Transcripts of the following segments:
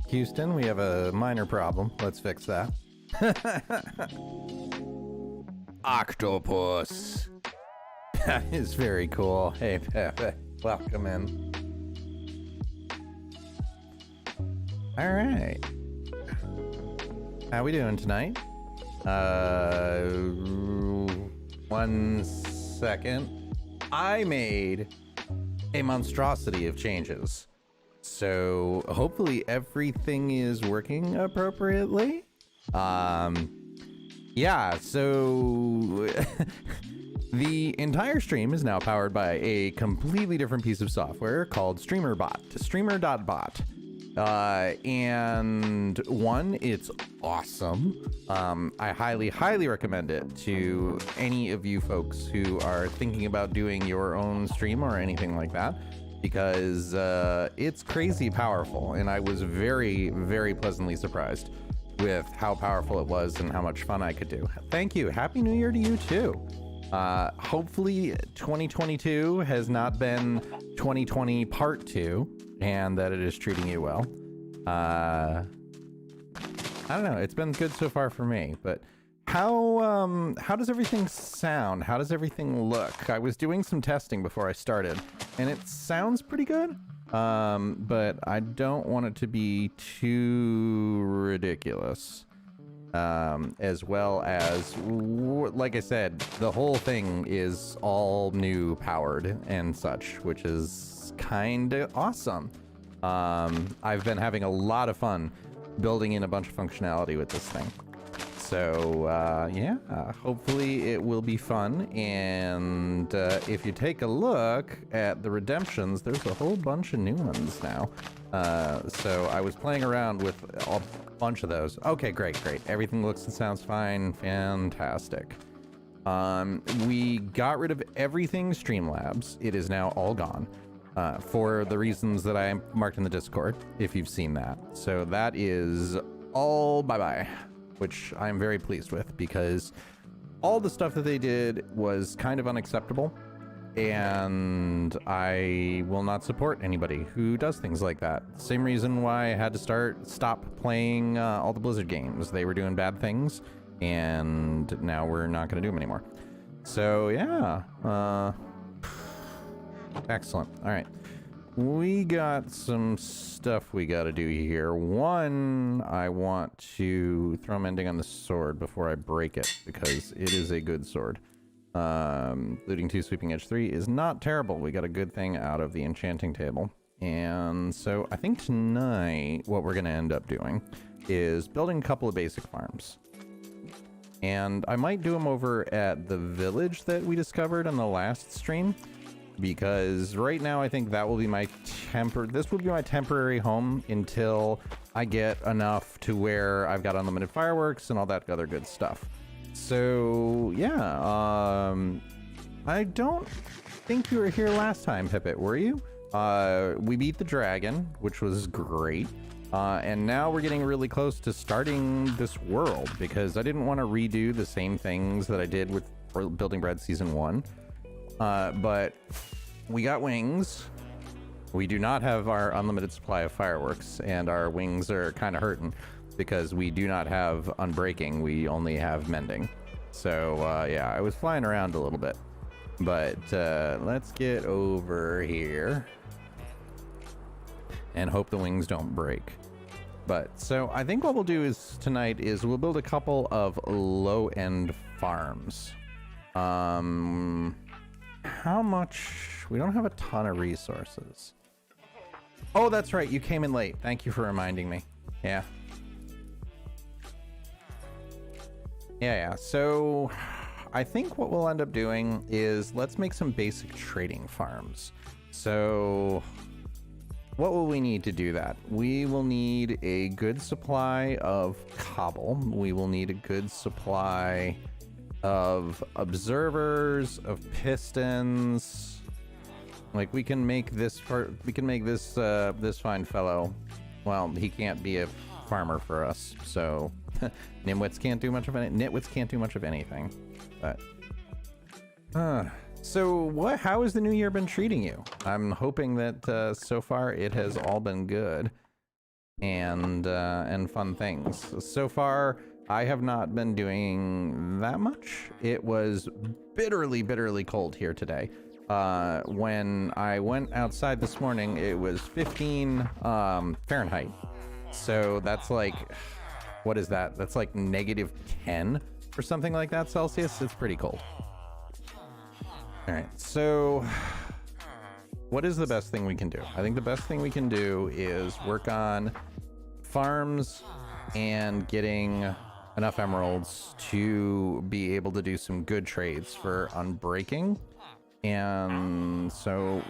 Houston, we have a minor problem. Let's fix that. Octopus. That is very cool. Hey, Pepe. Welcome in. All right. How we doing tonight? 1 second. I made a monstrosity of changes. So hopefully everything is working appropriately. Yeah, so the entire stream is now powered by a completely different piece of software called streamer.bot. And one, it's awesome. I highly recommend it to any of you folks who are thinking about doing your own stream or anything like that, because it's crazy powerful, and I was very pleasantly surprised with how powerful it was and how much fun I could do. Thank you. Happy New Year to you too. Hopefully 2022 has not been 2020 part 2 and that it is treating you well. I don't know, it's been good so far for me, but how does everything sound? How does everything look? I was doing some testing before I started and it sounds pretty good. But I don't want it to be too ridiculous. As well as, like I said, the whole thing is all new powered and such, which is kind of awesome. I've been having a lot of fun building in a bunch of functionality with this thing. So, yeah, hopefully it will be fun. And if you take a look at the redemptions, there's a whole bunch of new ones now. So I was playing around with a bunch of those. Okay, great. Everything looks and sounds fine. Fantastic. We got rid of everything Streamlabs. It is now all gone. For the reasons that I marked in the Discord, if you've seen that. So that is all bye-bye, which I'm very pleased with, because all the stuff that they did was kind of unacceptable, and I will not support anybody who does things like that. Same reason why I had to stop playing all the Blizzard games. They were doing bad things, and now we're not going to do them anymore. So yeah, excellent. All right. We got some stuff we got to do here. One, I want to throw mending on the sword before I break it, because it is a good sword. Looting 2, sweeping edge 3 is not terrible. We got a good thing out of the enchanting table. And so I think tonight what we're going to end up doing is building a couple of basic farms. And I might do them over at the village that we discovered on the last stream, because right now I think that will be my this will be my temporary home until I get enough to where I've got unlimited fireworks and all that other good stuff. So yeah, I don't think you were here last time, Pipit, were you? We beat the dragon, which was great. And now we're getting really close to starting this world, because I didn't want to redo the same things that I did with Building Bread Season 1. But we got wings. We do not have our unlimited supply of fireworks, and our wings are kind of hurting because we do not have unbreaking. We only have mending. So yeah, I was flying around a little bit, but let's get over here and hope the wings don't break. But so I think what we'll do is tonight is we'll build a couple of low-end farms. How much? We don't have a ton of resources. Oh, that's right. You came in late. Thank you for reminding me. Yeah. Yeah. So I think what we'll end up doing is let's make some basic trading farms. So what will we need to do that? We will need a good supply of cobble. We will need a good supply of observers, of pistons. Like we can make this this fine fellow. Well, he can't be a farmer for us, so nitwits can't do much of anything. But So how has the new year been treating you? I'm hoping that so far it has all been good and fun things. So far, I have not been doing that much. It was bitterly cold here today. When I went outside this morning, it was 15 Fahrenheit. So that's like, what is that? That's like -10 or something like that Celsius. It's pretty cold. All right, so what is the best thing we can do? I think the best thing we can do is work on farms and getting enough emeralds to be able to do some good trades for unbreaking. And so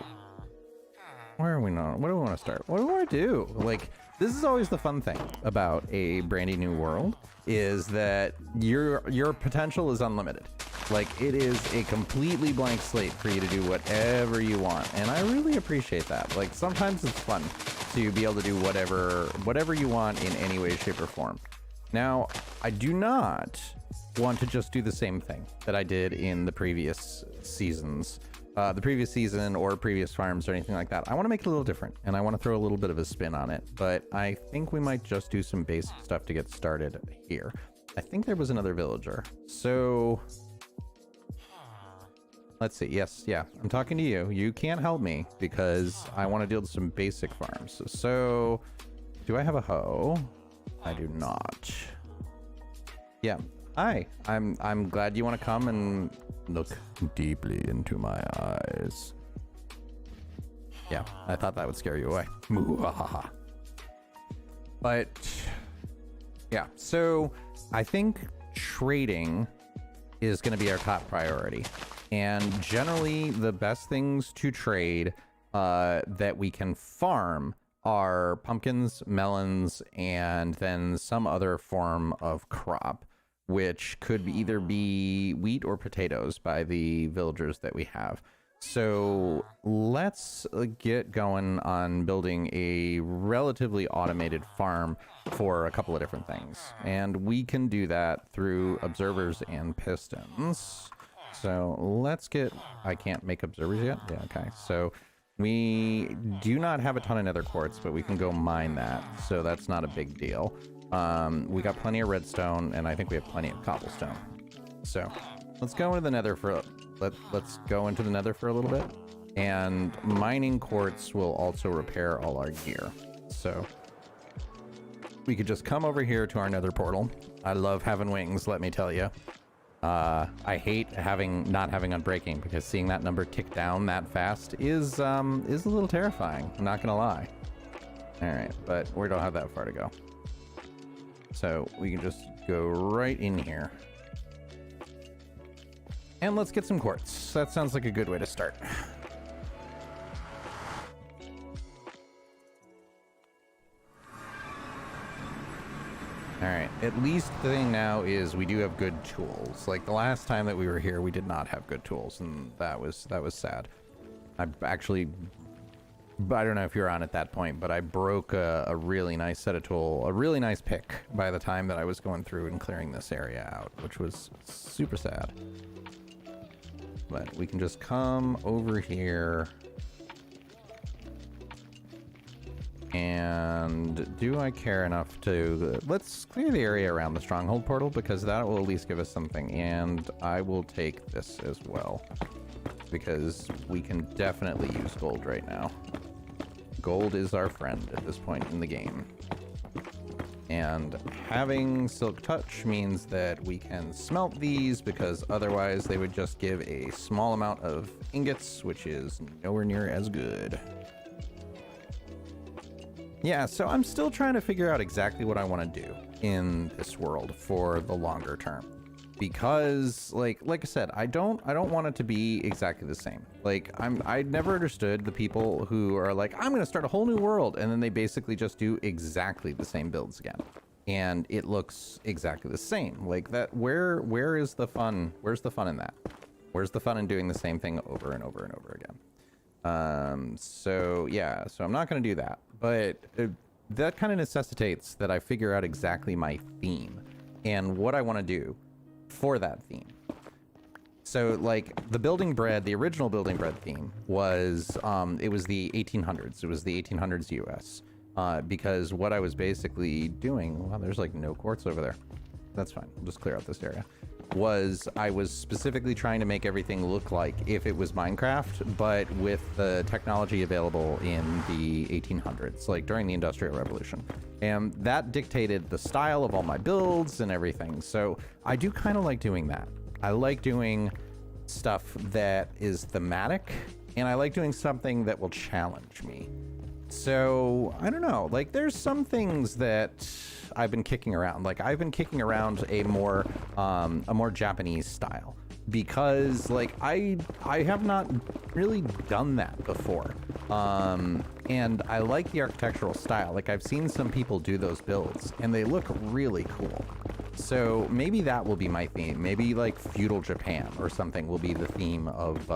where are we now? What do we want to start? What do I want to do? Like, this is always the fun thing about a brandy new world, is that your potential is unlimited. Like, it is a completely blank slate for you to do whatever you want, and I really appreciate that. Like, sometimes it's fun to be able to do whatever you want in any way, shape, or form. Now, I do not want to just do the same thing that I did in the previous seasons, the previous season or previous farms or anything like that. I want to make it a little different, and I want to throw a little bit of a spin on it, but I think we might just do some basic stuff to get started here. I think there was another villager, so let's see. Yes, yeah, I'm talking to you. You can't help me because I want to deal with some basic farms. So do I have a hoe? I do not. Yeah. Hi. I'm glad you want to come and look deeply into my eyes. Yeah, I thought that would scare you away. But yeah, so I think trading is going to be our top priority. And generally the best things to trade that we can farm are pumpkins, melons, and then some other form of crop, which could either be wheat or potatoes by the villagers that we have. So let's get going on building a relatively automated farm for a couple of different things. And we can do that through observers and pistons. So let's get, I can't make observers yet. Yeah, okay. So we do not have a ton of nether quartz, but we can go mine that. So that's not a big deal. We got plenty of redstone, and I think we have plenty of cobblestone. So let's go into the nether for, let's go into the nether for a little bit. And mining quartz will also repair all our gear. So we could just come over here to our nether portal. I love having wings, let me tell you. I hate not having unbreaking, because seeing that number tick down that fast is a little terrifying. I'm not gonna lie. All right, but we don't have that far to go, so we can just go right in here and let's get some quartz. That sounds like a good way to start. All right, at least the thing now is we do have good tools. Like the last time that we were here, we did not have good tools, and that was sad. I don't know if you were on at that point, but I broke a really nice set of tool, a really nice pick by the time that I was going through and clearing this area out, which was super sad. But we can just come over here. And do I care enough to, let's clear the area around the stronghold portal, because that will at least give us something. And I will take this as well, because we can definitely use gold right now. Gold is our friend at this point in the game. And having Silk Touch means that we can smelt these, because otherwise they would just give a small amount of ingots, which is nowhere near as good. Yeah, so I'm still trying to figure out exactly what I want to do in this world for the longer term, because like I said, I don't want it to be exactly the same. Like I never understood the people who are like, I'm going to start a whole new world, and then they basically just do exactly the same builds again, and it looks exactly the same. Like that, where is the fun? Where's the fun in that? Where's the fun in doing the same thing over and over and over again? So yeah, so I'm not going to do that, but that kind of necessitates that I figure out exactly my theme and what I want to do for that theme. So like the building bread, the original building bread theme was, it was the 1800s. It was the 1800s US. Because what I was basically doing, wow, there's like no quartz over there. That's fine. We'll just clear out this area. I was specifically trying to make everything look like if it was Minecraft, but with the technology available in the 1800s, like during the Industrial Revolution. And that dictated the style of all my builds and everything. So I do kind of like doing that. I like doing stuff that is thematic, and I like doing something that will challenge me. So I don't know, like there's some things that I've been kicking around. Like I've been kicking around a more Japanese style, because like I have not really done that before. And I like the architectural style. Like I've seen some people do those builds and they look really cool. So maybe that will be my theme. Maybe like feudal Japan or something will be the theme of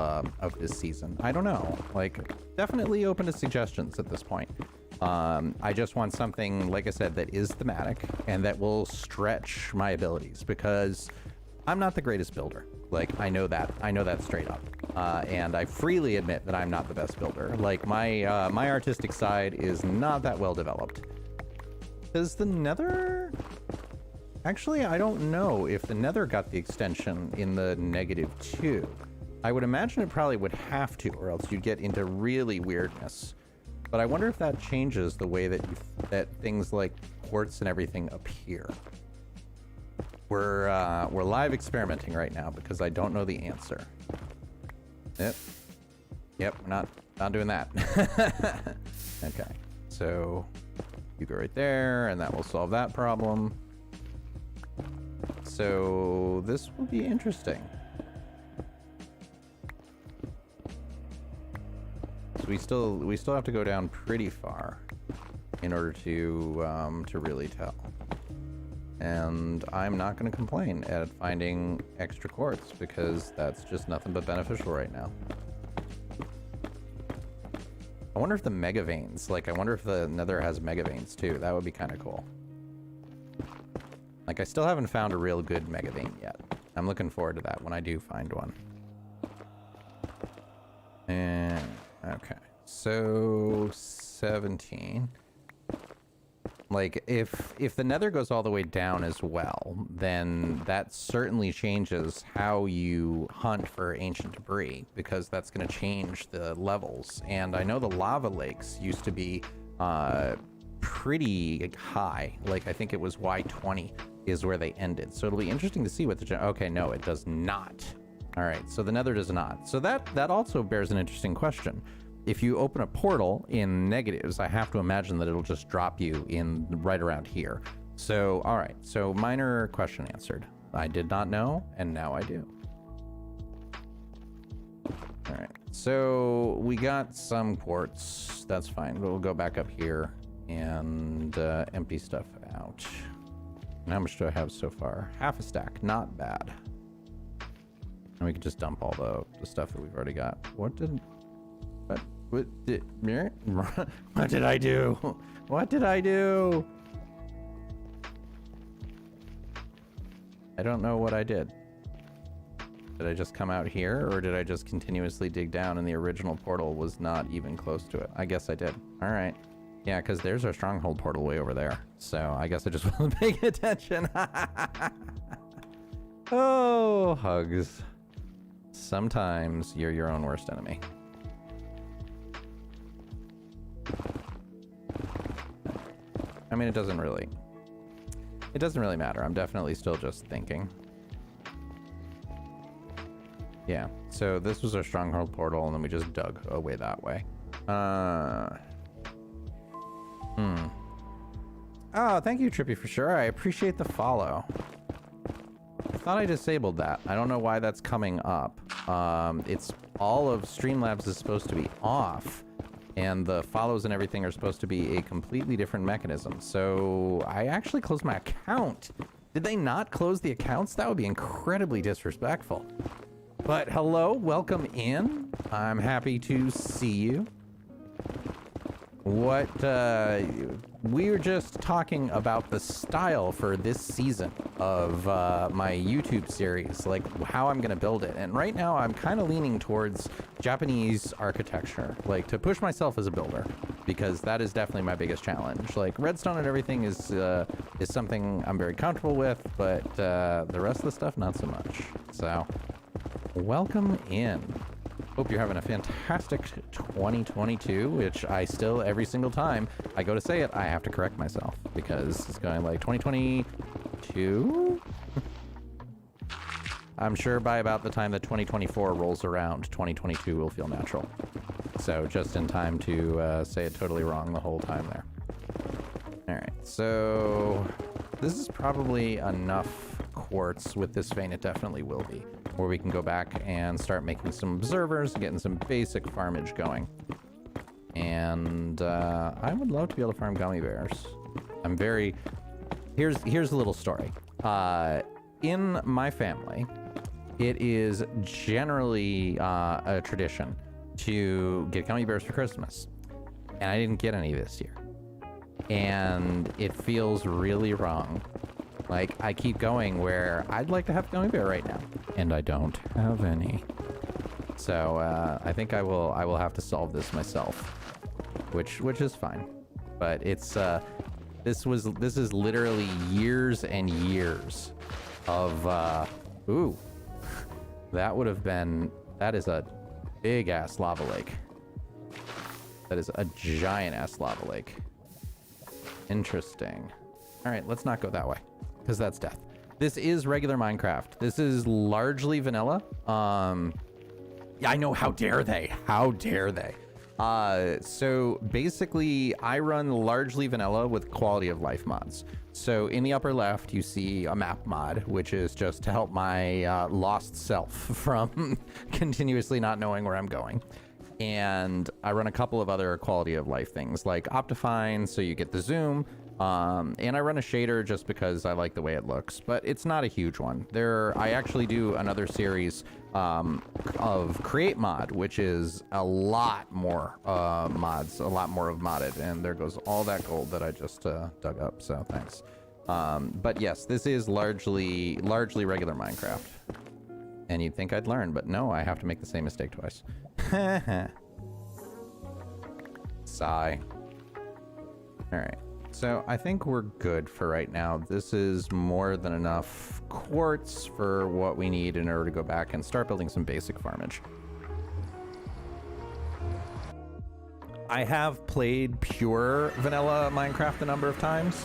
this season. I don't know. Like definitely open to suggestions at this point. I just want something, like I said, that is thematic and that will stretch my abilities, because I'm not the greatest builder. Like I know that straight up. And I freely admit that I'm not the best builder. Like my artistic side is not that well developed. Does the Nether... Actually, I don't know if the Nether got the extension in the -2. I would imagine it probably would have to, or else you'd get into really weirdness. But I wonder if that changes the way that things like quartz and everything appear. We're live experimenting right now because I don't know the answer. Yep, we're not doing that. Okay, so you go right there, and that will solve that problem. So this will be interesting. So we still have to go down pretty far in order to really tell. And I'm not going to complain at finding extra quartz, because that's just nothing but beneficial right now. I wonder if the mega veins, like I wonder if the Nether has mega veins too. That would be kind of cool. Like I still haven't found a real good mega vein yet. I'm looking forward to that when I do find one. And okay, so 17. Like if the Nether goes all the way down as well, then that certainly changes how you hunt for ancient debris, because that's going to change the levels. And I know the lava lakes used to be pretty high. Like I think it was Y20 is where they ended. So it'll be interesting to see what the... Okay, no, it does not. All right, so the Nether does not. So that also bears an interesting question. If you open a portal in negatives, I have to imagine that it'll just drop you in right around here. So, all right, so minor question answered. I did not know, and now I do. All right, so we got some quartz. That's fine. We'll go back up here and empty stuff out. And how much do I have so far? Half a stack, not bad. And we can just dump all the stuff that we've already got. What did I do? What did I do? I don't know what I did. Did I just come out here, or did I just continuously dig down and the original portal was not even close to it? I guess I did. All right. Yeah, because there's our stronghold portal way over there. So I guess I just wasn't paying attention. Oh, hugs. Sometimes you're your own worst enemy. I mean, it doesn't really matter. I'm definitely still just thinking. Yeah, so this was our stronghold portal, and then we just dug away that way. Oh, thank you, Trippy, for sure. I appreciate the follow. I thought I disabled that. I don't know why that's coming up. It's all of Streamlabs is supposed to be off, and the follows and everything are supposed to be a completely different mechanism. So I actually closed my account. Did they not close the accounts? That would be incredibly disrespectful. But hello, welcome in. I'm happy to see you. What, we were just talking about the style for this season of my YouTube series, like how I'm gonna build it. And right now I'm kind of leaning towards Japanese architecture, like to push myself as a builder, because that is definitely my biggest challenge. Like redstone and everything is something I'm very comfortable with, but the rest of the stuff, not so much. So welcome in. Hope you're having a fantastic 2022, which I still, every single time I go to say it, I have to correct myself because it's going like 2022? I'm sure by about the time that 2024 rolls around, 2022 will feel natural. So just in time to say it totally wrong the whole time there. All right, so this is probably enough quartz with this vein. It definitely will be, where we can go back and start making some observers, getting some basic farmage going. And I would love to be able to farm gummy bears. I'm very... Here's a little story. In my family, it is generally a tradition to get gummy bears for Christmas. And I didn't get any this year. And it feels really wrong. Like, I keep going where I'd like to have gummy bear right now, and I don't have any. So I think I will have to solve this myself, which is fine. But it's this is literally years and years of ooh, that is a big ass lava lake. That is a giant ass lava lake. Interesting. All right, let's not go that way, because that's death. This is regular Minecraft. This is largely vanilla. Yeah, I know, how dare they? How dare they? So basically, I run largely vanilla with quality of life mods. So in the upper left, you see a map mod, which is just to help my lost self from continuously not knowing where I'm going. And I run a couple of other quality of life things like Optifine, so you get the zoom. And I run a shader just because I like the way it looks, but it's not a huge one. I actually do another series of Create Mod, which is a lot more mods, a lot more of modded, and there goes all that gold that I just dug up, so thanks. But yes, this is largely regular Minecraft. And you'd think I'd learn, but no, I have to make the same mistake twice. Sigh. All right. So I think we're good for right now. This is more than enough quartz for what we need in order to go back and start building some basic farmage. I have played pure vanilla Minecraft a number of times.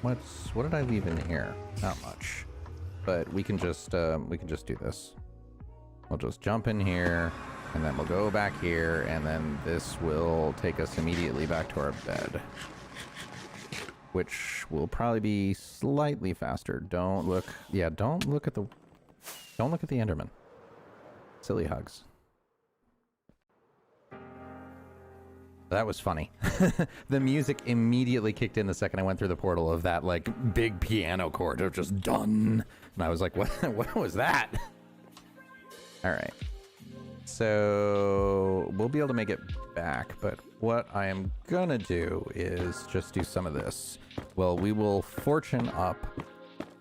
What did I leave in here? Not much, but we can just do this. We'll just jump in here, and then we'll go back here, and then this will take us immediately back to our bed, which will probably be slightly faster. Don't look at the Enderman. Silly hugs. That was funny. The music immediately kicked in the second I went through the portal of that like big piano chord of just done, and I was like, what was that? All right. So we'll be able to make it back, but what I am gonna do is just do some of this. Well, we will fortune up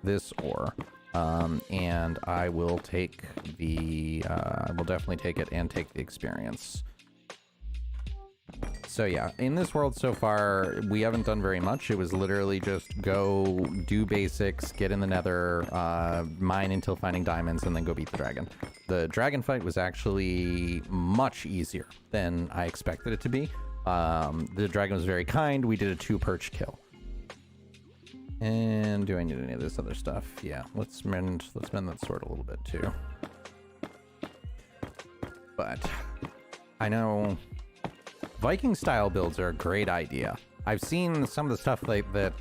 this ore, and I will take the, I will definitely take it and take the experience. So yeah, in this world so far, we haven't done very much. It was literally just go do basics, get in the nether, mine until finding diamonds, and then go beat the dragon. The dragon fight was actually much easier than I expected it to be. The dragon was very kind. We did a 2-perch kill. And do I need any of this other stuff? Yeah, let's mend that sword a little bit too. But I know Viking style builds are a great idea. I've seen some of the stuff like that.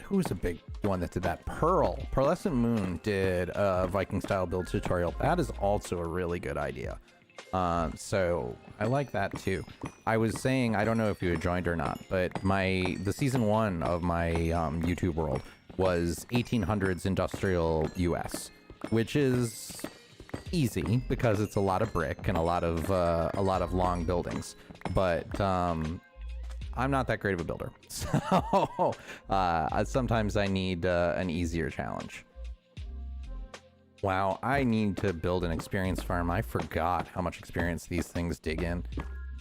Who's a big one that did that? Pearlescent Moon did a Viking style build tutorial. That is also a really good idea. So I like that too. I was saying, I don't know if you had joined or not, but the season 1 of my YouTube world was 1800s industrial US, which is easy because it's a lot of brick and a lot of long buildings, but I'm not that great of a builder, so sometimes I need an easier challenge. Wow, I need to build an experience farm. I forgot how much experience these things dig in.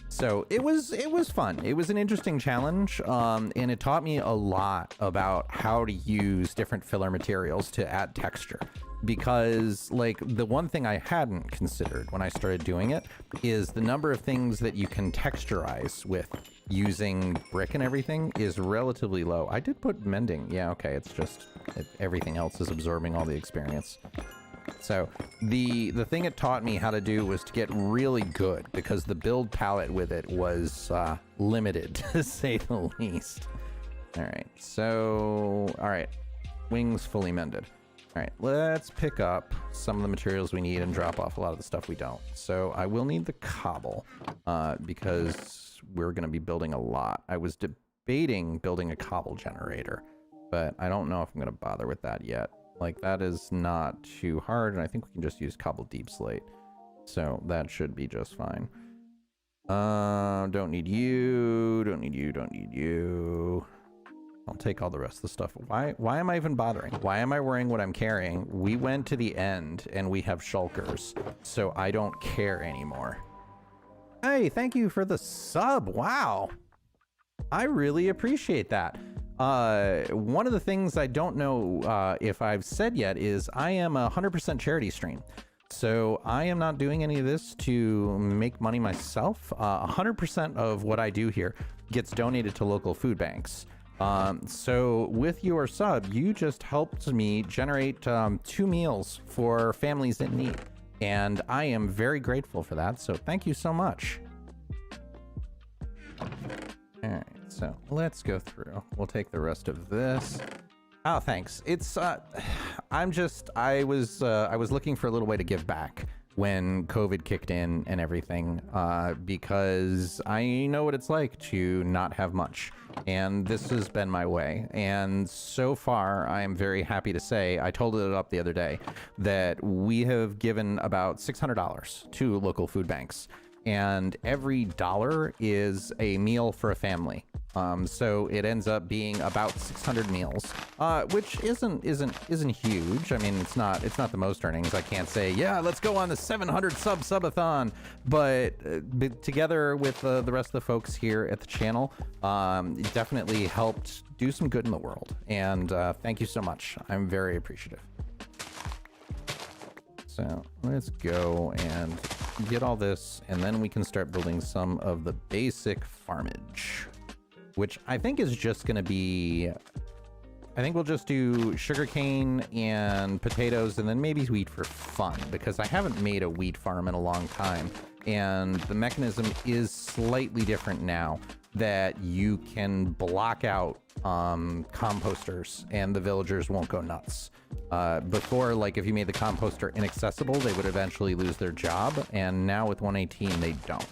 So it was fun. It was an interesting challenge, and it taught me a lot about how to use different filler materials to add texture. Because, like, the one thing I hadn't considered when I started doing it is the number of things that you can texturize with using brick and everything is relatively low. I did put mending. Yeah, okay, it's just everything else is absorbing all the experience. So the thing it taught me how to do was to get really good, because the build palette with it was limited, to say the least. All right, so, all right, wings fully mended. All right, let's pick up some of the materials we need and drop off a lot of the stuff we don't. So I will need the cobble because we're going to be building a lot. I was debating building a cobble generator, but I don't know if I'm going to bother with that yet. Like, that is not too hard, and I think we can just use cobble deep slate. So that should be just fine. Don't need you, don't need you, don't need you. I'll take all the rest of the stuff. Why am I even bothering? Why am I worrying what I'm carrying? We went to the end, and we have shulkers, so I don't care anymore. Hey, thank you for the sub. Wow. I really appreciate that. One of the things I don't know if I've said yet is I am a 100% charity stream. So I am not doing any of this to make money myself. 100% of what I do here gets donated to local food banks. So with your sub, you just helped me generate 2 meals for families in need. And I am very grateful for that. So thank you so much. All right. So let's go through. We'll take the rest of this. Oh, thanks. It's I was looking for a little way to give back when COVID kicked in and everything, because I know what it's like to not have much, and this has been my way. And so far, I am very happy to say, I told it up the other day, that we have given about $600 to local food banks, and every dollar is a meal for a family. So it ends up being about 600 meals, which isn't huge. I mean, it's not the most earnings. I can't say, yeah, let's go on the 700 subathon, but together with the rest of the folks here at the channel, it definitely helped do some good in the world. And thank you so much. I'm very appreciative. So let's go and get all this, and then we can start building some of the basic farmage, which I think is just going to be, I think we'll just do sugarcane and potatoes and then maybe wheat for fun, because I haven't made a wheat farm in a long time. And the mechanism is slightly different now, that you can block out composters and the villagers won't go nuts. Before, like, if you made the composter inaccessible, they would eventually lose their job, and now with 118 they don't.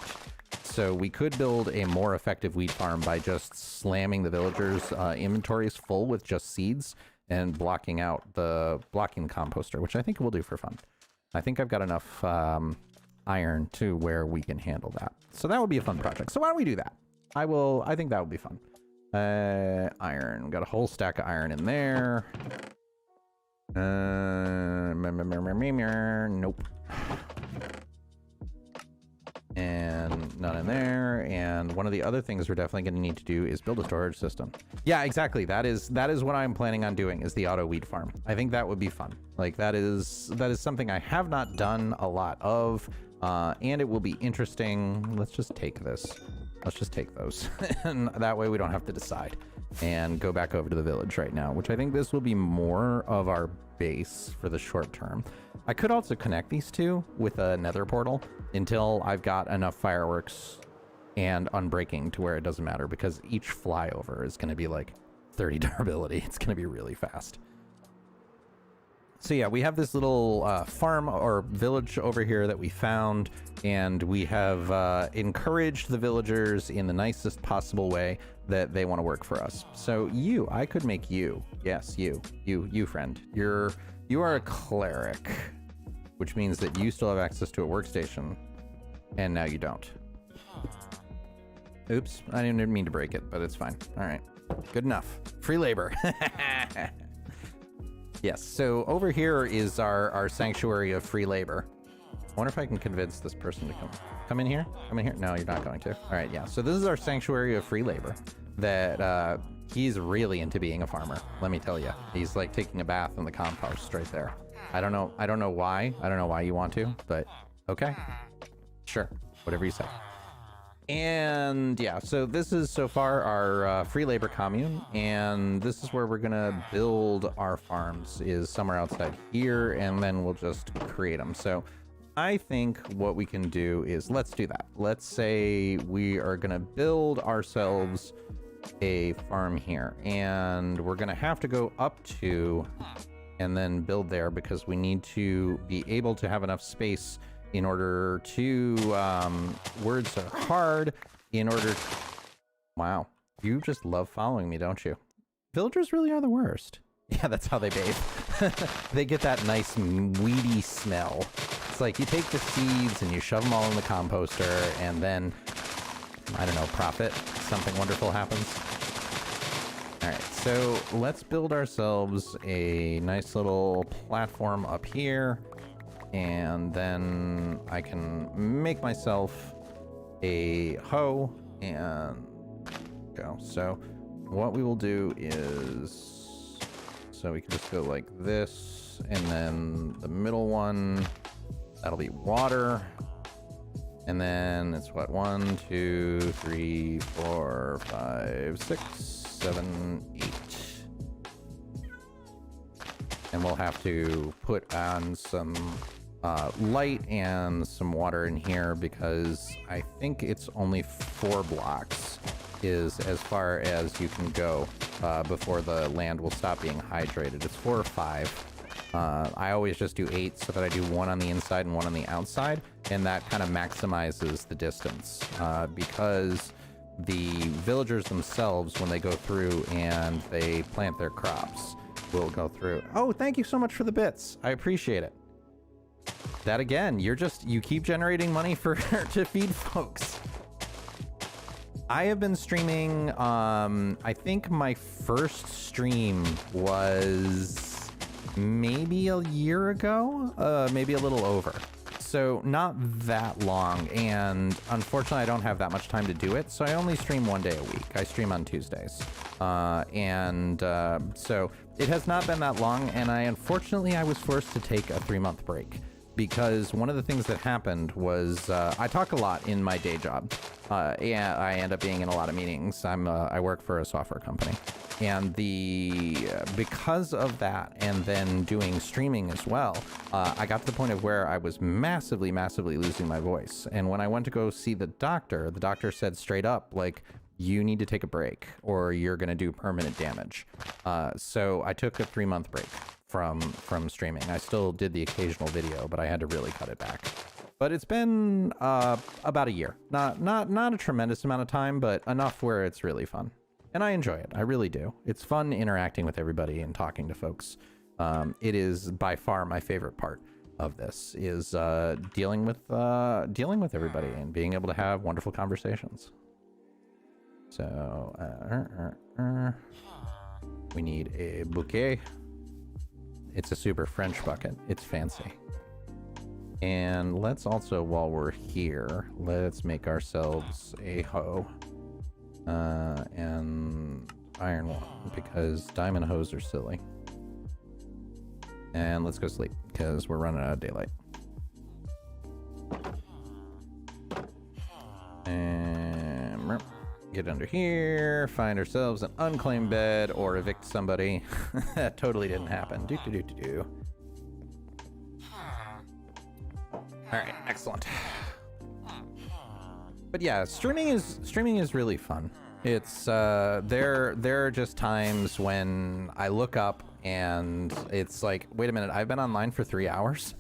So we could build a more effective wheat farm by just slamming the villagers' inventories full with just seeds and blocking the composter, which I think we'll do for fun. I think I've got enough iron to where we can handle that. So that would be a fun project. So why don't we do that? I think that would be fun. Iron. Got a whole stack of iron in there. Nope. And none in there. And one of the other things we're definitely going to need to do is build a storage system. Yeah, exactly. That is what I'm planning on doing, is the auto wheat farm. I think that would be fun. Like, that is something I have not done a lot of, and it will be interesting. Let's just take this. Let's just take those. And that way we don't have to decide and go back over to the village right now, which I think this will be more of our base for the short term. I could also connect these two with a nether portal until I've got enough fireworks and unbreaking to where it doesn't matter, because each flyover is going to be like 30 durability. It's going to be really fast. So yeah, we have this little farm or village over here that we found, and we have encouraged the villagers in the nicest possible way that they want to work for us. So I could make you. Yes, you friend. You are a cleric. which means that you still have access to a workstation, and now you don't. Oops, I didn't mean to break it, but it's fine. All right, good enough. Free labor. Yes, so over here is our sanctuary of free labor. I wonder if I can convince this person to come in here. Come in here. No, you're not going to. All right, yeah. So this is our sanctuary of free labor. That he's really into being a farmer. Let me tell you, he's like taking a bath in the compost right there. I don't know why. I don't know why you want to, but okay, sure, whatever you say. And yeah, so this is so far our free labor commune, and this is where we're gonna build our farms, is somewhere outside here, and then we'll just create them. So I think what we can do is, let's do that. Let's say we are gonna build ourselves a farm here, and we're gonna have to go up to and then build there, because we need to be able to have enough space in order to words are hard in order wow, you just love following me, don't you? Villagers really are the worst. Yeah, that's how they bathe. They get that nice weedy smell. It's like you take the seeds and you shove them all in the composter, and then I don't know, profit, something wonderful happens. All right, so let's build ourselves a nice little platform up here, and then I can make myself a hoe and go. So what we will do is, so we can just go like this, and then the middle one, that'll be water. And then it's what, 1, 2, 3, 4, 5, 6, 7, 8. And we'll have to put on some light and some water in here, because I think it's only 4 blocks is as far as you can go before the land will stop being hydrated. It's 4 or 5. I always just do 8 so that I do 1 on the inside and 1 on the outside, and that kind of maximizes the distance, because the villagers themselves, when they go through and they plant their crops, will go through. Oh, thank you so much for the bits. I appreciate it. That again, you keep generating money for to feed folks. I have been streaming, I think my first stream was maybe a year ago, maybe a little over. So not that long, and unfortunately I don't have that much time to do it, so I only stream 1 day a week. I stream on Tuesdays. So it has not been that long, and I was forced to take a 3-month break, because one of the things that happened was I talk a lot in my day job. Yeah, I end up being in a lot of meetings. I work for a software company, and because of that, and then doing streaming as well, I got to the point of where I was massively losing my voice. And when I went to go see the doctor said straight up, like, you need to take a break or you're going to do permanent damage. So I took a 3-month break from streaming. I still did the occasional video, but I had to really cut it back. But it's been about a year. Not a tremendous amount of time, but enough where it's really fun. And I enjoy it. I really do. It's fun interacting with everybody and talking to folks. It is by far my favorite part of this, is dealing with everybody and being able to have wonderful conversations. So we need a bouquet. It's a super French bucket. It's fancy. And let's also, while we're here, let's make ourselves a hoe and iron one, because diamond hoes are silly. And let's go sleep, because we're running out of daylight. And get under here, find ourselves an unclaimed bed, or evict somebody. That totally didn't happen. All right, excellent. But yeah, streaming is really fun. It's there are just times when I look up and it's like, wait a minute, I've been online for 3 hours.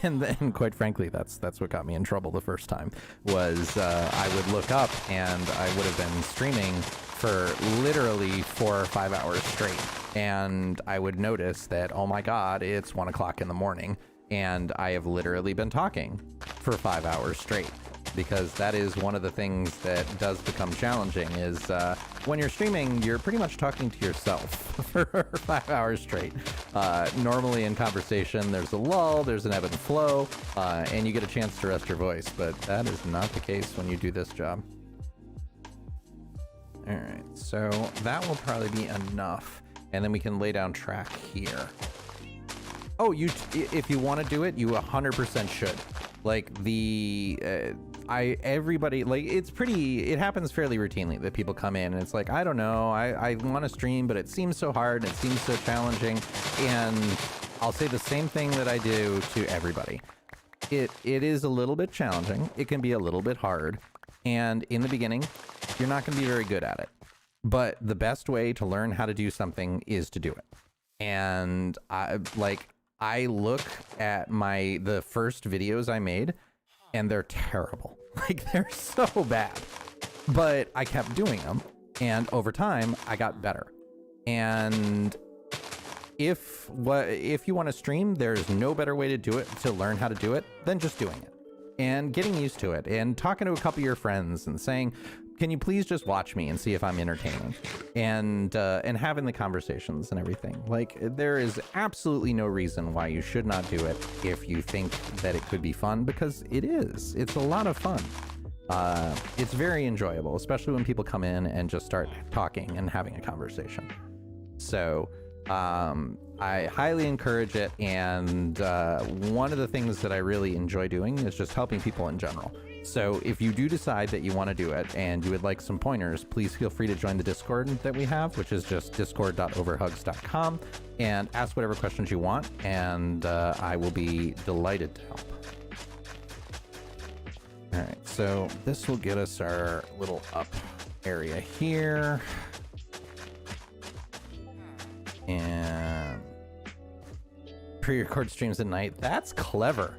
And then quite frankly, that's what got me in trouble the first time, was I would look up and I would have been streaming for literally 4 or 5 hours straight. And I would notice that, oh my God, it's 1 o'clock in the morning. and I have literally been talking for 5 hours straight, because that is one of the things that does become challenging is when you're streaming, you're pretty much talking to yourself for 5 hours straight. Normally in conversation, there's a lull, there's an ebb and flow, and you get a chance to rest your voice, but that is not the case when you do this job. All right, so that will probably be enough, and then we can lay down track here. Oh, if you want to do it, you 100% should. Like everybody, like it happens fairly routinely that people come in and it's like, I don't know, I want to stream, but it seems so hard and it seems so challenging. And I'll say the same thing that I do to everybody. It is a little bit challenging. It can be a little bit hard. And in the beginning, you're not going to be very good at it. But the best way to learn how to do something is to do it. And I look at the first videos I made and they're terrible. Like, they're so bad. But I kept doing them, and over time I got better. And if you want to stream, there's no better way to do it, to learn how to do it, than just doing it and getting used to it and talking to a couple of your friends and saying, can you please just watch me and see if I'm entertaining, and having the conversations and everything. Like, there is absolutely no reason why you should not do it if you think that it could be fun, because it is. It's a lot of fun. It's very enjoyable, especially when people come in and just start talking and having a conversation. So I highly encourage it, and one of the things that I really enjoy doing is just helping people in general. So if you do decide that you want to do it and you would like some pointers, please feel free to join the Discord that we have, which is just discord.overhugs.com, and ask whatever questions you want, and I will be delighted to help. All right, so this will get us our little up area here. And pre-record streams at night. That's clever.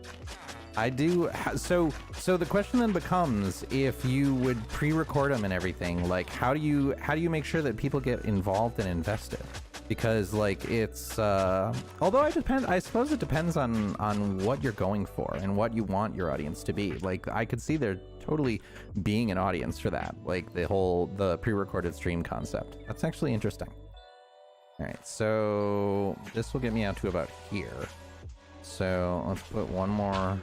I do. So the question then becomes, if you would pre-record them and everything, like, how do you make sure that people get involved and invested? Because, like, it's although I suppose it depends on what you're going for and what you want your audience to be. Like, I could see there totally being an audience for that, like the pre-recorded stream concept. That's actually interesting. All right, so this will get me out to about here. So let's put one more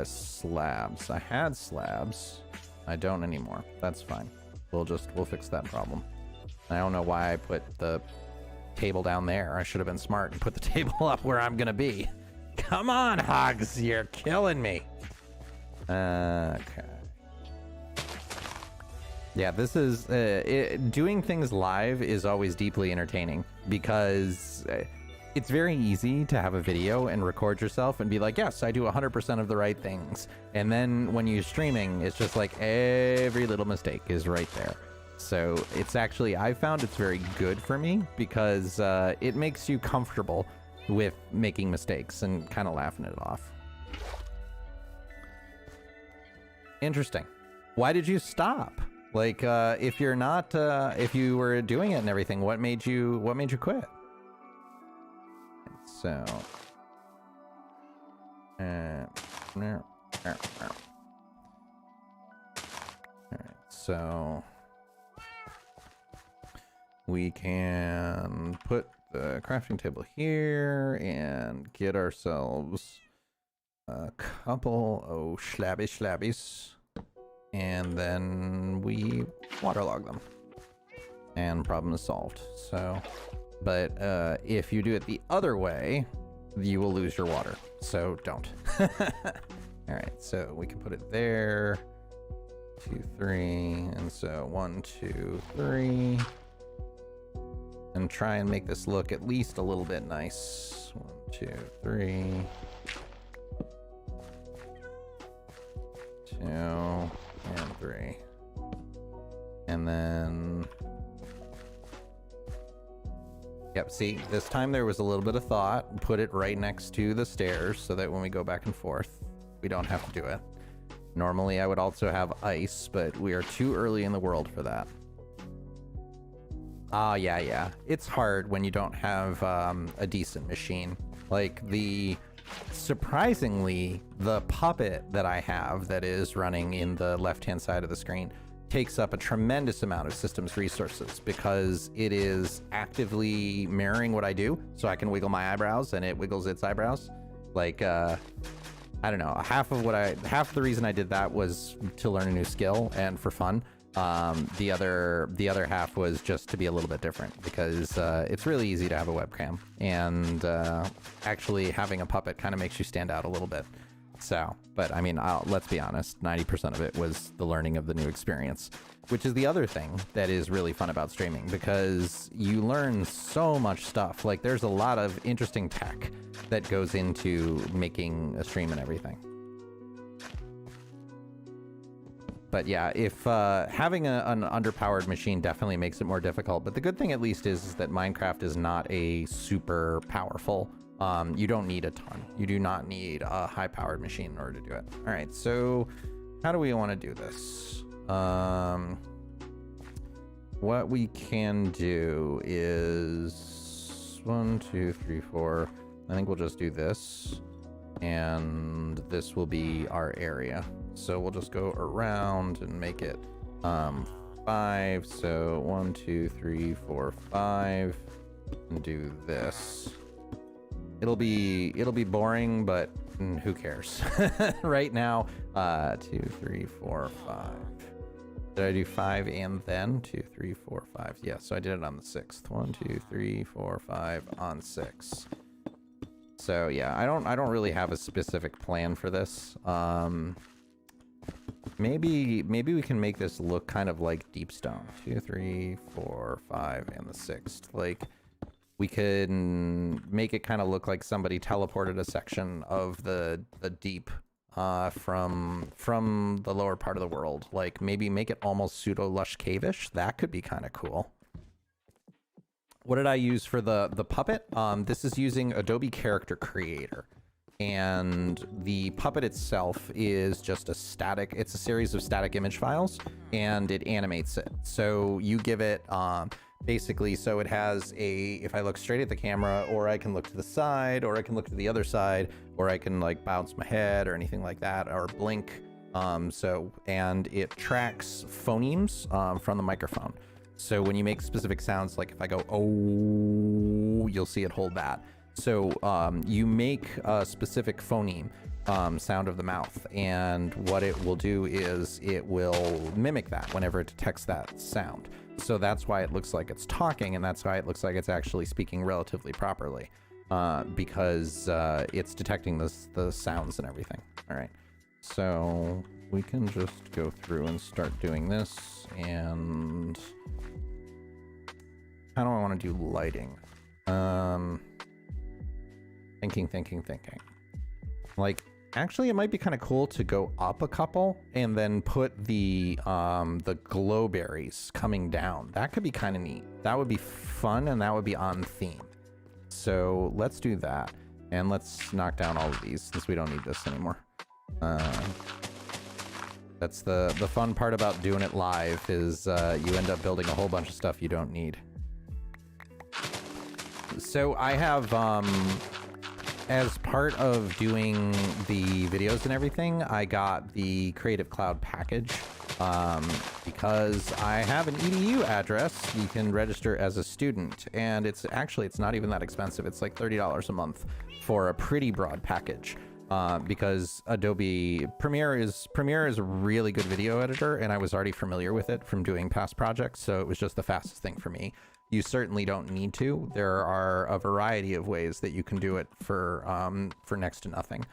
slabs. I had slabs. I don't anymore. That's fine. We'll fix that problem. I don't know why I put the table down there. I should have been smart and put the table up where I'm gonna be. Come on, hogs, you're killing me. Okay. Yeah, this is doing things live is always deeply entertaining, because it's very easy to have a video and record yourself and be like, yes, I do 100% of the right things. And then when you're streaming, it's just like every little mistake is right there. So it's actually, I found it's very good for me, because it makes you comfortable with making mistakes and kind of laughing it off. Interesting. Why did you stop? Like, if you're not, if you were doing it and everything, what made you quit? So, all right, so we can put the crafting table here and get ourselves a couple schlabbies. And then we waterlog them, and problem is solved. So, but if you do it the other way, you will lose your water. So don't. All right, so we can put it there. 2, 3, and so 1, 2, 3, and try and make this look at least a little bit nice. 1, 2, 3, 2. And 3. And then, yep, see, this time there was a little bit of thought. Put it right next to the stairs so that when we go back and forth, we don't have to do it. Normally I would also have ice, but we are too early in the world for that. Yeah. It's hard when you don't have a decent machine. Like surprisingly, the puppet that I have that is running in the left-hand side of the screen takes up a tremendous amount of systems resources because it is actively mirroring what I do. So I can wiggle my eyebrows and it wiggles its eyebrows. Like, I don't know, half the reason I did that was to learn a new skill and for fun. The other half was just to be a little bit different because it's really easy to have a webcam, and actually having a puppet kind of makes you stand out a little bit. So, but I mean, let's be honest, 90% of it was the learning of the new experience, which is the other thing that is really fun about streaming because you learn so much stuff. Like there's a lot of interesting tech that goes into making a stream and everything. But yeah, if having an underpowered machine definitely makes it more difficult. But the good thing at least is that Minecraft is not a super powerful. You don't need a ton. You do not need a high-powered machine in order to do it. All right, so how do we want to do this? What we can do is 1, 2, 3, 4. I think we'll just do this. And this will be our area. So we'll just go around and make it 5. So 1, 2, 3, 4, 5, and do this. It'll be boring, but who cares? Right now, 2, 3, 4, 5. Did I do 5 and then 2, 3, 4, 5? Yeah, so I did it on the 6th. 1, 2, 3, 4, 5 on 6. So yeah, I don't really have a specific plan for this. Maybe we can make this look kind of like Deep Stone. 2, 3, 4, 5, and the 6th. Like we could make it kind of look like somebody teleported a section of the deep from the lower part of the world. Like maybe make it almost pseudo lush cave-ish. That could be kind of cool. What did I use for the puppet? This is using Adobe Character Creator. And the puppet itself is just it's a series of static image files, and it animates it. So you give it, basically, so it has if I look straight at the camera, or I can look to the side, or I can look to the other side, or I can like bounce my head or anything like that, or blink. And it tracks phonemes from the microphone. So when you make specific sounds, like if I go, oh, you'll see it hold that. So you make a specific phoneme sound of the mouth, and what it will do is it will mimic that whenever it detects that sound. So that's why it looks like it's talking, and that's why it looks like it's actually speaking relatively properly, because it's detecting the sounds and everything. All right, so we can just go through and start doing this. And how do I want to do lighting? Thinking. Like, actually, it might be kind of cool to go up a couple and then put the glow berries coming down. That could be kind of neat. That would be fun, and that would be on theme. So let's do that, and let's knock down all of these since we don't need this anymore. That's the fun part about doing it live is you end up building a whole bunch of stuff you don't need. So I have, as part of doing the videos and everything, I got the Creative Cloud package because I have an EDU address. You can register as a student, and it's not even that expensive. It's like $30 a month for a pretty broad package. Because Adobe Premiere is a really good video editor, and I was already familiar with it from doing past projects, so it was just the fastest thing for me. You certainly don't need to. There are a variety of ways that you can do it for next to nothing.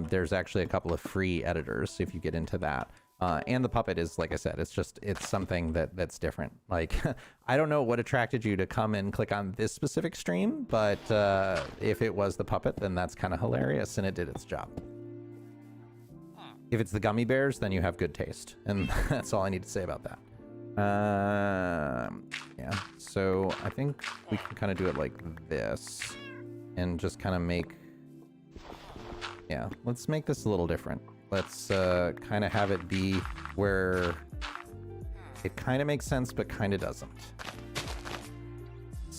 There's actually a couple of free editors if you get into that. And the puppet is, like I said, it's something that's different. Like, I don't know what attracted you to come and click on this specific stream, but if it was the puppet, then that's kind of hilarious, and it did its job. If it's the gummy bears, then you have good taste, and that's all I need to say about that. Yeah, so I think we can kind of do it like this, and just kind of let's make this a little different. Let's kind of have it be where it kind of makes sense, but kind of doesn't.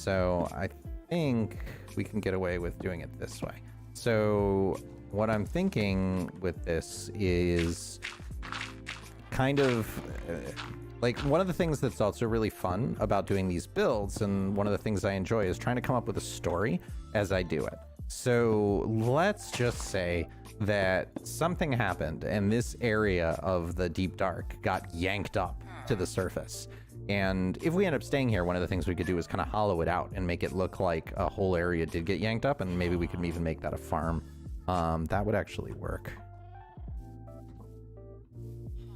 So I think we can get away with doing it this way. So what I'm thinking with this is kind of like one of the things that's also really fun about doing these builds, and one of the things I enjoy, is trying to come up with a story as I do it. So let's just say that something happened and this area of the deep dark got yanked up to the surface. And if we end up staying here, one of the things we could do is kind of hollow it out and make it look like a whole area did get yanked up, and maybe we could even make that a farm. That would actually work.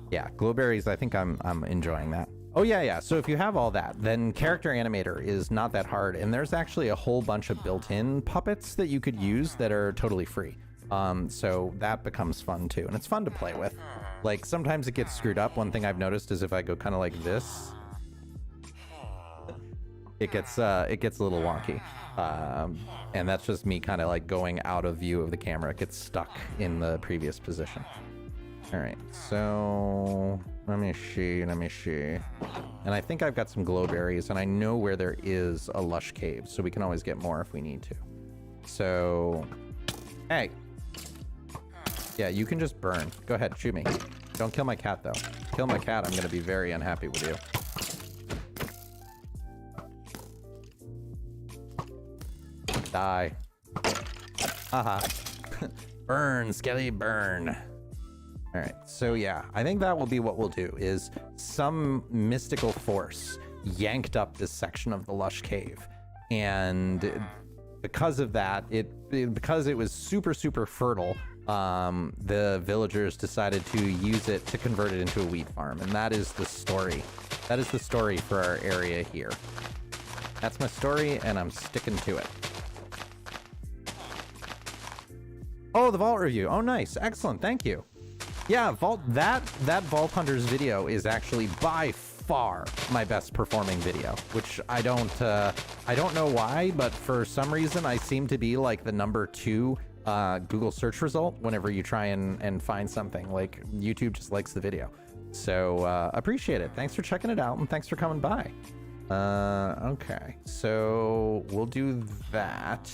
Yeah, glowberries, I think I'm enjoying that. Oh yeah. So if you have all that, then Character Animator is not that hard, and there's actually a whole bunch of built-in puppets that you could use that are totally free. So that becomes fun too, and it's fun to play with. Like sometimes it gets screwed up. One thing I've noticed is if I go kind of like this, it gets a little wonky. And that's just me kind of like going out of view of the camera. It gets stuck in the previous position. All right, so let me see. And I think I've got some glowberries, and I know where there is a lush cave, so we can always get more if we need to. So, hey. Yeah, you can just burn. Go ahead, shoot me. Don't kill my cat, though. Kill my cat, I'm gonna be very unhappy with you. Die. Haha. Burn, Skelly, burn. All right, so yeah, I think that will be what we'll do, is some mystical force yanked up this section of the lush cave. And because of that, because it was super, super fertile, the villagers decided to use it to convert it into a wheat farm. And that is the story. That is the story for our area here. That's my story, and I'm sticking to it. Oh, the vault review. Oh, nice. Excellent. Thank you. Yeah, that Vault Hunters video is actually by far my best performing video, which I don't know why, but for some reason I seem to be like the #2 Google search result whenever you try and find something. Like YouTube just likes the video. So appreciate it. Thanks for checking it out, and thanks for coming by. Okay, so we'll do that.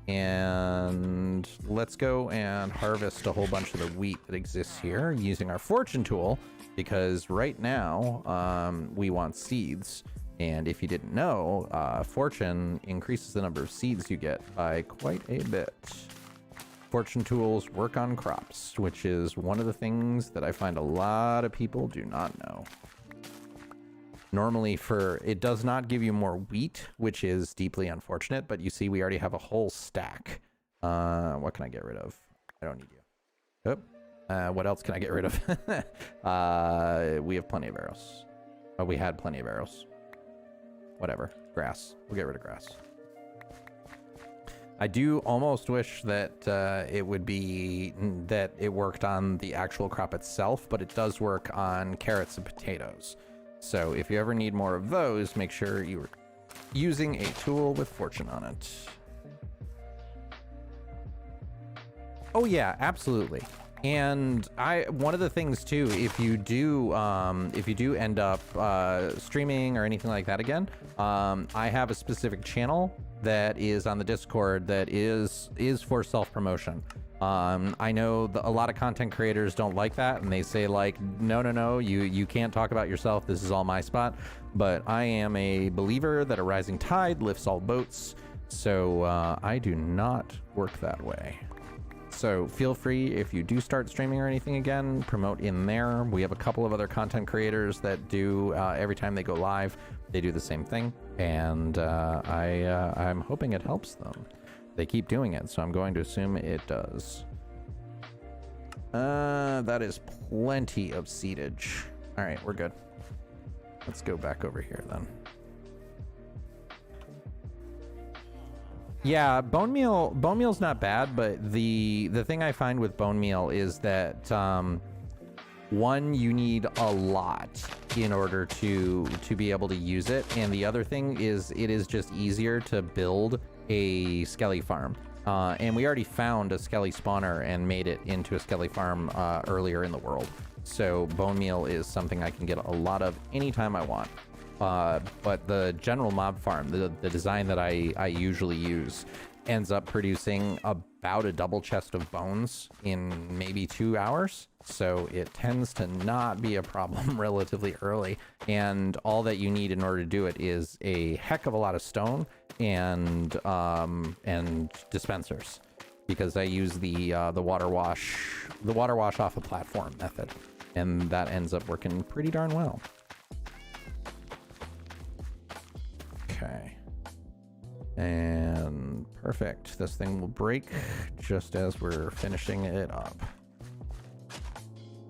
And let's go and harvest a whole bunch of the wheat that exists here using our fortune tool, because right now we want seeds. And if you didn't know, fortune increases the number of seeds you get by quite a bit. Fortune tools work on crops, which is one of the things that I find a lot of people do not know. Normally it does not give you more wheat, which is deeply unfortunate, but you see we already have a whole stack. What can I get rid of? I don't need you. Oh, what else can I get rid of? We have plenty of arrows. Oh, we had plenty of arrows. Whatever, grass. We'll get rid of grass. I do almost wish that it would be that it worked on the actual crop itself, but it does work on carrots and potatoes. So if you ever need more of those, make sure you're using a tool with fortune on it. Oh yeah, absolutely. And one of the things too, if you do end up streaming or anything like that again, I have a specific channel that is on the Discord that is for self-promotion. I know a lot of content creators don't like that, and they say like, no, you can't talk about yourself. This is all my spot. But I am a believer that a rising tide lifts all boats. So I do not work that way. So feel free, if you do start streaming or anything again, promote in there. We have a couple of other content creators that do, every time they go live, they do the same thing. And I'm hoping it helps them. They keep doing it, so I'm going to assume it does. That is plenty of seedage. All right, we're good. Let's go back over here then. Yeah, bone meal's not bad, but the thing I find with bone meal is that one, you need a lot in order to be able to use it, and the other thing is it is just easier to build a skelly farm. And we already found a skelly spawner and made it into a skelly farm earlier in the world. So bone meal is something I can get a lot of anytime I want. but the general mob farm, the design that I usually use, ends up producing about a double chest of bones in maybe 2 hours. So it tends to not be a problem relatively early. And all that you need in order to do it is a heck of a lot of stone and dispensers, because I use the water wash off a platform method, and that ends up working pretty darn well. Okay. And perfect. This thing will break just as we're finishing it up.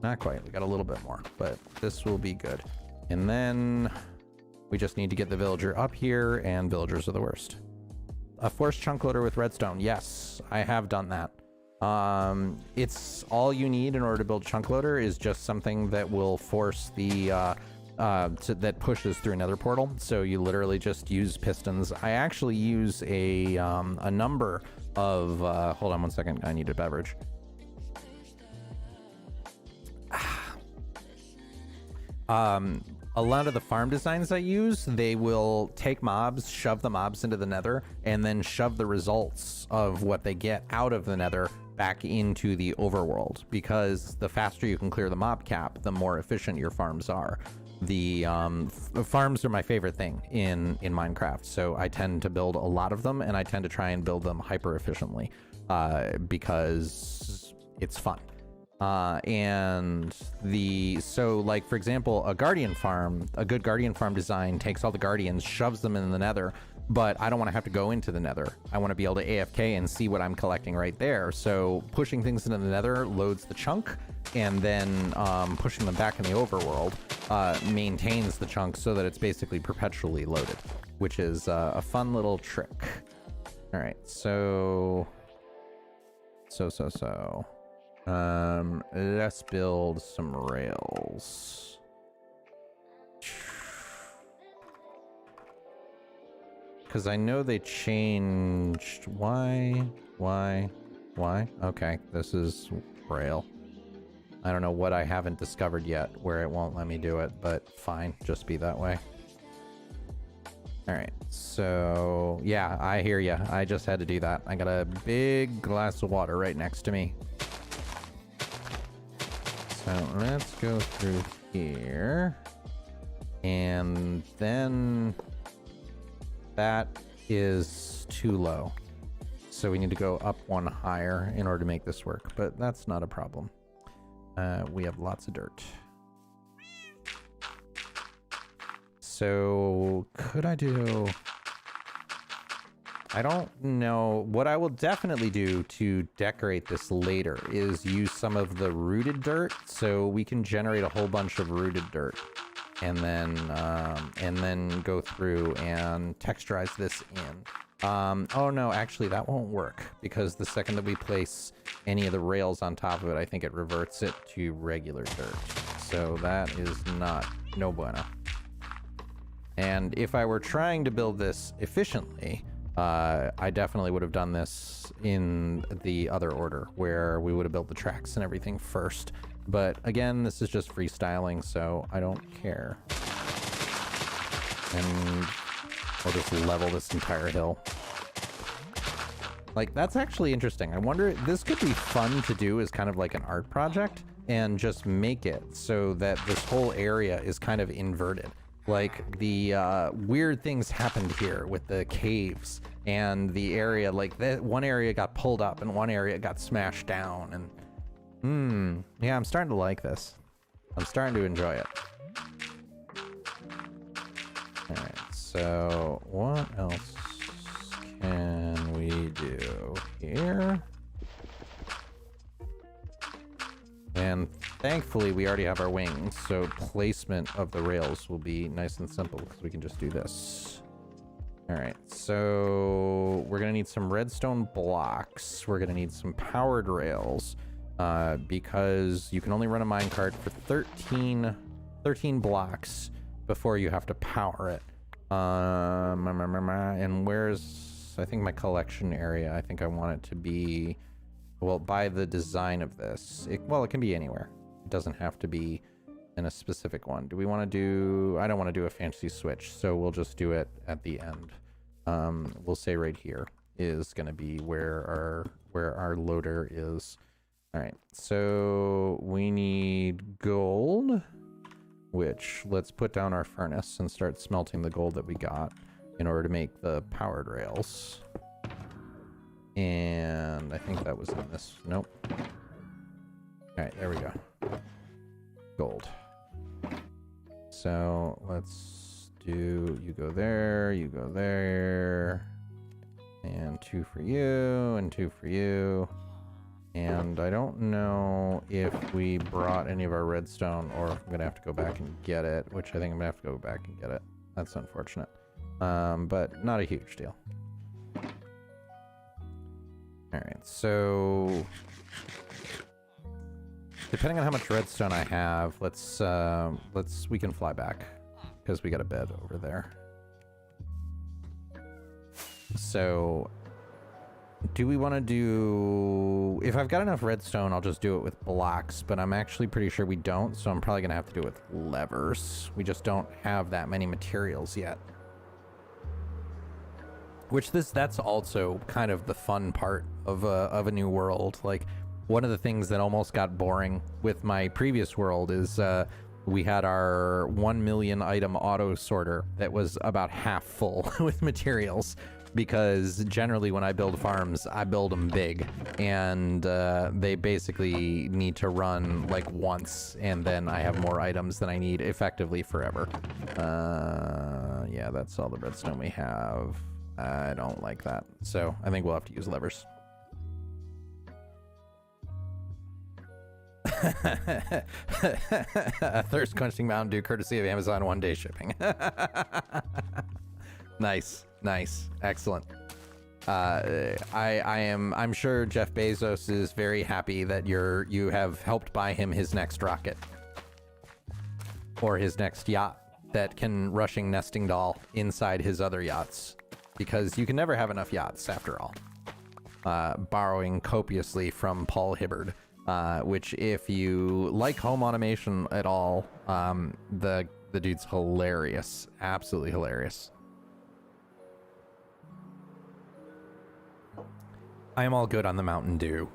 Not quite. We got a little bit more, but this will be good. And then we just need to get the villager up here, and villagers are the worst. A forced chunk loader with redstone. Yes, I have done that. It's all you need in order to build chunk loader is just something that will force the that pushes through another portal. So you literally just use pistons. I actually use a number of hold on one second, I need a beverage. A lot of the farm designs I use, they will take mobs, shove the mobs into the nether, and then shove the results of what they get out of the nether back into the overworld, because the faster you can clear the mob cap, the more efficient your farms are. The farms are my favorite thing in Minecraft, so I tend to build a lot of them, and I tend to try and build them hyper efficiently because it's fun. So like, for example, a guardian farm, a good guardian farm design takes all the guardians, shoves them in the nether, but I don't want to have to go into the nether. I want to be able to AFK and see what I'm collecting right there. So pushing things into the nether loads the chunk, and then pushing them back in the overworld maintains the chunk so that it's basically perpetually loaded, which is a fun little trick. All right, so let's build some rails. Because I know they changed. Why? Okay, this is rail. I don't know what I haven't discovered yet where it won't let me do it, but fine, just be that way. All right, so yeah, I hear ya. I just had to do that. I got a big glass of water right next to me. So let's go through here, and then that is too low. So we need to go up one higher in order to make this work, but that's not a problem. We have lots of dirt. So could I do... I don't know. What I will definitely do to decorate this later is use some of the rooted dirt, so we can generate a whole bunch of rooted dirt, and then go through and texturize this in. Oh no, actually that won't work, because the second that we place any of the rails on top of it, I think it reverts it to regular dirt. So that is no bueno. And if I were trying to build this efficiently, I definitely would have done this in the other order, where we would have built the tracks and everything first. But again, this is just freestyling, so I don't care. And we'll just level this entire hill. Like, that's actually interesting. I wonder, this could be fun to do as kind of like an art project, and just make it so that this whole area is kind of inverted. Like, the weird things happened here with the caves and the area, like that one area got pulled up and one area got smashed down, and yeah, I'm starting to like this. I'm starting to enjoy it. All right, so what else can we do here? And thankfully we already have our wings, so placement of the rails will be nice and simple, because we can just do this. All right, so we're gonna need some redstone blocks. We're gonna need some powered rails, because you can only run a minecart for 13 blocks before you have to power it. And where's, I think, my collection area? I think I want it to be, well, by the design of this, well, it can be anywhere. It doesn't have to be and a specific one. Do we want to do... I don't want to do a fancy switch, so we'll just do it at the end. We'll say right here is going to be where our loader is. All right, so we need gold, which let's put down our furnace and start smelting the gold that we got in order to make the powered rails. And I think that was in this. Nope. All right, there we go. Gold. So let's do, you go there, and 2 for you, and 2 for you. And I don't know if we brought any of our redstone, or if I'm gonna have to go back and get it, which I think I'm gonna have to go back and get it. That's unfortunate. But not a huge deal. Alright, so depending on how much redstone I have, we can fly back, because we got a bed over there. So do we want to do... If I've got enough redstone, I'll just do it with blocks, but I'm actually pretty sure we don't, so I'm probably going to have to do it with levers. We just don't have that many materials yet. Which that's also kind of the fun part of a new world. Like, one of the things that almost got boring with my previous world is we had our 1 million item auto sorter that was about half full with materials. Because generally when I build farms, I build them big, and they basically need to run like once, and then I have more items than I need effectively forever. Yeah, that's all the redstone we have. I don't like that, so I think we'll have to use levers. A thirst quenching Mountain Dew courtesy of Amazon 1-day shipping. Nice. Nice. Excellent. I'm sure Jeff Bezos is very happy that you have helped buy him his next rocket. Or his next yacht that can rushing nesting doll inside his other yachts. Because you can never have enough yachts, after all. Borrowing copiously from Paul Hibbard. Which, if you like home automation at all, the dude's hilarious. Absolutely hilarious. I am all good on the Mountain Dew.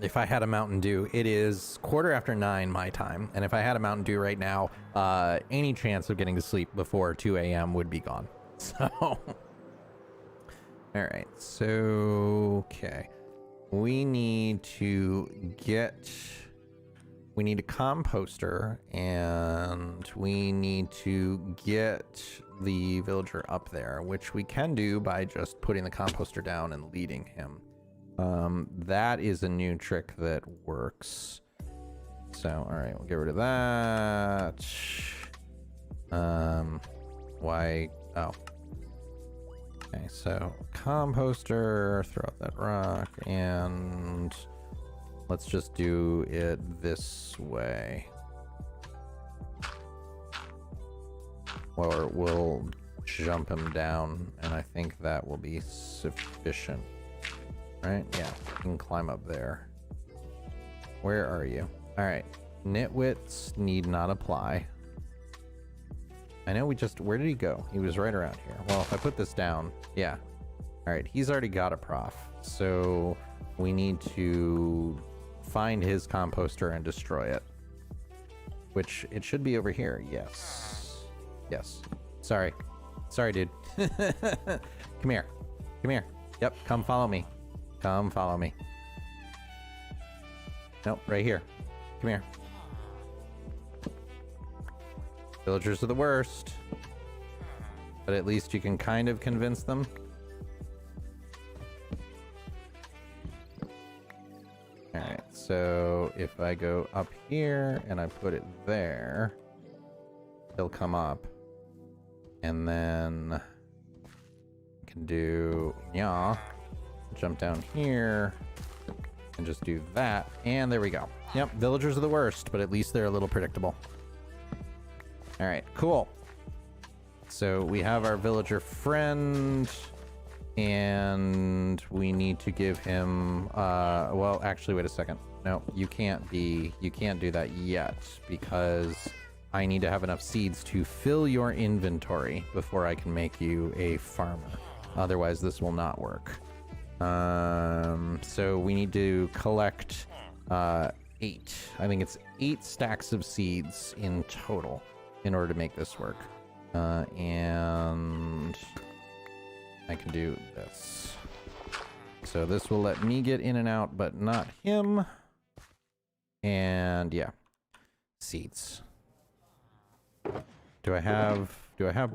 If I had a Mountain Dew, it is 9:15 my time, and if I had a Mountain Dew right now, any chance of getting to sleep before 2 a.m. would be gone. So, all right. So, okay, we need to get. We need a composter, and we need to get the villager up there, which we can do by just putting the composter down and leading him. That is a new trick that works. So, all right, we'll get rid of that. Why? Oh. Okay, so composter, throw out that rock, and let's just do it this way. Or we'll jump him down, and I think that will be sufficient. Right? Yeah, you can climb up there. Where are you? All right. Nitwits need not apply. I know we just... Where did he go? He was right around here. Well, if I put this down... Yeah. All right. He's already got a prof. So we need to find his composter and destroy it. Which, it should be over here. Yes. Yes. Sorry. Sorry, dude. Come here. Come here. Yep. Come follow me. Come follow me. Nope, right here. Come here. Villagers are the worst. But at least you can kind of convince them. Alright, so if I go up here and I put it there, he'll come up. And then I can do yeah. Jump down here and just do that, and there we go. Yep, villagers are the worst, but at least they're a little predictable. All right, cool. So we have our villager friend, and we need to give him well, actually, wait a second. No, you can't do that yet, because I need to have enough seeds to fill your inventory before I can make you a farmer. Otherwise, this will not work. So we need to collect 8. I think it's 8 stacks of seeds in total in order to make this work. And I can do this. So this will let me get in and out, but not him. And yeah, seeds. Do I have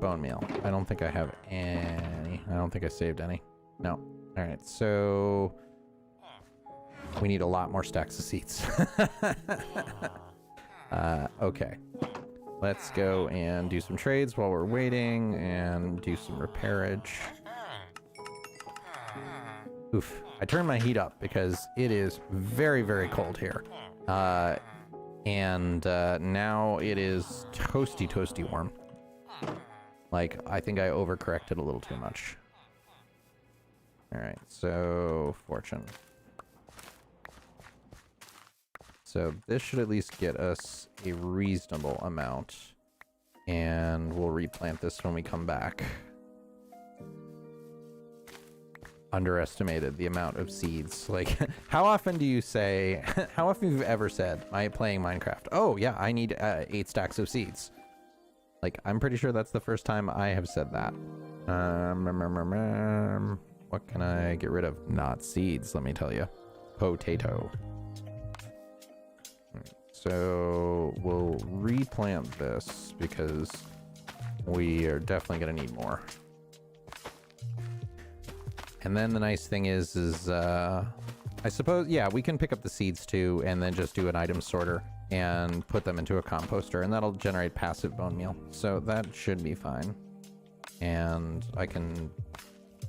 bone meal? I don't think I have any. I don't think I saved any. No. All right, so we need a lot more stacks of seeds. Okay. Let's go and do some trades while we're waiting and do some repairage. Oof. I turned my heat up because it is very, very cold here. And now it is toasty warm. Like, I think I overcorrected a little too much. Alright, so fortune. So this should at least get us a reasonable amount. And we'll replant this when we come back. Underestimated the amount of seeds. Like, how often do you say, how often have you ever said, playing Minecraft, oh yeah, I need 8 stacks of seeds? Like, I'm pretty sure that's the first time I have said that. What can I get rid of? Not seeds, let me tell you. Potato. So we'll replant this because we are definitely going to need more. And then the nice thing is I suppose, yeah, we can pick up the seeds too and then just do an item sorter and put them into a composter, and that'll generate passive bone meal. So that should be fine. And I can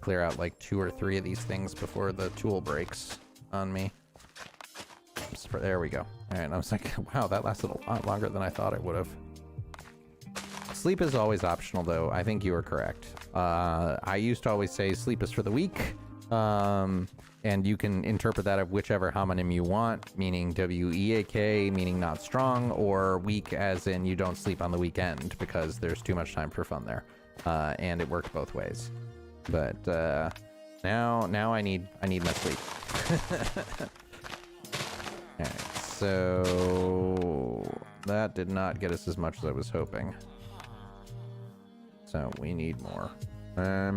clear out like 2 or 3 of these things before the tool breaks on me. There we go. All right, I was like, wow, that lasted a lot longer than I thought it would have. Sleep is always optional, though. I think you were correct. I used to always say sleep is for the weak, and you can interpret that of whichever homonym you want, meaning W-E-A-K, meaning not strong, or weak as in you don't sleep on the weekend because there's too much time for fun there, and it worked both ways. But now I need my sleep. All right, so that did not get us as much as I was hoping. So we need more. I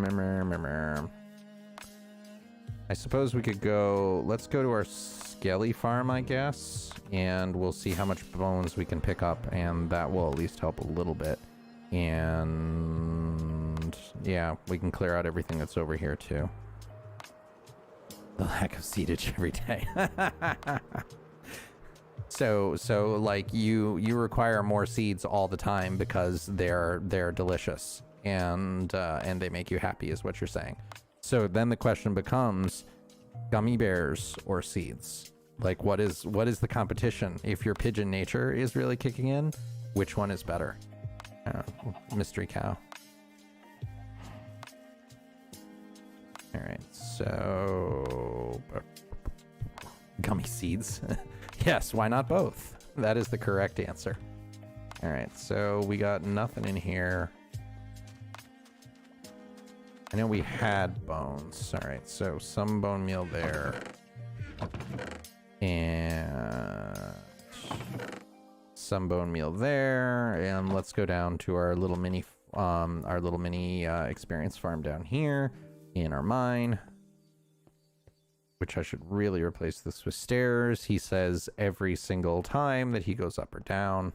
suppose we could go, let's go to our skelly farm, I guess, and we'll see how much bones we can pick up, and that will at least help a little bit. And yeah, we can clear out everything that's over here too. The lack of seedage every day. So like you require more seeds all the time because they're delicious and they make you happy is what you're saying. So then the question becomes gummy bears or seeds. Like what is the competition? If your pigeon nature is really kicking in, which one is better? Mystery cow. All right, so gummy seeds. Yes, why not both? That is the correct answer. All right, so we got nothing in here. I know we had bones. All right, so some bone meal there. And some bone meal there. And let's go down to our little mini experience farm down here in our mine. Which I should really replace this with stairs. He says every single time that he goes up or down.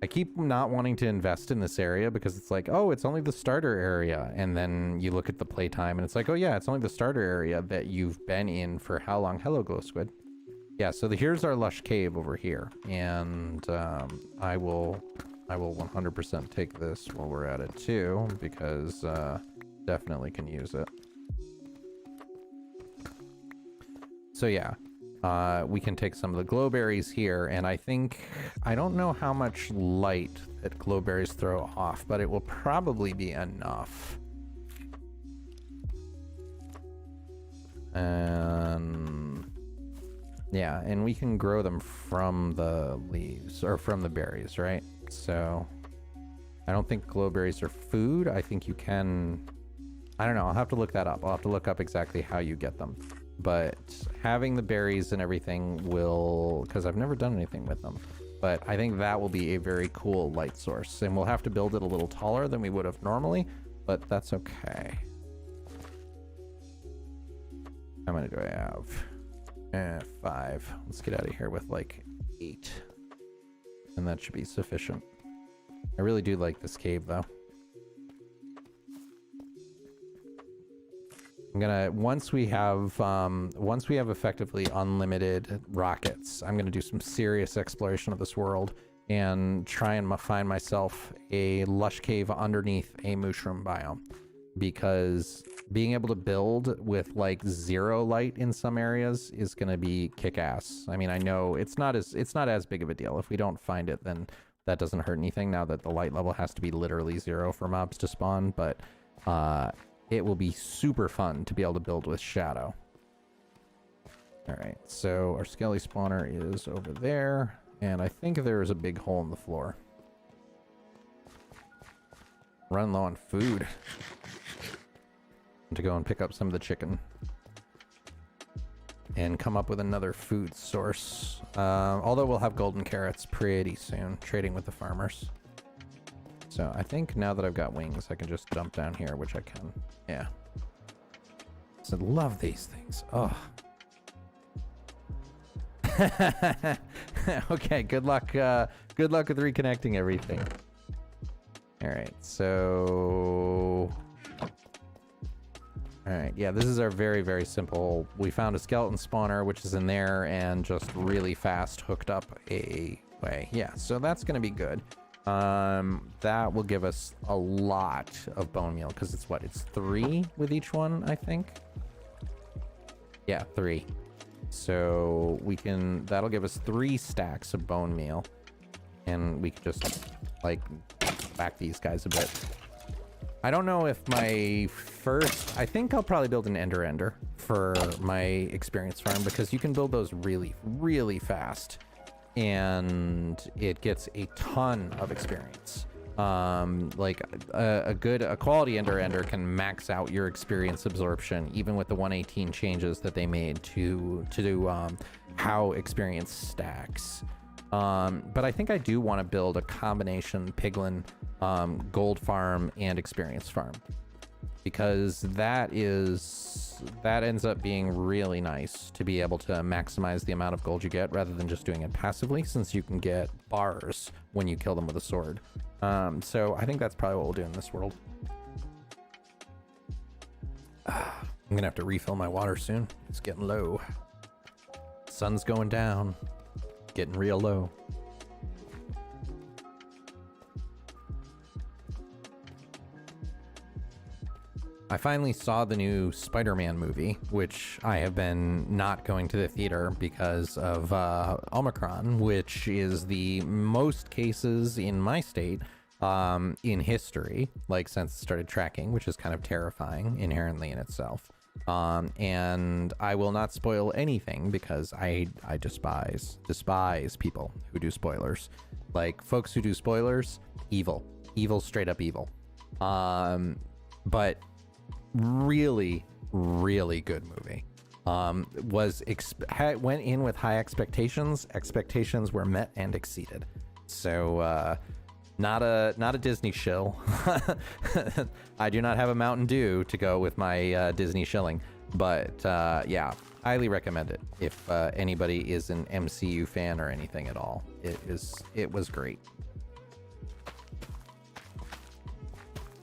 I keep not wanting to invest in this area because it's like, oh, it's only the starter area. And then you look at the playtime and it's like, oh yeah, it's only the starter area that you've been in for how long? Hello, Glow Squid. Yeah, so here's our lush cave over here. And I will 100% take this while we're at it too, because definitely can use it. So yeah, we can take some of the glowberries here, and I don't know how much light that glowberries throw off, but it will probably be enough. And Yeah, and we can grow them from the leaves, or from the berries, right? So I don't think glowberries are food. I think you can, I don't know, I'll have to look that up. I'll have to look up exactly how you get them. But having the berries and everything will, because I've never done anything with them, but I think that will be a very cool light source. And we'll have to build it a little taller than we would have normally, but that's okay. How many do I have? 5. Let's get out of here with like 8. And that should be sufficient. I really do like this cave though. I'm gonna, once we have effectively unlimited rockets, I'm gonna do some serious exploration of this world and try and find myself a lush cave underneath a mushroom biome, because being able to build with like 0 light in some areas is gonna be kick-ass. I mean, I know it's not as big of a deal. If we don't find it, then that doesn't hurt anything, now that the light level has to be literally 0 for mobs to spawn, but it will be super fun to be able to build with shadow. All right, so our skelly spawner is over there, and I think there is a big hole in the floor. Run low on food. To go and pick up some of the chicken and come up with another food source. Although we'll have golden carrots pretty soon, trading with the farmers. So I think now that I've got wings, I can just jump down here, which I can. Yeah. So love these things. Oh. Okay, good luck. Good luck with reconnecting everything. All right, so. All right, yeah, this is our very, very simple. We found a skeleton spawner, which is in there, and just really fast hooked up a way. Yeah, so that's going to be good. That will give us a lot of bone meal, because it's what? It's 3 with each one, I think? Yeah, 3. So we can, that'll give us 3 stacks of bone meal, and we can just, like, back these guys a bit. I don't know if my first, I think I'll probably build an ender for my experience farm, because you can build those really, really fast, and it gets a ton of experience. Like a quality ender can max out your experience absorption, even with the 118 changes that they made to how experience stacks. But I think I do want to build a combination piglin, gold farm and experience farm, because that ends up being really nice to be able to maximize the amount of gold you get rather than just doing it passively, since you can get bars when you kill them with a sword. So I think that's probably what we'll do in this world. I'm gonna have to refill my water soon. It's getting low. Sun's going down. Getting real low. I finally saw the new Spider-Man movie, which I have been not going to the theater because of Omicron, which is the most cases in my state in history, like since it started tracking, which is kind of terrifying inherently in itself. And I will not spoil anything because I despise people who do spoilers. Like, folks who do spoilers, evil, straight up evil. But really, really good movie. Went in with high expectations. Expectations were met and exceeded. So not a Disney shill. I do not have a Mountain Dew to go with my Disney shilling, but yeah, highly recommend it if anybody is an MCU fan or anything at all. It was great.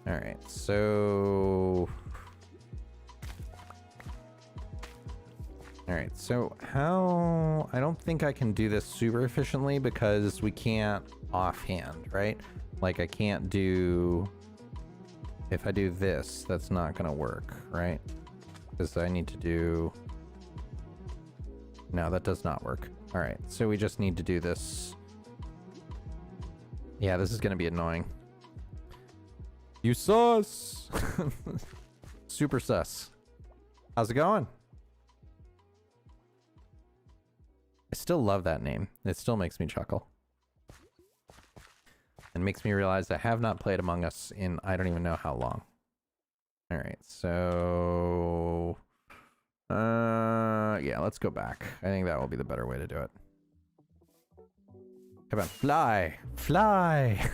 All right, so how, I don't think I can do this super efficiently because we can't offhand, right? Like, I can't do, if I do this, that's not gonna work, right? Because I need to do, no, that does not work. All right, so we just need to do this. Yeah, this is gonna be annoying. You sus. Super sus. How's it going? I still love that name. It still makes me chuckle. And makes me realize I have not played Among Us in I don't even know how long. All right, so yeah, let's go back. I think that will be the better way to do it. How about fly, fly,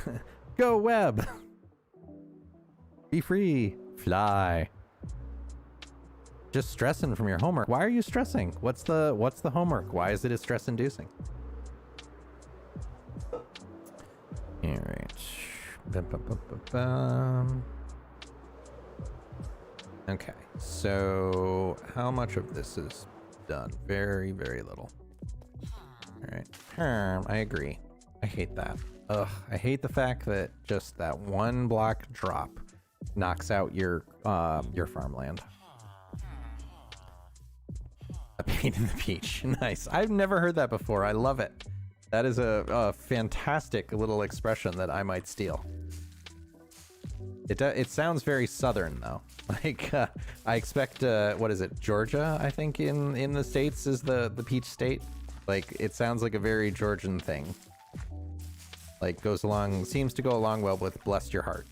go web, be free, fly. Just stressing from your homework. Why are you stressing? What's the homework? Why is it stress inducing? All right. Okay, so how much of this is done? Very, very little. All right, I agree. I hate that. Ugh, I hate the fact that just that one block drop knocks out your farmland. A pain in the peach. Nice. I've never heard that before. I love it. That is a fantastic little expression that I might steal. It sounds very southern though. Like I expect what is it? Georgia, I think in the States is the peach state. Like it sounds like a very Georgian thing. Like seems to go along well with bless your heart.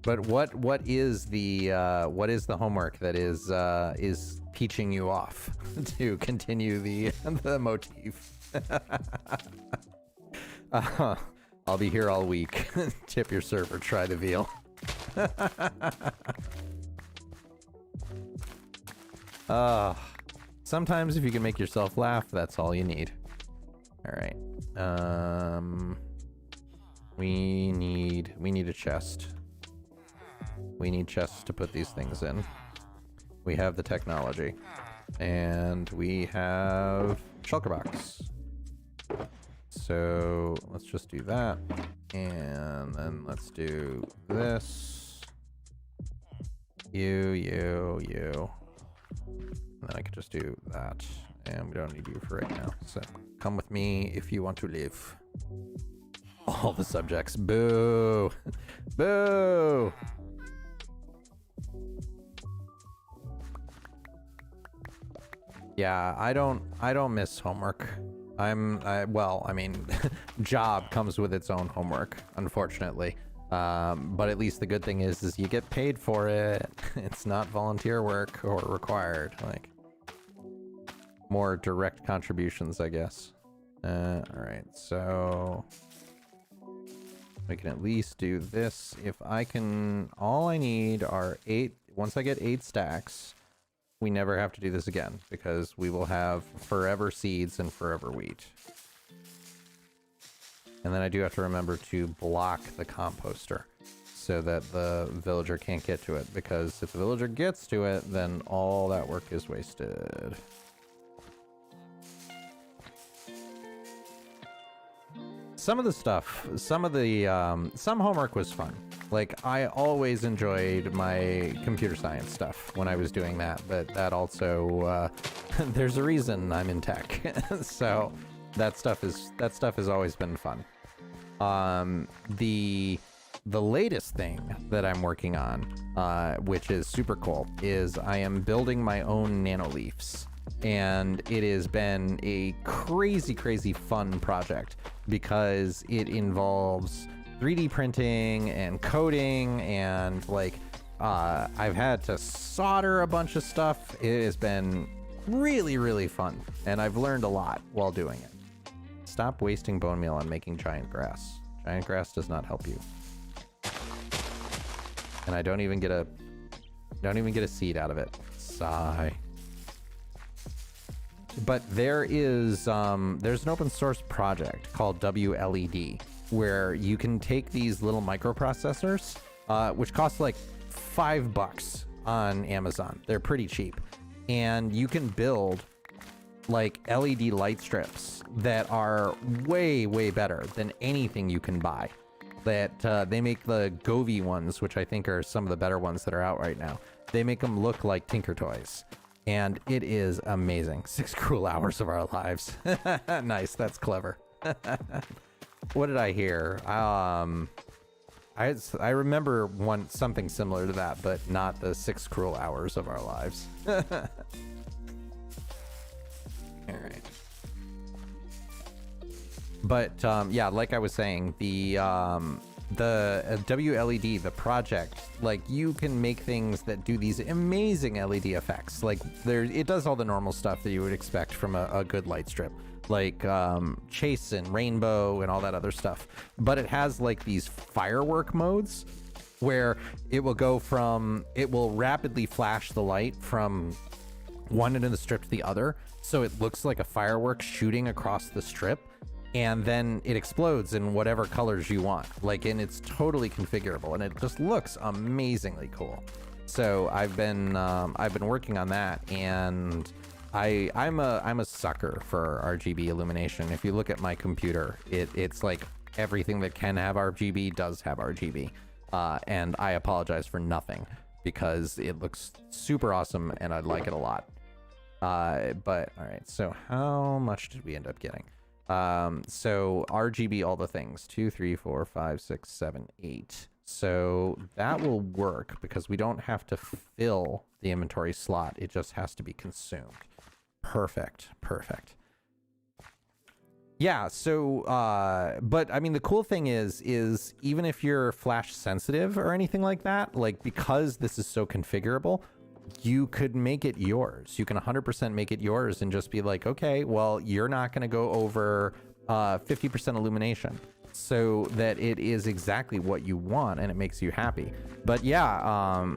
But what is the homework that is peaching you off to continue the motif? I'll be here all week. Tip your server, try the veal. Sometimes if you can make yourself laugh, that's all you need. All right. We need a chest. We need chests to put these things in. We have the technology. And we have shulker box. So let's just do that. And then let's do this. You. And then I could just do that. And we don't need you for right now. So come with me if you want to live. All the subjects. Boo. Boo. Yeah, I don't miss homework. Well, I mean, job comes with its own homework, unfortunately. But at least the good thing is you get paid for it. It's not volunteer work or required, like more direct contributions, I guess. All right, so we can at least do this. If I can, all I need are 8. Once I get 8 stacks, we never have to do this again because we will have forever seeds and forever wheat. And then I do have to remember to block the composter so that the villager can't get to it, because if the villager gets to it, then all that work is wasted. Some of the stuff, some homework was fun. Like, I always enjoyed my computer science stuff when I was doing that, but that also, there's a reason I'm in tech. So that stuff has always been fun. The latest thing that I'm working on, which is super cool, is I am building my own nanoleafs. And it has been a crazy, crazy fun project because it involves 3D printing and coding, and like I've had to solder a bunch of stuff. It has been really, really fun, and I've learned a lot while doing it. Stop wasting bone meal on making giant grass. Giant grass does not help you. And I don't even get a seed out of it. Sigh. But there's an open source project called WLED where you can take these little microprocessors, which cost like $5 on Amazon. They're pretty cheap. And you can build like LED light strips that are way, way better than anything you can buy. That they make the Govee ones, which I think are some of the better ones that are out right now. They make them look like Tinker Toys. And it is amazing. 6 cruel hours of our lives. Nice, that's clever. What did I hear? I remember something similar to that, but not the 6 cruel hours of our lives. All right. But yeah, like I was saying, the WLED, the project, like you can make things that do these amazing LED effects. Like it does all the normal stuff that you would expect from a good light strip, like chase and rainbow and all that other stuff. But it has like these firework modes where it will rapidly flash the light from one end of the strip to the other, so it looks like a firework shooting across the strip. And then it explodes in whatever colors you want. Like, and it's totally configurable, and it just looks amazingly cool. So I've been working on that, and I'm a sucker for RGB illumination. If you look at my computer, it's like everything that can have RGB does have RGB, and I apologize for nothing because it looks super awesome and I like it a lot. But all right, so how much did we end up getting? So RGB, all the things, 2, 3, 4, 5, 6, 7, 8. So that will work because we don't have to fill the inventory slot. It just has to be consumed. Perfect. Yeah. So, but I mean, the cool thing is even if you're flash sensitive or anything like that, like because this is so configurable, you could make it yours. You can 100% make it yours and just be like, okay, well, you're not going to go over 50% illumination so that it is exactly what you want and it makes you happy. But yeah,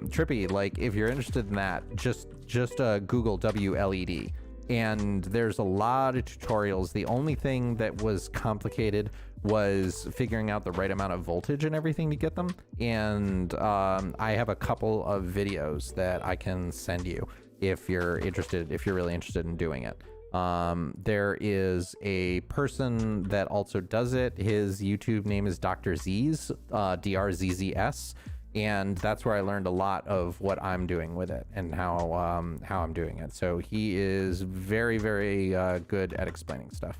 Trippy, like if you're interested in that, just Google WLED. And there's a lot of tutorials. The only thing that was complicated was figuring out the right amount of voltage and everything to get them. And I have a couple of videos that I can send you if you're really interested in doing it. There is a person that also does it. His YouTube name is Dr. Z's, DRZZS. And that's where I learned a lot of what I'm doing with it and how I'm doing it. So he is very, very good at explaining stuff.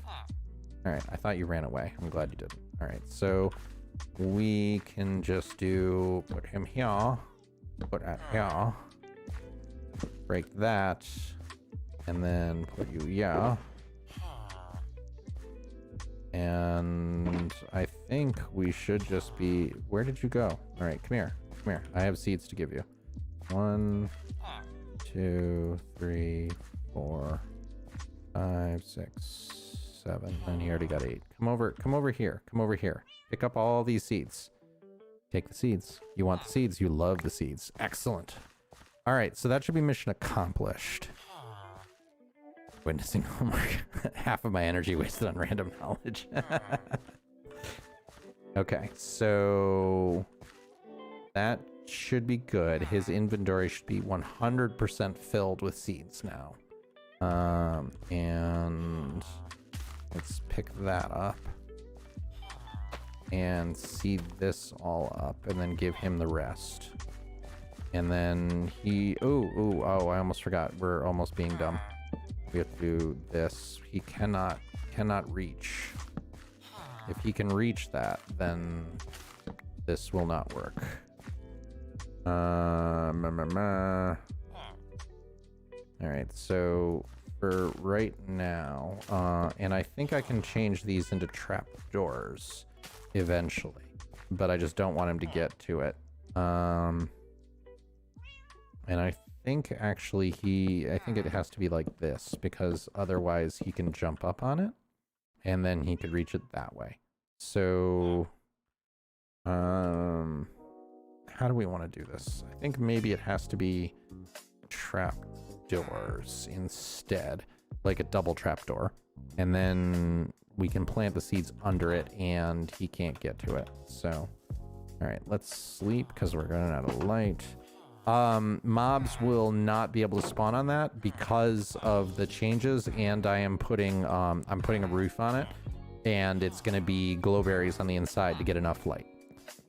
All right, I thought you ran away. I'm glad you did. All right, so we can just put him here, put that here, break that, and then put you here. And I think we should just be, where did you go? All right, come here. I have seeds to give you. 1, 2, 3, 4, 5, 6, 7. And he already got 8. Come over here. Pick up all these seeds. Take the seeds. You want the seeds. You love the seeds. Excellent. All right, so that should be mission accomplished. Witnessing homework. Half of my energy wasted on random knowledge. Okay, so that should be good. His inventory should be 100% filled with seeds now. And let's pick that up and seed this all up and then give him the rest. And then oh, I almost forgot. We're almost being dumb. We have to do this. He cannot reach. If he can reach that, then this will not work. All right, so for right now, and I think I can change these into trap doors eventually, but I just don't want him to get to it. And I think actually I think it has to be like this because otherwise he can jump up on it and then he could reach it that way. So, how do we want to do this? I think maybe it has to be trap doors instead, like a double trap door. And then we can plant the seeds under it and he can't get to it. So, all right, let's sleep because we're running out of light. Mobs will not be able to spawn on that because of the changes, and I'm putting a roof on it, and it's going to be glowberries on the inside to get enough light.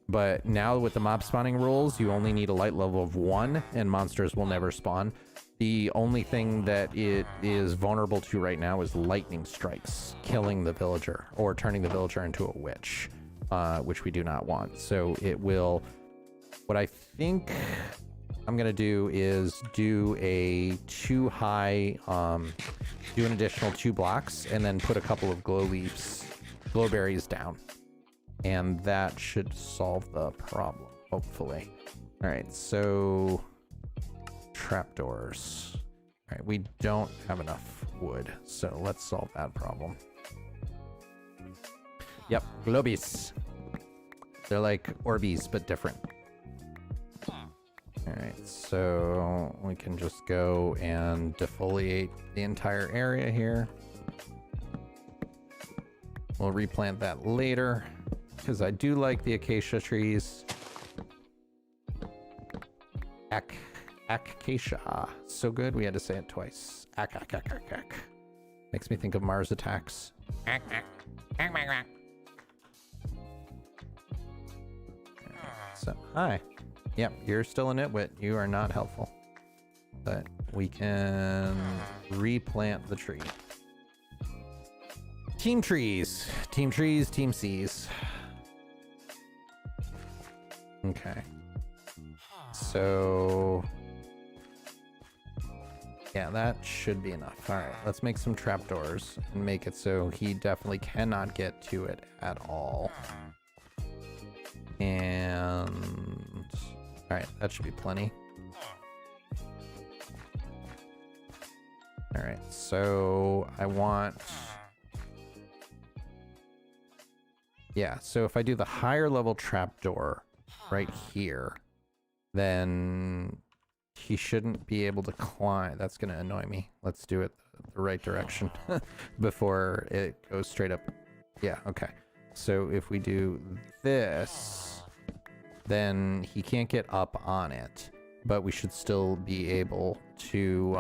But now with the mob spawning rules, you only need a light level of 1 and monsters will never spawn. The only thing that it is vulnerable to right now is lightning strikes, killing the villager or turning the villager into a witch. which we do not want. So it will, what I think I'm gonna do is do a 2 high, do an additional 2 blocks, and then put a couple of glowberries down. And that should solve the problem, hopefully. All right, so trapdoors. All right, we don't have enough wood, so let's solve that problem. Yep, globies. They're like Orbeez, but different. All right, so we can just go and defoliate the entire area here. We'll replant that later, because I do like the acacia trees. Acacia. So good, we had to say it twice. Makes me think of Mars Attacks. So, hi. Yep, you're still a nitwit. You are not helpful. But we can replant the tree. Team trees. Team trees, team seas. Okay. So... yeah, that should be enough. All right, let's make some trapdoors and make it so he definitely cannot get to it at all. And... all right, that should be plenty. All right, so I want... yeah, so if I do the higher level trapdoor right here, then he shouldn't be able to climb. That's going to annoy me. Let's do it the right direction before it goes straight up. Yeah, okay. So if we do this, then he can't get up on it, but we should still be able to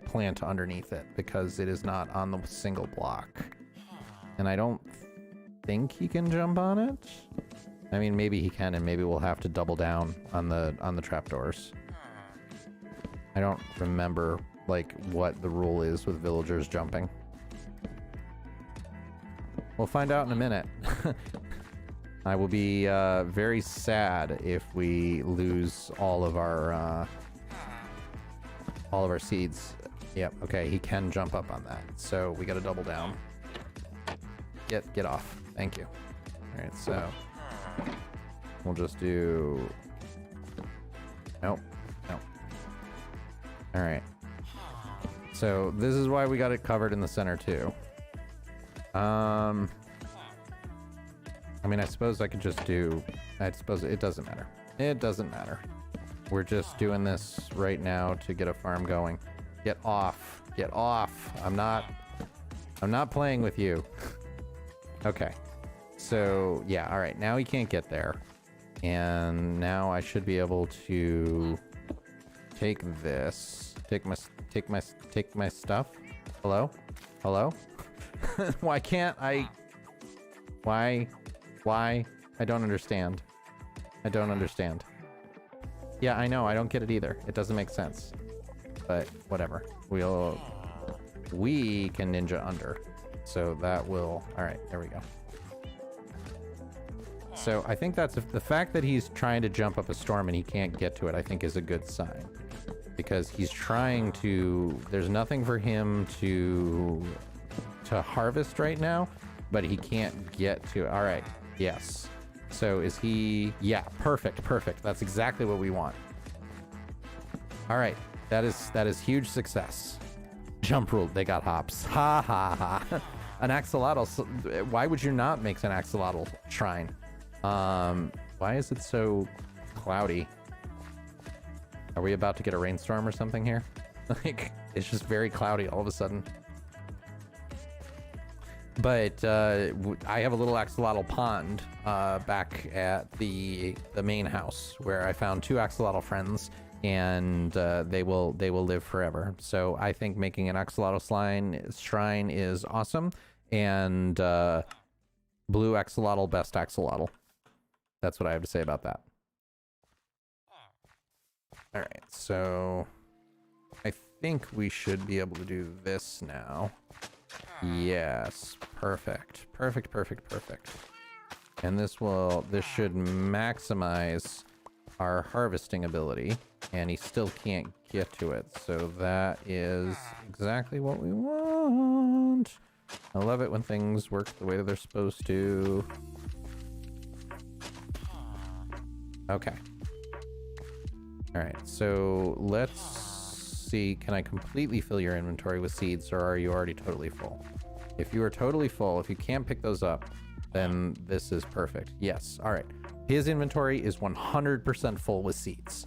plant underneath it because it is not on the single block. And I don't think he can jump on it. I mean, maybe he can, and maybe we'll have to double down on the trapdoors. I don't remember like what the rule is with villagers jumping. We'll find out in a minute. I will be very sad if we lose all of our seeds. Yep. Okay, he can jump up on that, so we got to double down. Get off. Thank you. All right, so we'll just do. Nope. Nope. All right. So this is why we got it covered in the center too. I mean, I suppose I could just do. I suppose it doesn't matter. It doesn't matter. We're just doing this right now to get a farm going. Get off. Get off. I'm not playing with you. Okay. So, yeah, all right. Now he can't get there. And now I should be able to take this. Take my stuff. Hello? Hello? Why can't I? Why? I don't understand. I don't understand. Yeah, I know. I don't get it either. It doesn't make sense. But whatever. We can ninja under. So that will... all right, there we go. So I think that's... the fact that he's trying to jump up a storm and he can't get to it, I think is a good sign. Because he's trying to... there's nothing for him to harvest right now, but he can't get to it. All right, yes. So is he... yeah, perfect. That's exactly what we want. All right, that is huge success. Jump rule, they got hops. Ha ha ha. An axolotl. Why would you not make an axolotl shrine? Why is it so cloudy? Are we about to get a rainstorm or something here? Like, it's just very cloudy all of a sudden. But I have a little axolotl pond back at the main house where I found 2 axolotl friends, and they will live forever. So I think making an axolotl shrine is awesome, and blue axolotl, best axolotl. That's what I have to say about that. All right, so I think we should be able to do this now. Yes, perfect. Perfect, perfect, perfect. And this should maximize our harvesting ability, and he still can't get to it. So that is exactly what we want. I love it when things work the way that they're supposed to. Okay. All right, so let's see. Can I completely fill your inventory with seeds, or are you already totally full? If you are totally full, if you can't pick those up, then this is perfect. Yes. All right. His inventory is 100% full with seeds.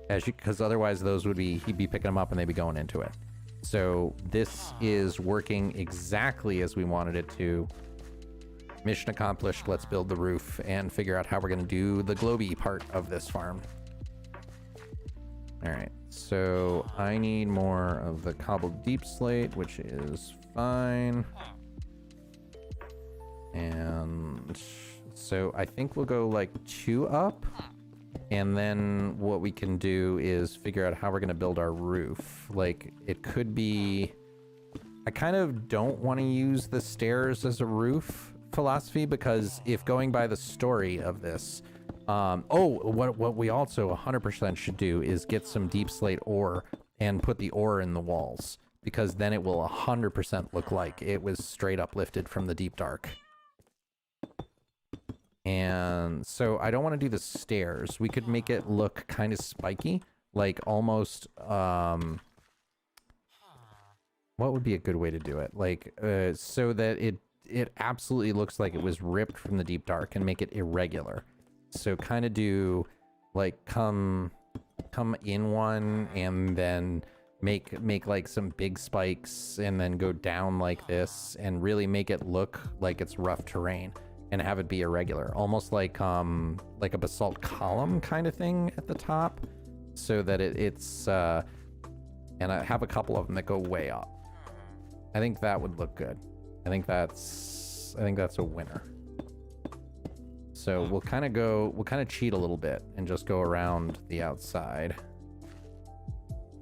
Because otherwise he'd be picking them up and they'd be going into it. So this is working exactly as we wanted it to. Mission accomplished. Let's build the roof and figure out how we're going to do the globy part of this farm. All right. So I need more of the cobbled deep slate, which is fine. And so I think we'll go like 2 up. And then what we can do is figure out how we're going to build our roof. Like, it could be... I kind of don't want to use the stairs as a roof philosophy, because if going by the story of this... what we also 100% should do is get some deep slate ore and put the ore in the walls. Because then it will 100% look like it was straight up lifted from the deep dark. And so I don't want to do the stairs. We could make it look kind of spiky, like almost, what would be a good way to do it? Like, so that it absolutely looks like it was ripped from the deep dark, and make it irregular. So kind of do like come in one and then make like some big spikes and then go down like this and really make it look like it's rough terrain. And have it be irregular, almost like a basalt column kind of thing at the top, so that it's and I have a couple of them that go way up. I think that would look good. I think that's a winner. So we'll kind of cheat a little bit and just go around the outside.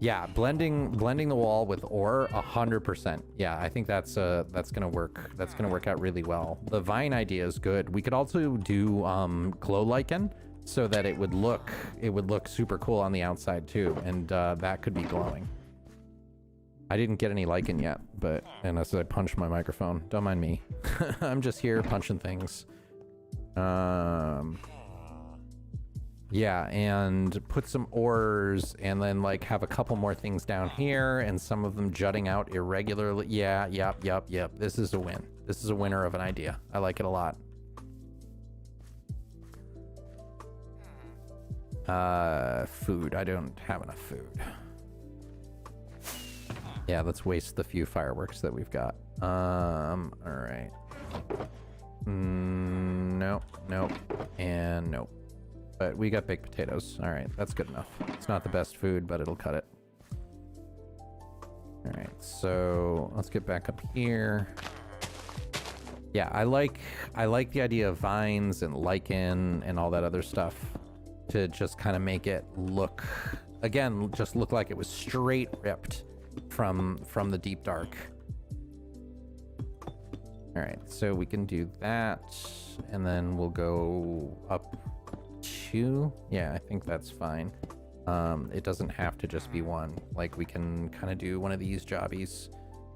Yeah, blending the wall with ore 100%. Yeah, I think that's gonna work. That's gonna work out really well. The vine idea is good. We could also do glow lichen, so that it would look super cool on the outside too, and that could be glowing. I didn't get any lichen yet, but unless I punched my microphone, don't mind me. I'm just here punching things. Yeah, and put some ores, and then like have a couple more things down here, and some of them jutting out irregularly. Yeah, yep. This is a win. This is a winner of an idea. I like it a lot. Food. I don't have enough food. Yeah, let's waste the few fireworks that we've got. All right. Nope, and nope. But we got baked potatoes. All right, that's good enough. It's not the best food, but it'll cut it. All right, so let's get back up here. Yeah, I like the idea of vines and lichen and all that other stuff to just kind of make it look, again, just look like it was straight ripped from the deep dark. All right, so we can do that, and then we'll go up 2. Yeah, I think that's fine. It doesn't have to just be 1. Like, we can kind of do one of these jobbies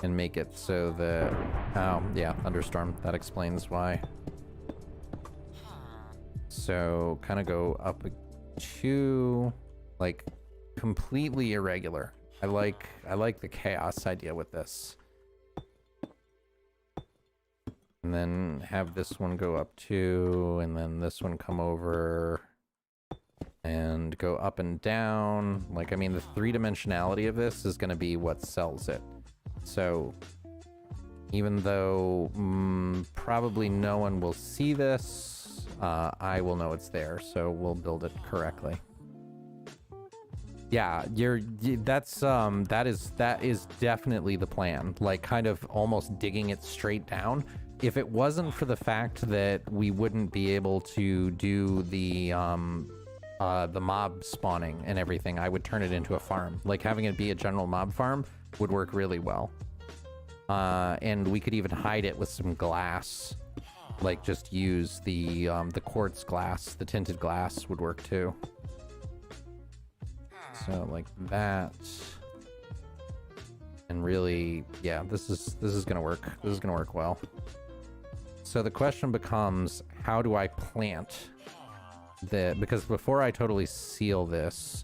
and make it so that, oh yeah, thunderstorm, that explains why. So kind of go up 2, like completely irregular. I like the chaos idea with this. And then have this one go up 2, and then this one come over and go up and down. Like, I mean, the 3-dimensionality of this is going to be what sells it. So even though probably no one will see this, I will know it's there, so we'll build it correctly. Yeah, that is definitely the plan. Like, kind of almost digging it straight down. If it wasn't for the fact that we wouldn't be able to do the mob spawning and everything, I would turn it into a farm. Like, having it be a general mob farm would work really well. And we could even hide it with some glass. Like just use the quartz glass, the tinted glass would work too. So like that. And really, yeah, this is gonna work. This is gonna work well. So the question becomes, how do I plant the, because before I totally seal this,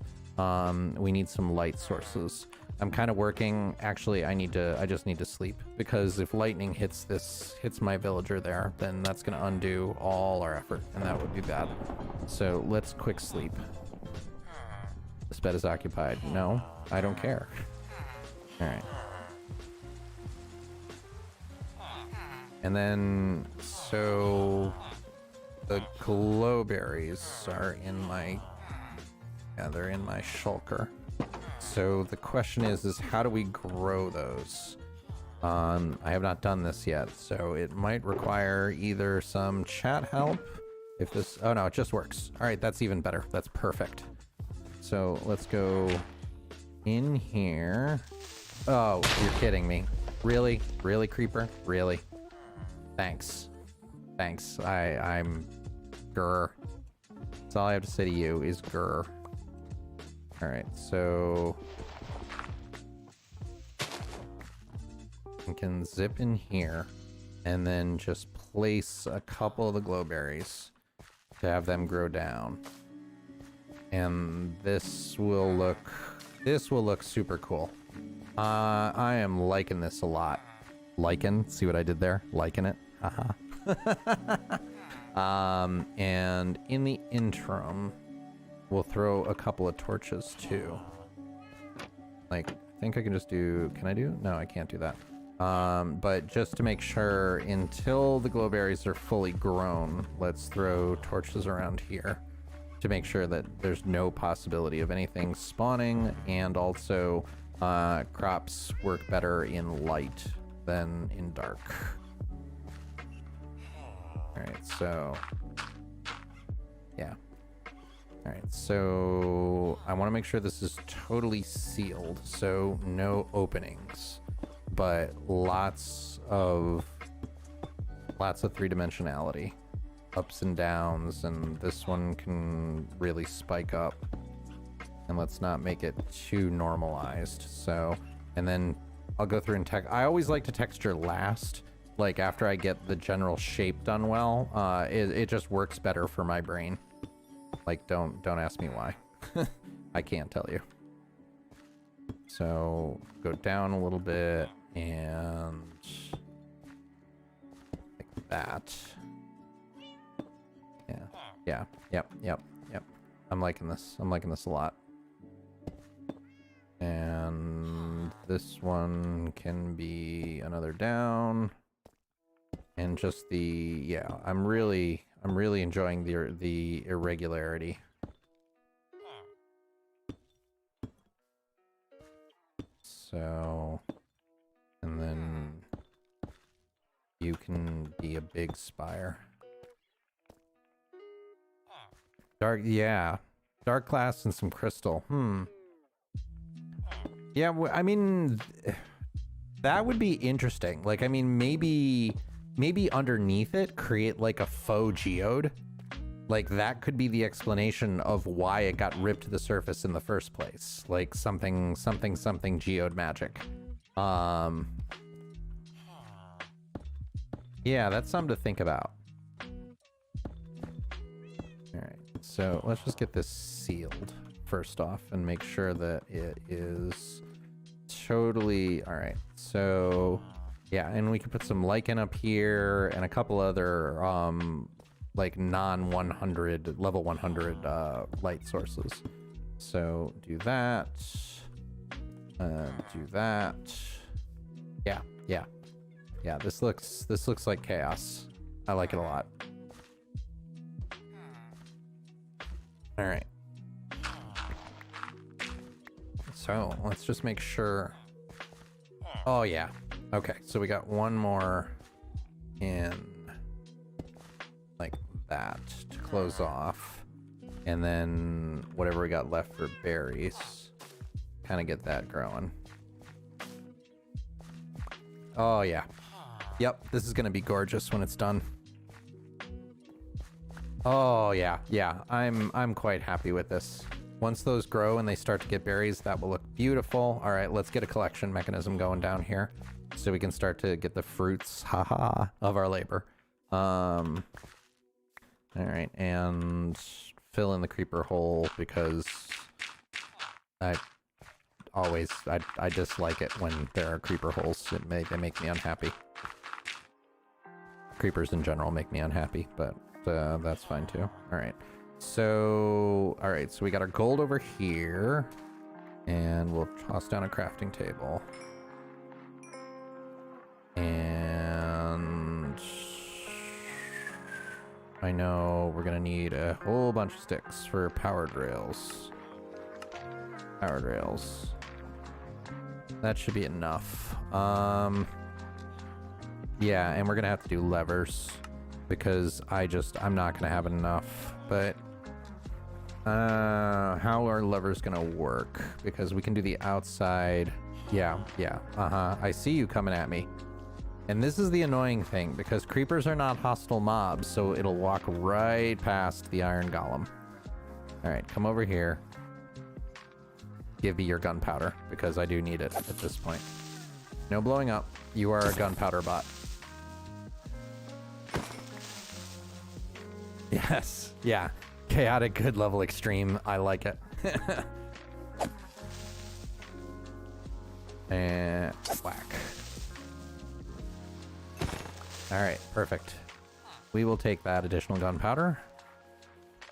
we need some light sources. I'm kind of working, actually I just need to sleep, because if lightning hits my villager there, then that's gonna undo all our effort, and that would be bad. So let's quick sleep. This bed is occupied. No, I don't care. All right. And then, so the glowberries are in my, yeah, they're in my shulker. So the question is how do we grow those? I have not done this yet, so it might require either some chat help. If this, oh no, it just works. All right, that's even better. That's perfect. So let's go in here. Oh, you're kidding me. Really? Really, Creeper? Really? Thanks. Thanks. I'm grr. That's all I have to say to you is grr. Alright, so we can zip in here and then just place a couple of the glowberries to have them grow down. And this will look super cool. I am liking this a lot. Liking, see what I did there? Liking it. And in the interim, we'll throw a couple of torches too. Like, I think I can just do, can I do? No, I can't do that. But just to make sure, until the glowberries are fully grown, let's throw torches around here to make sure that there's no possibility of anything spawning, and also crops work better in light than in dark. Alright, so yeah. Alright, so I want to make sure this is totally sealed, so no openings, but lots of three-dimensionality, ups and downs, and this one can really spike up. And let's not make it too normalized. So, and then I'll go through and I always like to texture last, like after I get the general shape done well. It just works better for my brain. Like, don't ask me why. I can't tell you. So go down a little bit and like that. Yeah. Yep. I'm liking this. I'm liking this a lot. And this one can be another down. And just the, yeah, I'm really enjoying the irregularity. So, and then you can be a big spire. Dark, yeah. Dark glass and some crystal. Yeah, I mean, that would be interesting. Like, I mean, maybe underneath it, create like a faux geode. Like, that could be the explanation of why it got ripped to the surface in the first place. Like, something geode magic. Yeah, that's something to think about. Alright, so let's just get this sealed first off and make sure that it is totally all right. So yeah, and we can put some lichen up here and a couple other like non-100 level 100 light sources. So do that, do that. Yeah, this looks like chaos. I like it a lot. All right. So let's just make sure. Oh yeah. Okay, so we got one more in like that to close off. And then whatever we got left for berries, kind of get that growing. Oh, yeah. Yep, this is going to be gorgeous when it's done. Oh, yeah, yeah. I'm quite happy with this. Once those grow and they start to get berries, that will look beautiful. All right, let's get a collection mechanism going down here so we can start to get the fruits, haha, of our labor. All right, and fill in the creeper hole because I dislike it when there are creeper holes. They make me unhappy. Creepers in general make me unhappy, but that's fine too. All right. So we got our gold over here, and we'll toss down a crafting table. And I know we're gonna need a whole bunch of sticks for powered rails. Powered rails. That should be enough. Yeah, and we're gonna have to do levers because I'm not gonna have enough. But how are levers gonna work? Because we can do the outside. Yeah. I see you coming at me. And this is the annoying thing because creepers are not hostile mobs, so it'll walk right past the iron golem. All right, come over here. Give me your gunpowder because I do need it at this point. No blowing up. You are a gunpowder bot. Yes. Yeah. Chaotic good level extreme. I like it. And whack. All right. Perfect. We will take that additional gunpowder.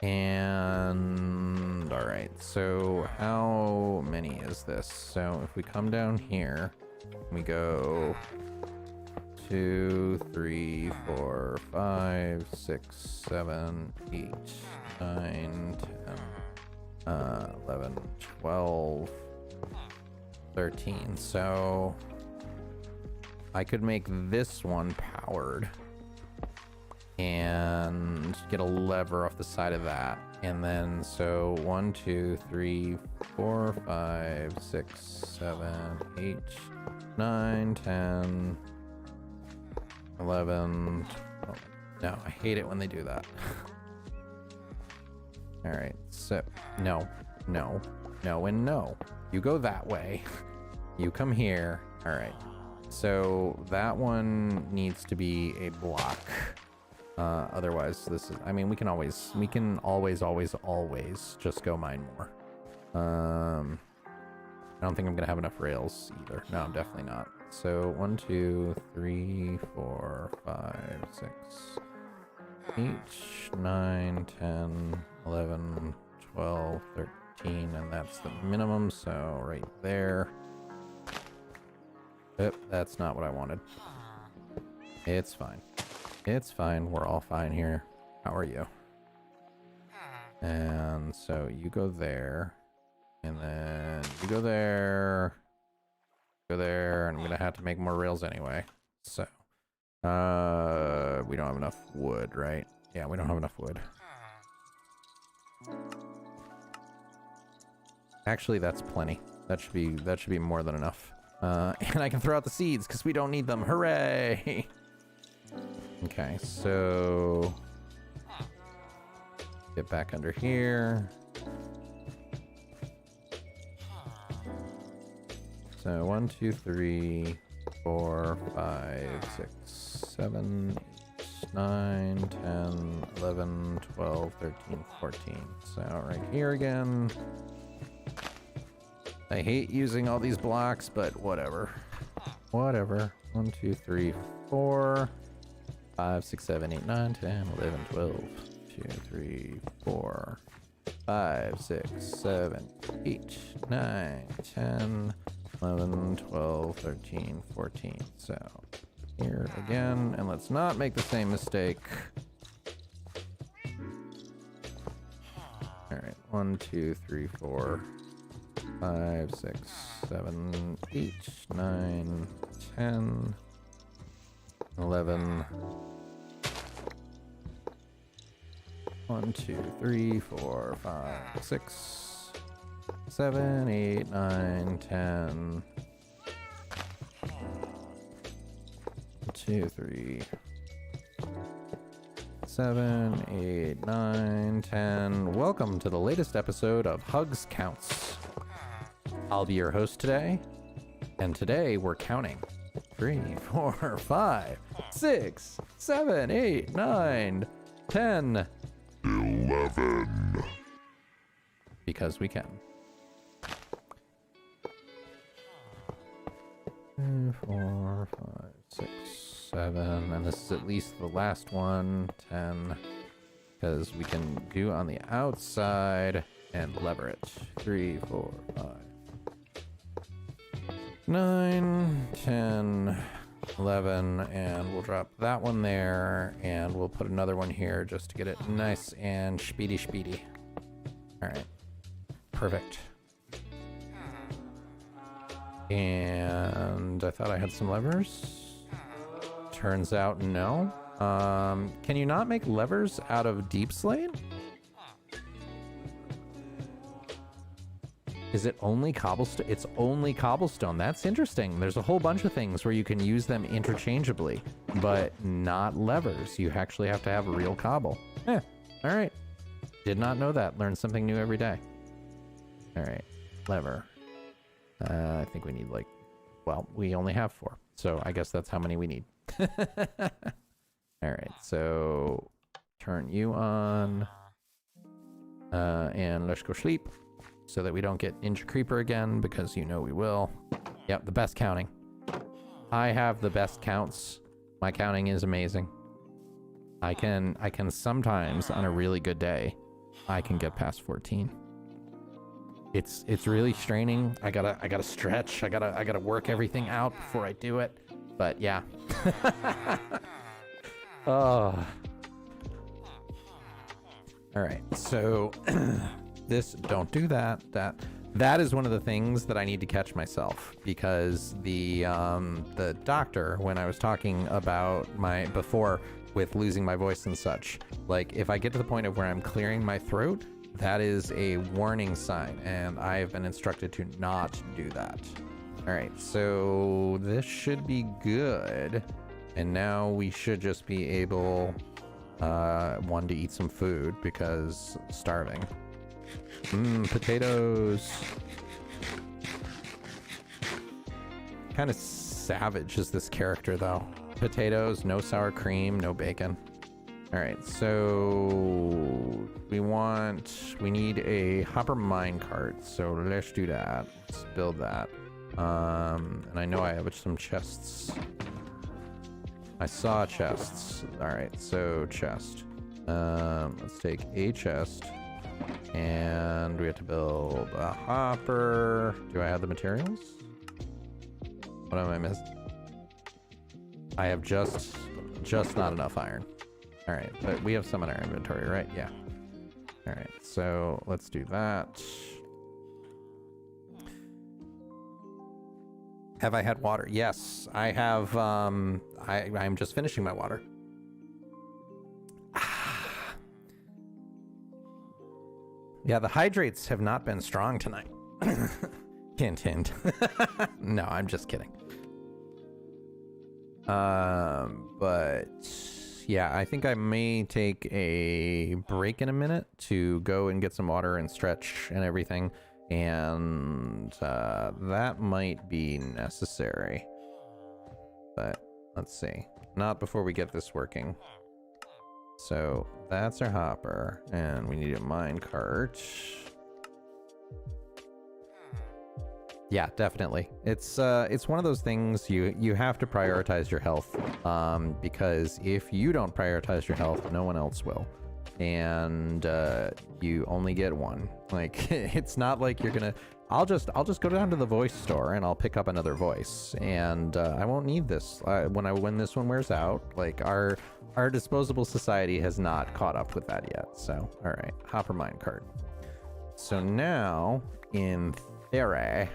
And all right. So how many is this? So if we come down here, we go 2, 3, 4, 5, 6, 7, 8, 9, 10, 11, 12, 13. So I could make this one powered and get a lever off the side of that. And then so 1, 2, 3, 4, 5, 6, 7, 8, 9, 10, 11. Oh, no, I hate it when they do that. All right, so no, and no. You go that way. You come here. All right. So that one needs to be a block. Otherwise, this is. I mean, we can always just go mine more. I don't think I'm gonna have enough rails either. No, I'm definitely not. So 1, 2, 3, 4, 5, 6, 8, 9, 10, 11, 12, 13, and that's the minimum. So right there. Yep, that's not what I wanted. It's fine. It's fine. We're all fine here. How are you? And so you go there. And then you go there. Go there. And I'm going to have to make more rails anyway. So, we don't have enough wood, right? Yeah, we don't have enough wood. Actually, that's plenty. That should be more than enough. And I can throw out the seeds because we don't need them. Hooray! Okay, so get back under here. So 1, 2, 3, 4, 5, 6, 7, 8, 9, 10, 11, 12, 13, 14. So right here again. I hate using all these blocks, but whatever. Whatever. 1, 2, 3, 4, 5, 6, 7, 8, 9, 10, 11, 12. 2, 3, 4, 5, 6, 7, 8, 9, 10, 11, 12, 13, 14. So here again, and let's not make the same mistake. All right, 1, 2, 3, 4, 5, 6, 7, 8, 9, 10, 11. 1, 2, 3, 4, 5, 6, 7, 8, 9, 10. 2, 3, 7, 8, 9, 10. Welcome to the latest episode of Hugs Counts. I'll be your host today, and today we're counting 3, 4, 5, 6, 7, 8, 9, 10, 11. Because we can. 3, 4, 5, 6, 7, and this is at least the last one. 10, because we can do on the outside and lever it. 3, 4, 5, 9, 10, 11, and we'll drop that one there, and we'll put another one here just to get it nice and speedy. All right, perfect. And I thought I had some levers. Turns out no. Can you not make levers out of deep slate? Is it only cobblestone? It's only cobblestone. That's interesting. There's a whole bunch of things where you can use them interchangeably, but not levers. You actually have to have real cobble. All right. Did not know that. Learn something new every day. All right, lever. I think we need we only have 4. So I guess that's how many we need. All right, so turn you on. And let's go sleep so that we don't get Ninja Creeper again, because you know we will. Yep, the best counting. I have the best counts. My counting is amazing. I can sometimes, on a really good day, I can get past 14. It's really straining. I gotta stretch. I gotta work everything out before I do it. But yeah. Oh. All right. So don't do that. That is one of the things that I need to catch myself, because the doctor, when I was talking about before with losing my voice and such, like if I get to the point of where I'm clearing my throat, that is a warning sign, and I have been instructed to not do that. All right, so this should be good. And now we should just be able, one, to eat some food, because starving. Potatoes. Kind of savage is this character, though. Potatoes, no sour cream, no bacon. All right, so we need a hopper minecart, so let's do that. Let's build that. And I know I have some chests. I saw chests. All right, so chest. Let's take a chest, and we have to build a hopper. Do I have the materials? What am I missing? I have just not enough iron. All right, but we have some in our inventory, right? Yeah. All right, so let's do that. Have I had water? Yes, I have. I'm just finishing my water. Yeah, the hydrates have not been strong tonight. Hint, hint. No, I'm just kidding. But yeah, I think I may take a break in a minute to go and get some water and stretch and everything. And that might be necessary. But let's see. Not before we get this working. So that's our hopper. And we need a minecart. Yeah, definitely. It's one of those things you have to prioritize your health, because if you don't prioritize your health, no one else will, and you only get one. Like, it's not like you're gonna. I'll just go down to the voice store and I'll pick up another voice, and I won't need this when this one wears out. Like our disposable society has not caught up with that yet. So all right, hopper minecart. So now in theory,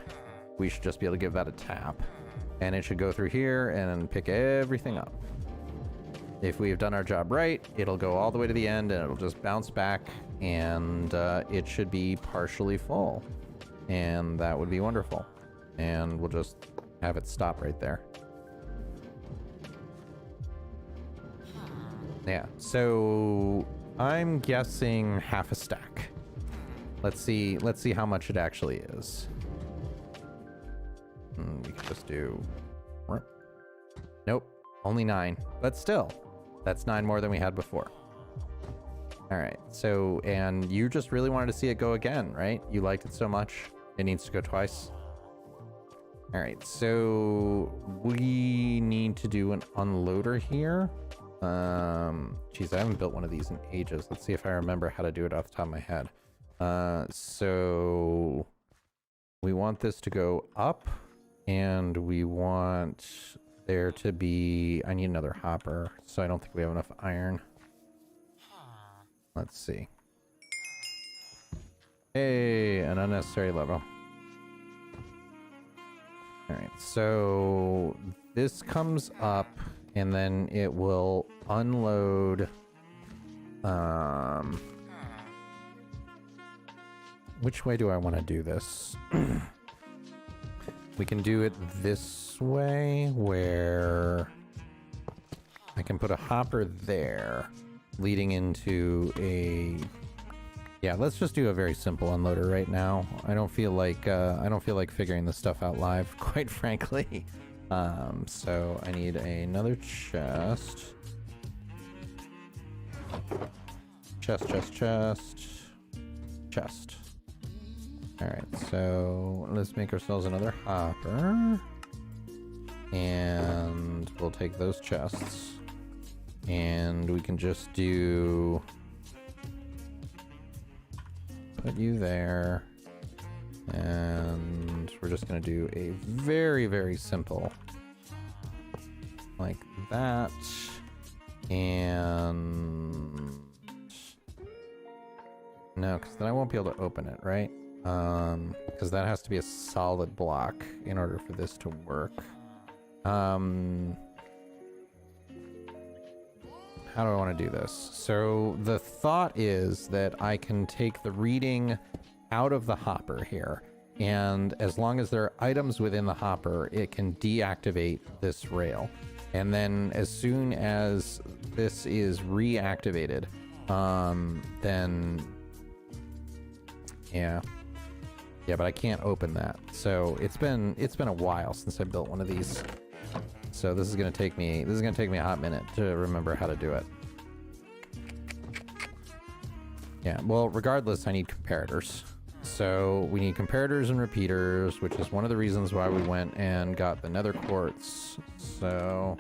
we should just be able to give that a tap, and it should go through here and pick everything up. If we've done our job right, it'll go all the way to the end and it'll just bounce back, and it should be partially full, and that would be wonderful. And we'll just have it stop right there. Yeah, so I'm guessing half a stack. Let's see how much it actually is. We can just do... Nope, only 9. But still, that's 9 more than we had before. All right, so, and you just really wanted to see it go again, right? You liked it so much, it needs to go twice. All right, so we need to do an unloader here. Geez, I haven't built one of these in ages. Let's see if I remember how to do it off the top of my head. So we want this to go up, and we want there to be... I need another hopper, so I don't think we have enough iron. Let's see. Hey, an unnecessary level. All right, so this comes up, and then it will unload. Which way do I want to do this? We can do it this way, where I can put a hopper there, leading into a... Yeah, let's just do a very simple unloader right now. I don't feel like figuring this stuff out live, quite frankly. So I need another chest. Chest. All right, so let's make ourselves another hopper, and we'll take those chests, and we can just do... Put you there, and we're just going to do a very, very simple, like that, and no, because then I won't be able to open it, right? Because that has to be a solid block in order for this to work. How do I want to do this? So the thought is that I can take the reading out of the hopper here, and as long as there are items within the hopper, it can deactivate this rail. And then as soon as this is reactivated, then yeah, but I can't open that. So it's been a while since I built one of these. So this is gonna take me a hot minute to remember how to do it. Yeah, well, regardless, I need comparators. So we need comparators and repeaters, which is one of the reasons why we went and got the nether quartz. So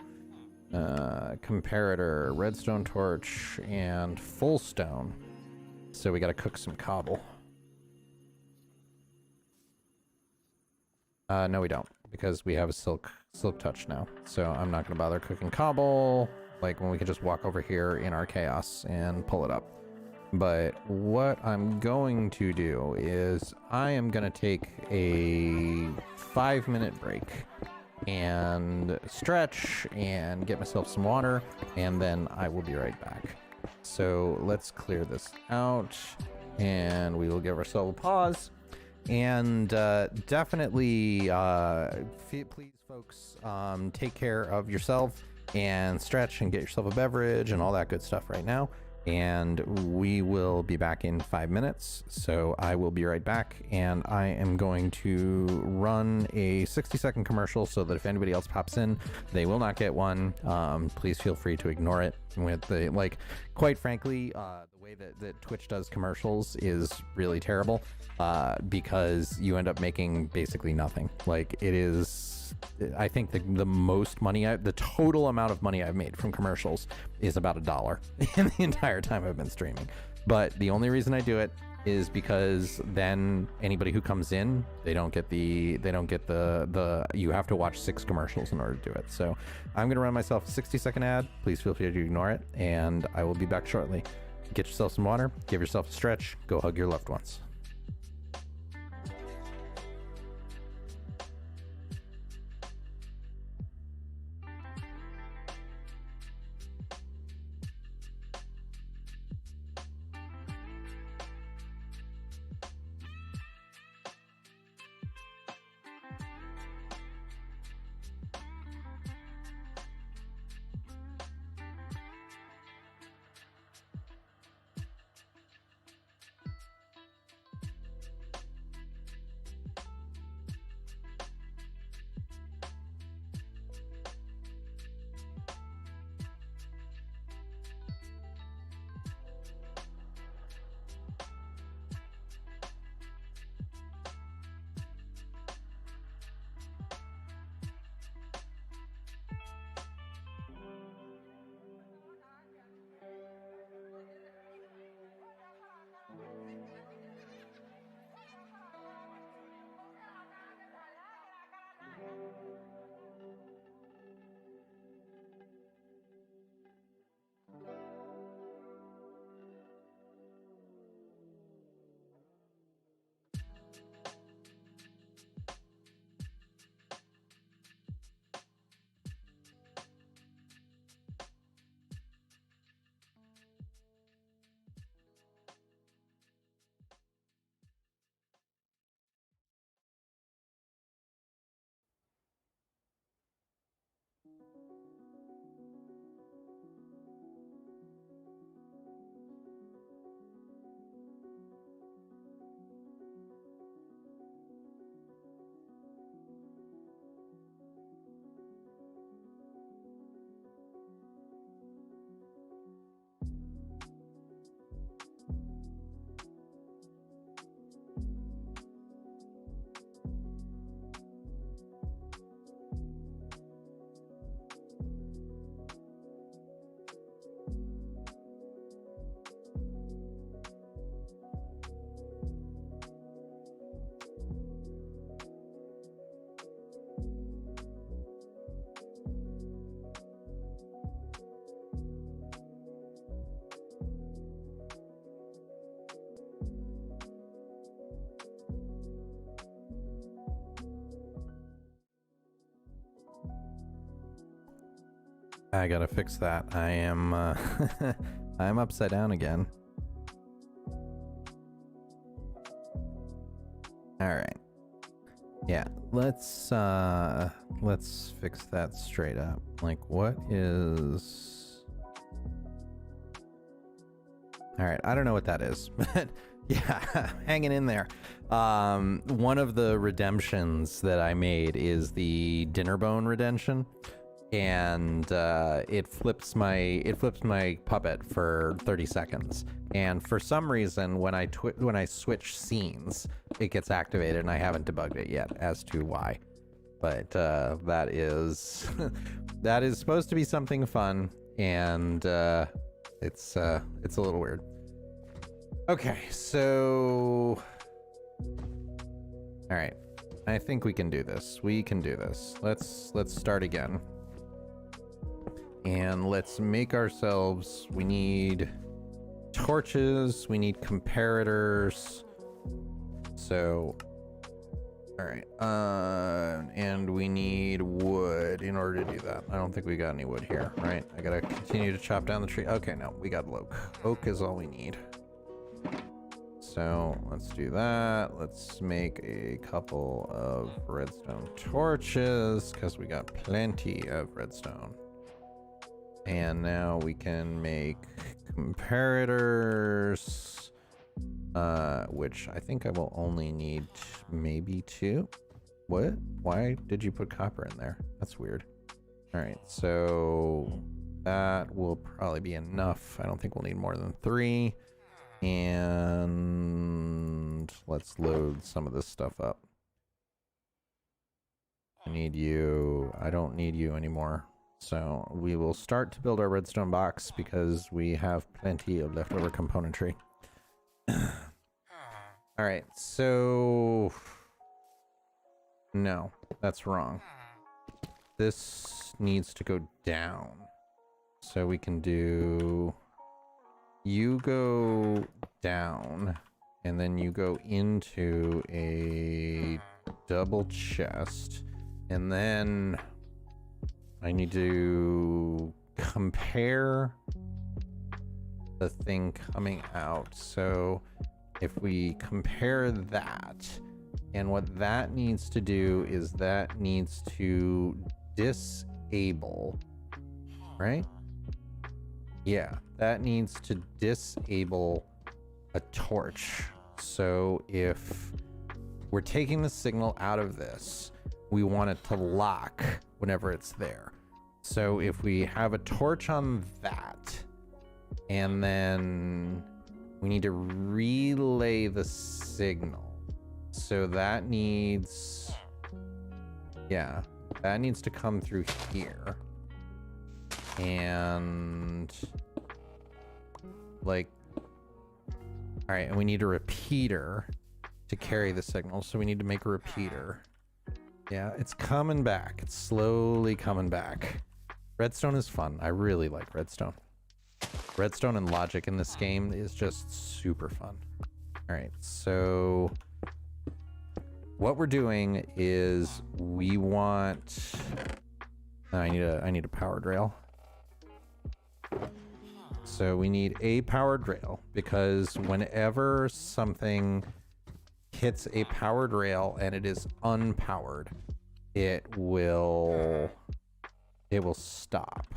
comparator, redstone torch, and full stone. So we gotta cook some cobble. No, we don't, because we have a silk touch now. So I'm not gonna bother cooking cobble, like when we can just walk over here in our chaos and pull it up. But what I'm going to do is I am gonna take a 5-minute break and stretch and get myself some water, and then I will be right back. So let's clear this out, and we will give ourselves a pause. And definitely, please, folks, take care of yourself and stretch and get yourself a beverage and all that good stuff right now. And we will be back in 5 minutes. So I will be right back, and I am going to run a 60-second commercial so that if anybody else pops in, they will not get one. Please feel free to ignore it. With the, like, quite frankly, the way that Twitch does commercials is really terrible, because you end up making basically nothing. Like, it is... I think the most money, the total amount of money I've made from commercials is about $1 in the entire time I've been streaming. But the only reason I do it is because then anybody who comes in, they don't get the you have to watch 6 commercials in order to do it. So I'm gonna run myself a 60-second ad. Please feel free to ignore it, and I will be back shortly. Get yourself some water, give yourself a stretch, go hug your loved ones. I gotta fix that. I am I'm upside down again. All right. Yeah, let's fix that straight up. Like, what is... All right, I don't know what that is, but yeah, hanging in there. One of the redemptions that I made is the dinner bone redemption, and it flips my puppet for 30 seconds. And for some reason, when I switch scenes, it gets activated, and I haven't debugged it yet as to why. But that is that is supposed to be something fun, and it's a little weird. Okay, so all right, I think we can do this. We can do this. Let's start again, and let's make ourselves. We need torches, we need comparators, so all right, and we need wood in order to do that. I don't think we got any wood here, right? I gotta continue to chop down the tree. Okay, no, we got oak is all we need. So let's do that. Let's make a couple of redstone torches because we got plenty of redstone. And now we can make comparators, which I think I will only need maybe 2. What? Why did you put copper in there? That's weird. All right, so that will probably be enough. I don't think we'll need more than 3. And let's load some of this stuff up. I need you. I don't need you anymore. So we will start to build our redstone box because we have plenty of leftover componentry. All right, so no, that's wrong. This needs to go down. So we can do, you go down and then you go into a double chest, and then I need to compare the thing coming out. So if we compare that, and what that needs to do is that needs to disable, right? Yeah, that needs to disable a torch. So if we're taking the signal out of this, we want it to lock whenever it's there. So if we have a torch on that, and then we need to relay the signal. So that needs, yeah, that needs to come through here. And like, all right, and we need a repeater to carry the signal. So we need to make a repeater. Yeah, it's coming back. It's slowly coming back. Redstone is fun. I really like redstone. Redstone and logic in this game is just super fun. All right, so what we're doing is we want, I need a powered rail. So we need a powered rail because whenever something hits a powered rail and it is unpowered, it will stop.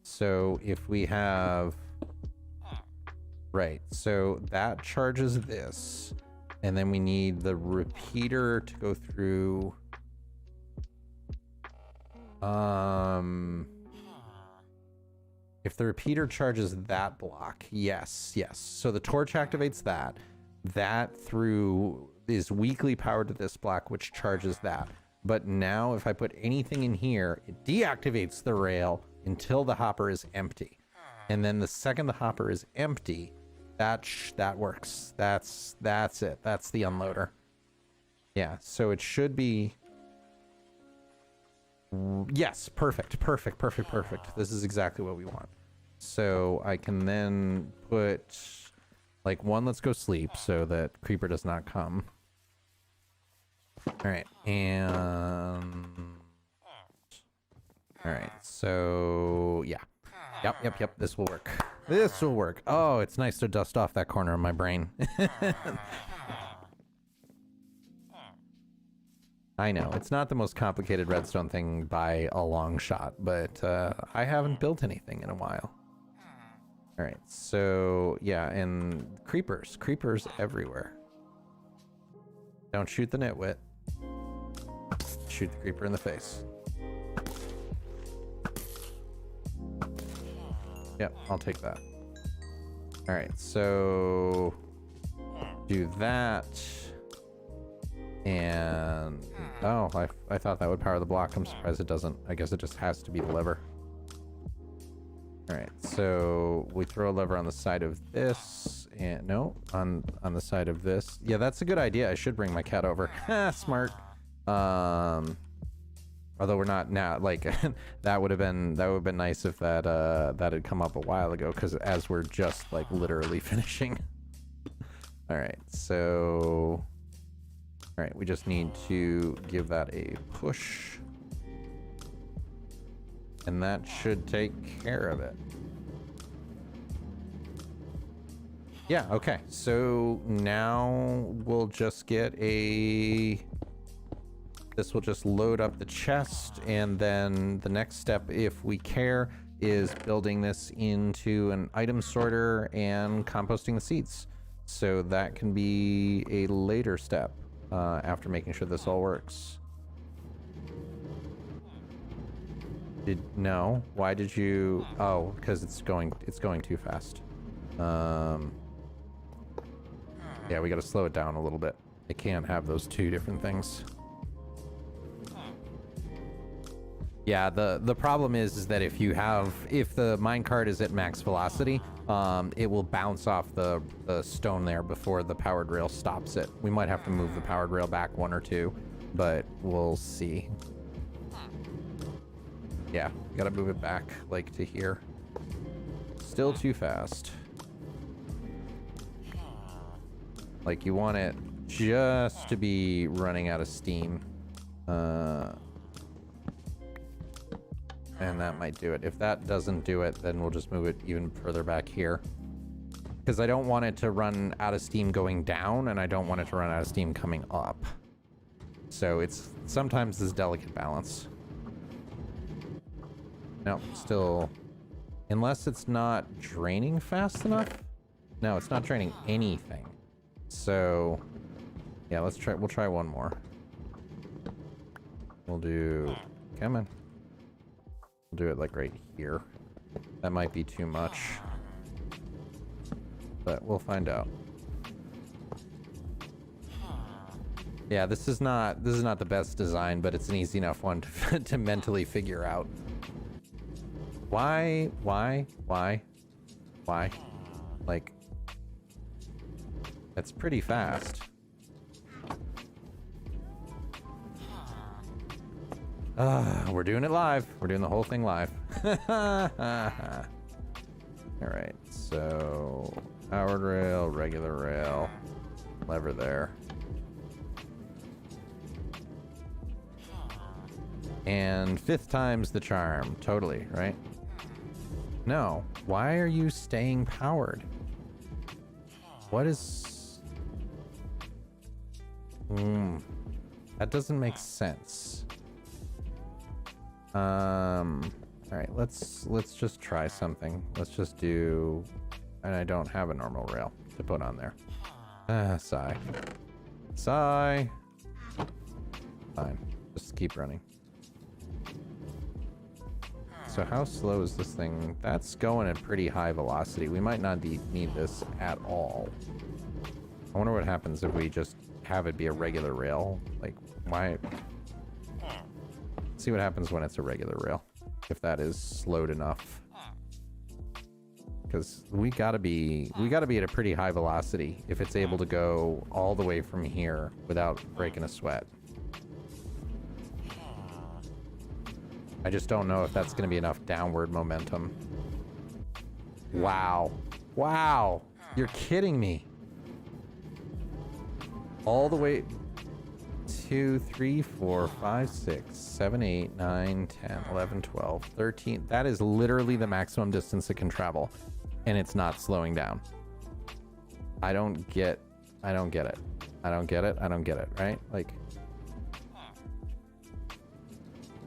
So if we have, right, so that charges this, and then we need the repeater to go through. If the repeater charges that block, yes. So the torch activates that. That through is weakly powered to this block, which charges that. But now if I put anything in here, it deactivates the rail until the hopper is empty. And then the second the hopper is empty, that works. That's it. That's the unloader. Yeah, so it should be, yes, perfect. This is exactly what we want. So I can then put like one, let's go sleep so that creeper does not come. All right, and All right, so yeah. Yep, this will work. This will work. Oh, it's nice to dust off that corner of my brain. I know, it's not the most complicated redstone thing by a long shot, but I haven't built anything in a while. All right, so yeah, and creepers everywhere. Don't shoot the nitwit. Shoot the creeper in the face. Yep, I'll take that. All right, so do that. And oh, I thought that would power the block. I'm surprised it doesn't. I guess it just has to be the lever. All right, so we throw a lever on the side of this, and no, on the side of this. Yeah, that's a good idea. I should bring my cat over. Smart. Although we're not now, like that would have been nice if that had come up a while ago, because as we're just like literally finishing. All right, so all right, we just need to give that a push. And that should take care of it. Yeah, okay. So now we'll just get a... This will just load up the chest, and then the next step, if we care, is building this into an item sorter and composting the seeds. So that can be a later step after making sure this all works. No. Why did you? Oh, because it's going too fast. Yeah, we got to slow it down a little bit. It can't have those two different things. Yeah, the problem is that if the minecart is at max velocity, it will bounce off the stone there before the powered rail stops it. We might have to move the powered rail back one or two, but we'll see. Yeah, gotta move it back, like, to here. Still too fast. Like, you want it just to be running out of steam. And that might do it. If that doesn't do it, then we'll just move it even further back here. Because I don't want it to run out of steam going down, and I don't want it to run out of steam coming up. So it's sometimes this delicate balance. No, still, unless it's not draining fast enough. No, it's not draining anything. So yeah, we'll try one more. We'll do, come on. We'll do it like right here. That might be too much, but we'll find out. Yeah, this is not the best design, but it's an easy enough one to mentally figure out. Why? Like, that's pretty fast. We're doing it live. We're doing the whole thing live. All right, so powered rail, regular rail, lever there. And 5th time's the charm. Totally, right? No. Why are you staying powered? What is... That doesn't make sense. All right, let's just try something. Let's just do... And I don't have a normal rail to put on there. Sigh. Sigh. Fine. Just keep running. So how slow is this thing? That's going at pretty high velocity. We might not need this at all. I wonder what happens if we just have it be a regular rail. Like, why? See what happens when it's a regular rail. If that is slowed enough. Because we gotta be at a pretty high velocity if it's able to go all the way from here without breaking a sweat. I just don't know if that's going to be enough downward momentum. Wow. Wow. You're kidding me. All the way 2, 3, 4, 5, 6, 7, 8, 9, 10, 11, 12, 13. That is literally the maximum distance it can travel, and it's not slowing down. I don't get it. I don't get it, right? Like,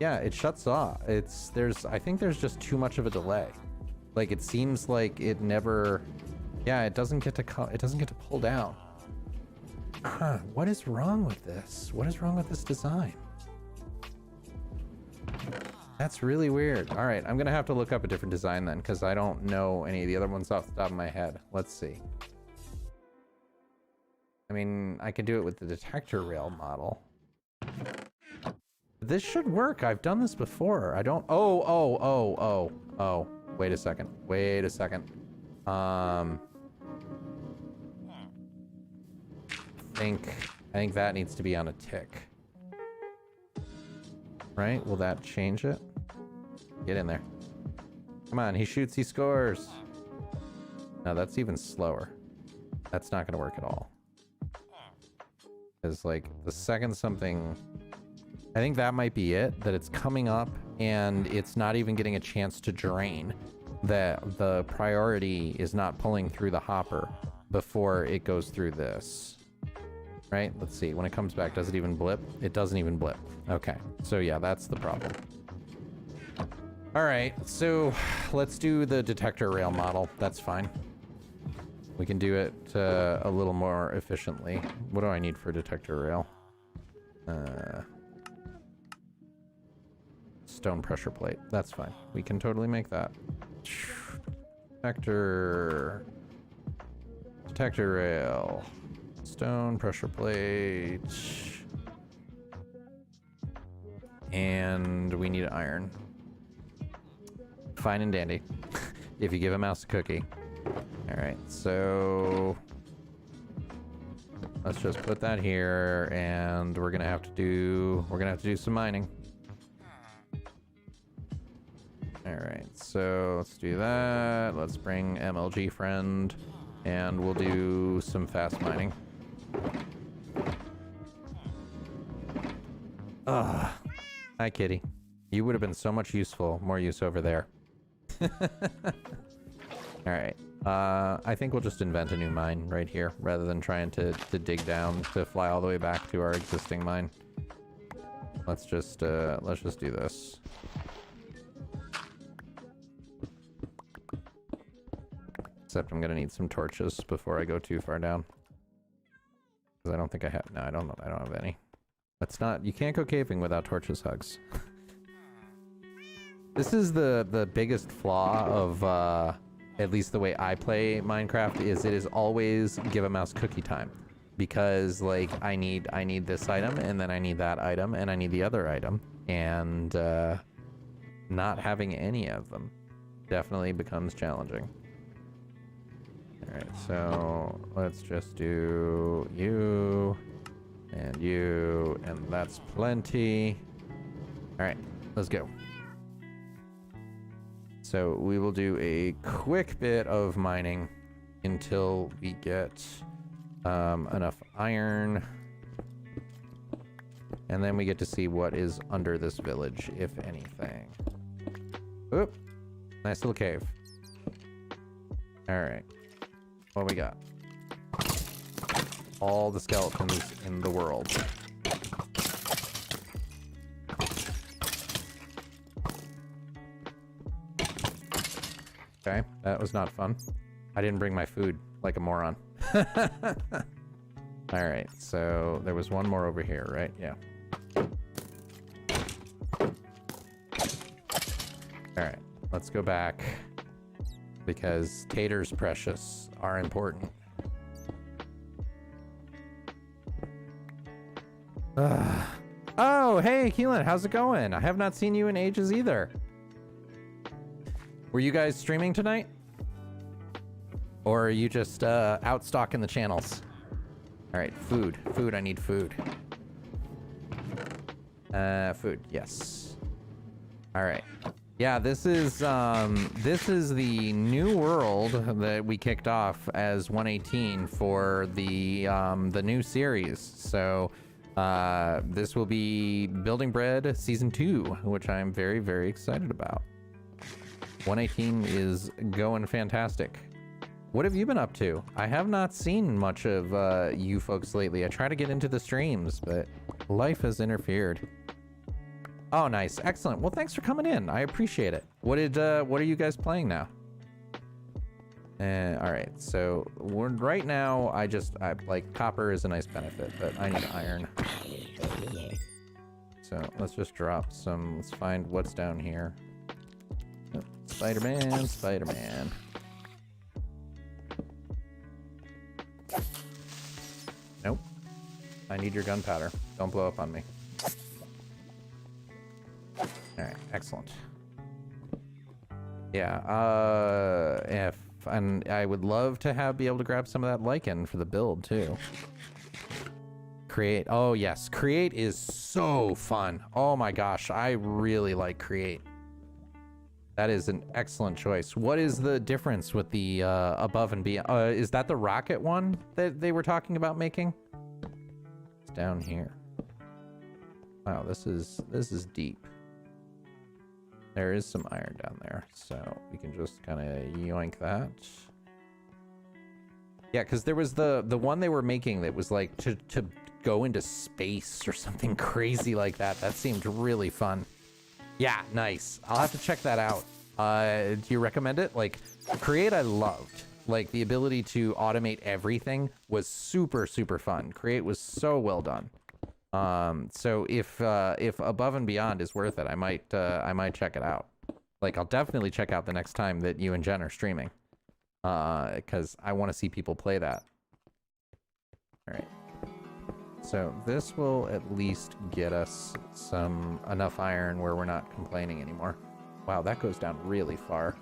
yeah, it shuts off. I think there's just too much of a delay. Like, it seems like it never, yeah, it doesn't get to pull down. Huh, what is wrong with this? What is wrong with this design? That's really weird. All right, I'm gonna have to look up a different design then, because I don't know any of the other ones off the top of my head. Let's see. I mean, I can do it with the detector rail model. This should work. I've done this before. I don't... Oh. Wait a second. I think that needs to be on a tick. Right? Will that change it? Get in there. Come on, he shoots, he scores. No, that's even slower. That's not gonna work at all. Because, like, the second something... I think that might be it, that it's coming up and it's not even getting a chance to drain. That the priority is not pulling through the hopper before it goes through this. Right? Let's see. When it comes back, does it even blip? It doesn't even blip. Okay. So yeah, that's the problem. All right. So let's do the detector rail model. That's fine. We can do it a little more efficiently. What do I need for detector rail? Stone pressure plate. That's fine. We can totally make that. Detector rail. Stone pressure plate. And we need iron. Fine and dandy. If you give a mouse a cookie. Alright, so let's just put that here, and we're gonna have to do some mining. Alright, so let's do that. Let's bring MLG friend, and we'll do some fast mining. Ugh. Hi, kitty. You would have been so much more use over there. Alright. I think we'll just invent a new mine right here, rather than trying to dig down to fly all the way back to our existing mine. Let's just do this. Except I'm gonna need some torches before I go too far down. Because I don't think I have... No, I don't have any. That's not... You can't go caving without torches, Hugs. This is the biggest flaw of, at least the way I play Minecraft, is it is always give a mouse cookie time. Because, like, I need this item, and then I need that item, and I need the other item. And, not having any of them definitely becomes challenging. Alright, so let's just do you, and that's plenty. Alright, let's go. So we will do a quick bit of mining until we get enough iron. And then we get to see what is under this village, if anything. Oop, nice little cave. Alright. What we got? All the skeletons in the world. Okay, that was not fun. I didn't bring my food like a moron. Alright, so there was one more over here, right? Yeah. Alright, let's go back. Because taters precious are important. Oh, hey, Keelan, how's it going? I have not seen you in ages either. Were you guys streaming tonight? Or are you just out stocking the channels? All right, food. Food, I need food. Food, yes. All right. Yeah, this is the new world that we kicked off as 118 for the new series. So This will be Building Bread Season 2, which I'm very, very excited about. 118 is going fantastic. What have you been up to? I have not seen much of you folks lately. I try to get into the streams, but life has interfered. Oh, nice. Excellent. Well, thanks for coming in. I appreciate it. What are you guys playing now? All right. So right now, I like copper is a nice benefit, but I need iron. So let's just drop some. Let's find what's down here. Oh, Spider-Man, Spider-Man. Nope. I need your gunpowder. Don't blow up on me. Alright, excellent. Yeah, and I would love to be able to grab some of that lichen for the build too. Create. Oh yes, create is so fun. Oh my gosh, I really like create. That is an excellent choice. What is the difference with the above and beyond? Is that the rocket one that they were talking about making? It's down here. Wow, this is deep. There is some iron down there, so we can just kind of yoink that. Yeah, because there was the one they were making that was like to go into space or something crazy like that. That seemed really fun. Yeah, nice. I'll have to check that out. Do you recommend it? Like, Create I loved. Like, the ability to automate everything was super, super fun. Create was so well done. So if Above and Beyond is worth it, I might check it out. Like, I'll definitely check out the next time that you and Jen are streaming. Because I want to see people play that. Alright. So this will at least get us enough iron where we're not complaining anymore. Wow, that goes down really far.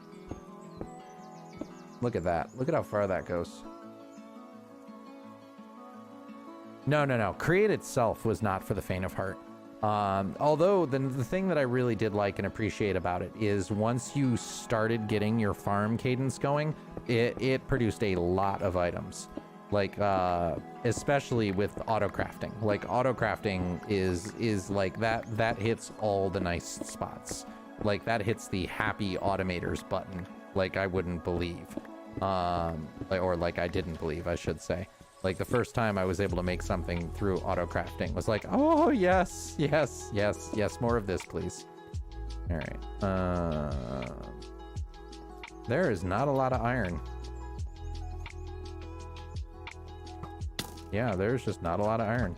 Look at that. Look at how far that goes. No. Create itself was not for the faint of heart. Although the thing that I really did like and appreciate about it is once you started getting your farm cadence going, it produced a lot of items. Like, especially with auto crafting. Like, auto crafting is like that hits all the nice spots. Like, that hits the happy automators button. Like, I wouldn't believe. Or like I didn't believe, I should say. Like, the first time I was able to make something through auto crafting was like, oh yes, more of this, please. All right. There is not a lot of iron. Yeah, there's just not a lot of iron.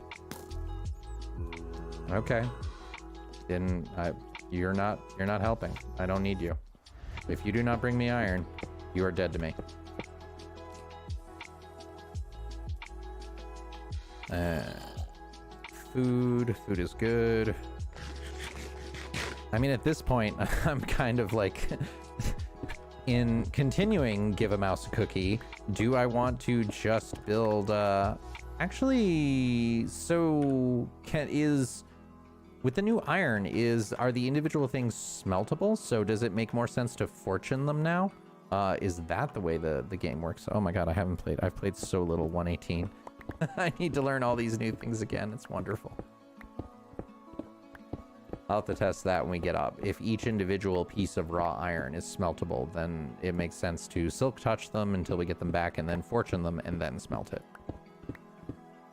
Okay. You're not helping. I don't need you. If you do not bring me iron, you are dead to me. Food is good. I mean, at this point, I'm kind of like, in continuing Give a Mouse a Cookie, do I want to just build, actually, so with the new iron, are the individual things smeltable? So does it make more sense to fortune them now? Is that the way the game works? Oh my god, I've played so little 118. I need to learn all these new things again. It's wonderful. I'll have to test that when we get up. If each individual piece of raw iron is smeltable, then it makes sense to silk touch them until we get them back and then fortune them and then smelt it.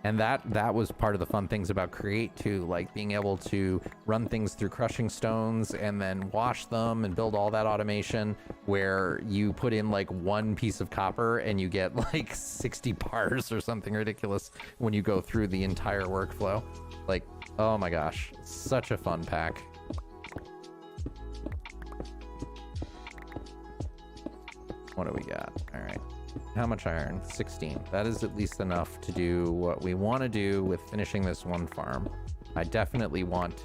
And that was part of the fun things about Create too, like being able to run things through crushing stones and then wash them and build all that automation where you put in like one piece of copper and you get like 60 bars or something ridiculous when you go through the entire workflow. Like, oh my gosh, such a fun pack. What do we got? All right. How much iron? 16. That is at least enough to do what we want to do with finishing this one farm. I definitely need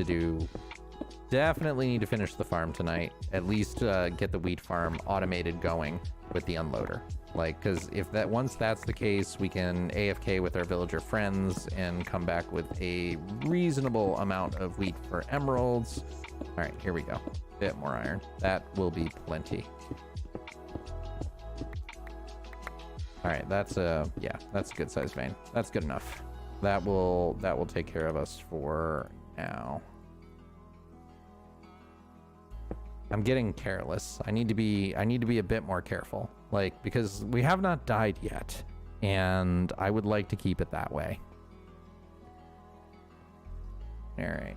to finish the farm tonight. At least get the wheat farm automated going with the unloader. Like, because once that's the case, we can AFK with our villager friends and come back with a reasonable amount of wheat for emeralds. All right, here we go. Bit more iron. That will be plenty. All right, that's a good size vein. That's good enough. that will take care of us for now. I'm getting careless. I need to be a bit more careful, like, because we have not died yet, and I would like to keep it that way. All right.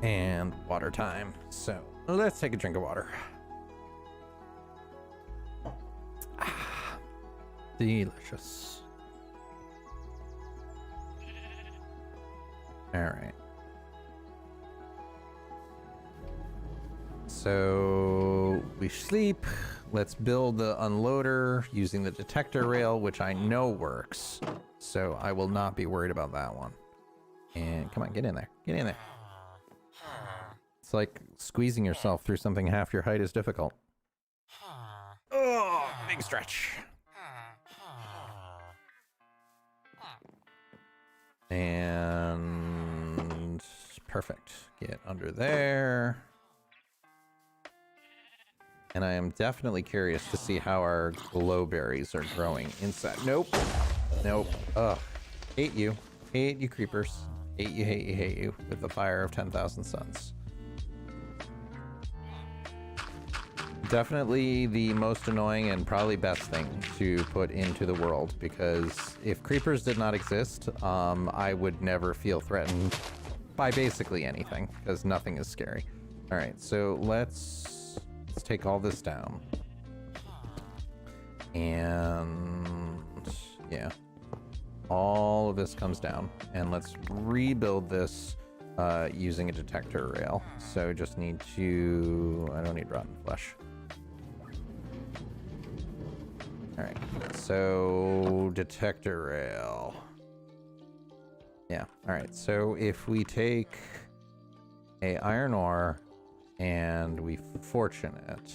And water time. So let's take a drink of water. Ah, delicious. All right. So we sleep. Let's build the unloader using the detector rail, which I know works. So I will not be worried about that one. And come on, get in there. Get in there. It's like squeezing yourself through something half your height is difficult. Oh, big stretch. And perfect. Get under there. And I am definitely curious to see how our glowberries are growing inside. Nope. Nope. Ugh. Hate you. Hate you, creepers. Hate you, hate you, hate you. With the fire of 10,000 suns. Definitely the most annoying and probably best thing to put into the world, because if creepers did not exist, I would never feel threatened by basically anything, because nothing is scary. All right, so let's take all this down. And yeah, all of this comes down, and let's rebuild this using a detector rail. So just need to, I don't need rotten flesh. All right, so detector rail. Yeah, all right, so if we take a iron ore and we fortune it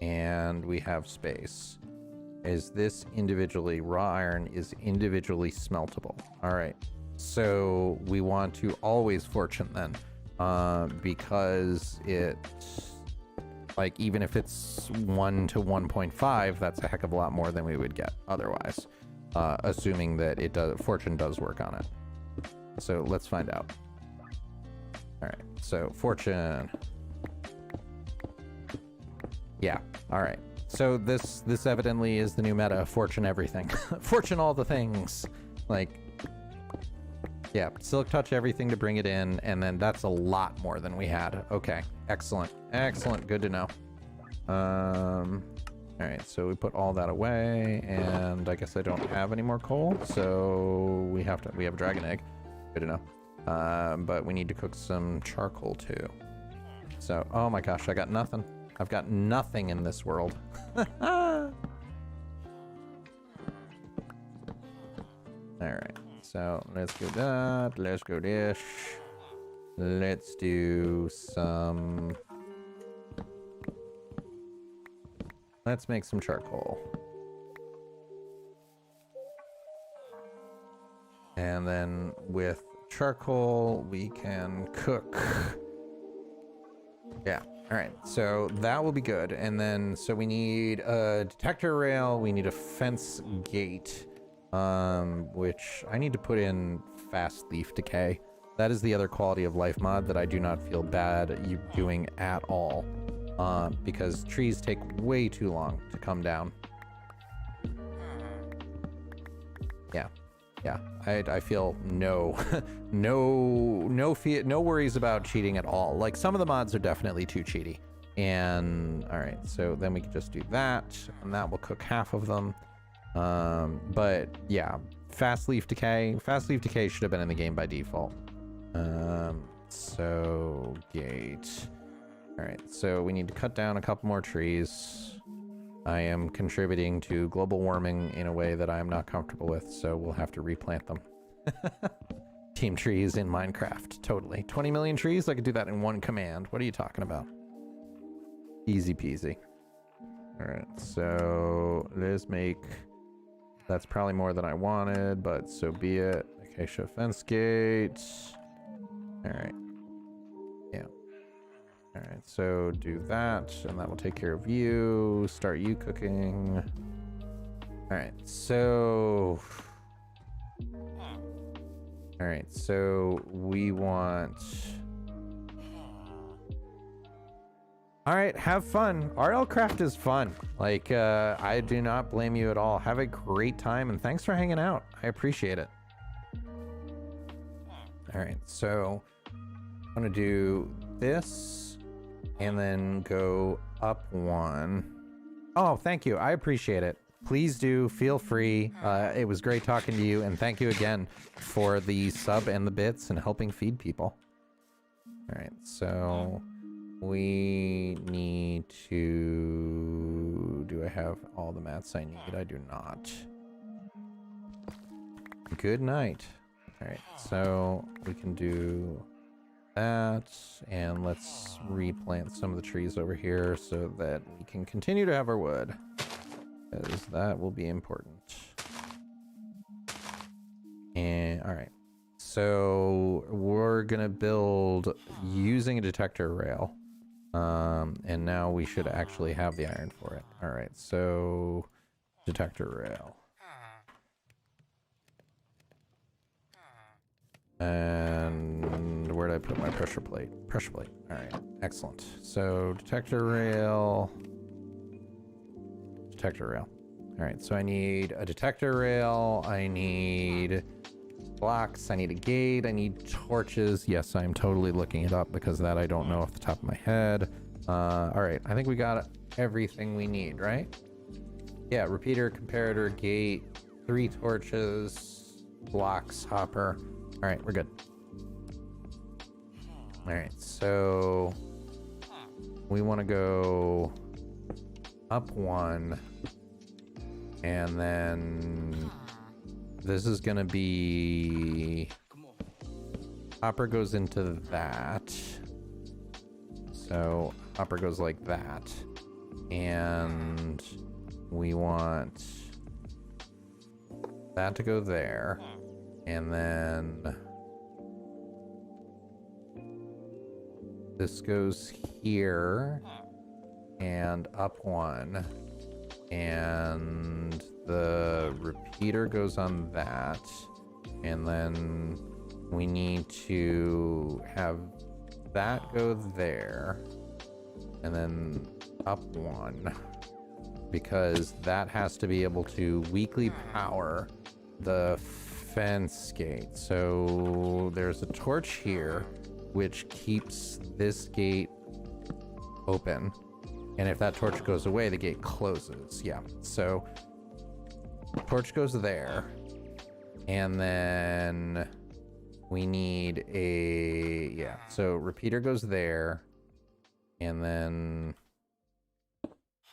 and we have space, is this individually, raw iron is individually smeltable. All right, so we want to always fortune then, because it, like, even if it's 1 to 1.5, that's a heck of a lot more than we would get otherwise, assuming that it does, fortune does work on it. So let's find out. All right, so fortune. Yeah, all right. So this evidently is the new meta, fortune everything. Fortune all the things. Like, yeah, silk touch everything to bring it in, and then that's a lot more than we had. Okay, excellent, excellent, good to know. All right, so we put all that away, and I guess I don't have any more coal, so we have a dragon egg. Good to know. But we need to cook some charcoal too. So, oh my gosh, I got nothing. I've got nothing in this world. All right. So let's go that, let's go this. Let's do some, let's make some charcoal. And then with charcoal, we can cook. Yeah, all right, so that will be good. And then, so we need a detector rail, we need a fence gate. Which I need to put in fast leaf decay. That is the other quality of life mod that I do not feel bad you doing at all, because trees take way too long to come down. Yeah, yeah. I feel no worries about cheating at all. Like, some of the mods are definitely too cheaty. And all right, so then we can just do that, and that will cook half of them. But yeah, fast leaf decay should have been in the game by default. So gate. All right, so we need to cut down a couple more trees. I am contributing to global warming in a way that I am not comfortable with, so we'll have to replant them. Team trees in Minecraft, totally. 20 million trees? I could do that in one command. What are you talking about? Easy peasy. All right, so let's make... That's probably more than I wanted, but so be it. Acacia fence gate. All right. Yeah. All right, so do that, and that will take care of you. Start you cooking. All right, so... All right, so we want... All right, have fun. RL Craft is fun. Like, I do not blame you at all. Have a great time, and thanks for hanging out. I appreciate it. All right, so I'm gonna do this, and then go up one. Oh, thank you. I appreciate it. Please do feel free. It was great talking to you, and thank you again for the sub and the bits and helping feed people. All right, so we need to... Do I have all the mats I need? I do not. Good night. All right, so we can do that, and let's replant some of the trees over here so that we can continue to have our wood, because that will be important. And all right, so we're gonna build using a detector rail, and now we should actually have the iron for it. All right, so detector rail. And where did I put my pressure plate? Pressure plate. All right, excellent. So detector rail. Detector rail. All right, so I need a detector rail. I need blocks. I need a gate. I need torches. Yes, I'm totally looking it up because that I don't know off the top of my head. All right, I think we got everything we need, right? Yeah, repeater, comparator, gate, 3 torches, blocks, hopper. All right, we're good. All right, so we want to go up one, and then this is going to be... Hopper goes into that. So hopper goes like that. And we want that to go there. And then this goes here and up one, and the repeater goes on that, and then we need to have that go there, and then up one, because that has to be able to weakly power the fence gate. So there's a torch here which keeps this gate open, and if that torch goes away, the gate closes. Yeah, so torch goes there, and then we need a... yeah, so repeater goes there, and then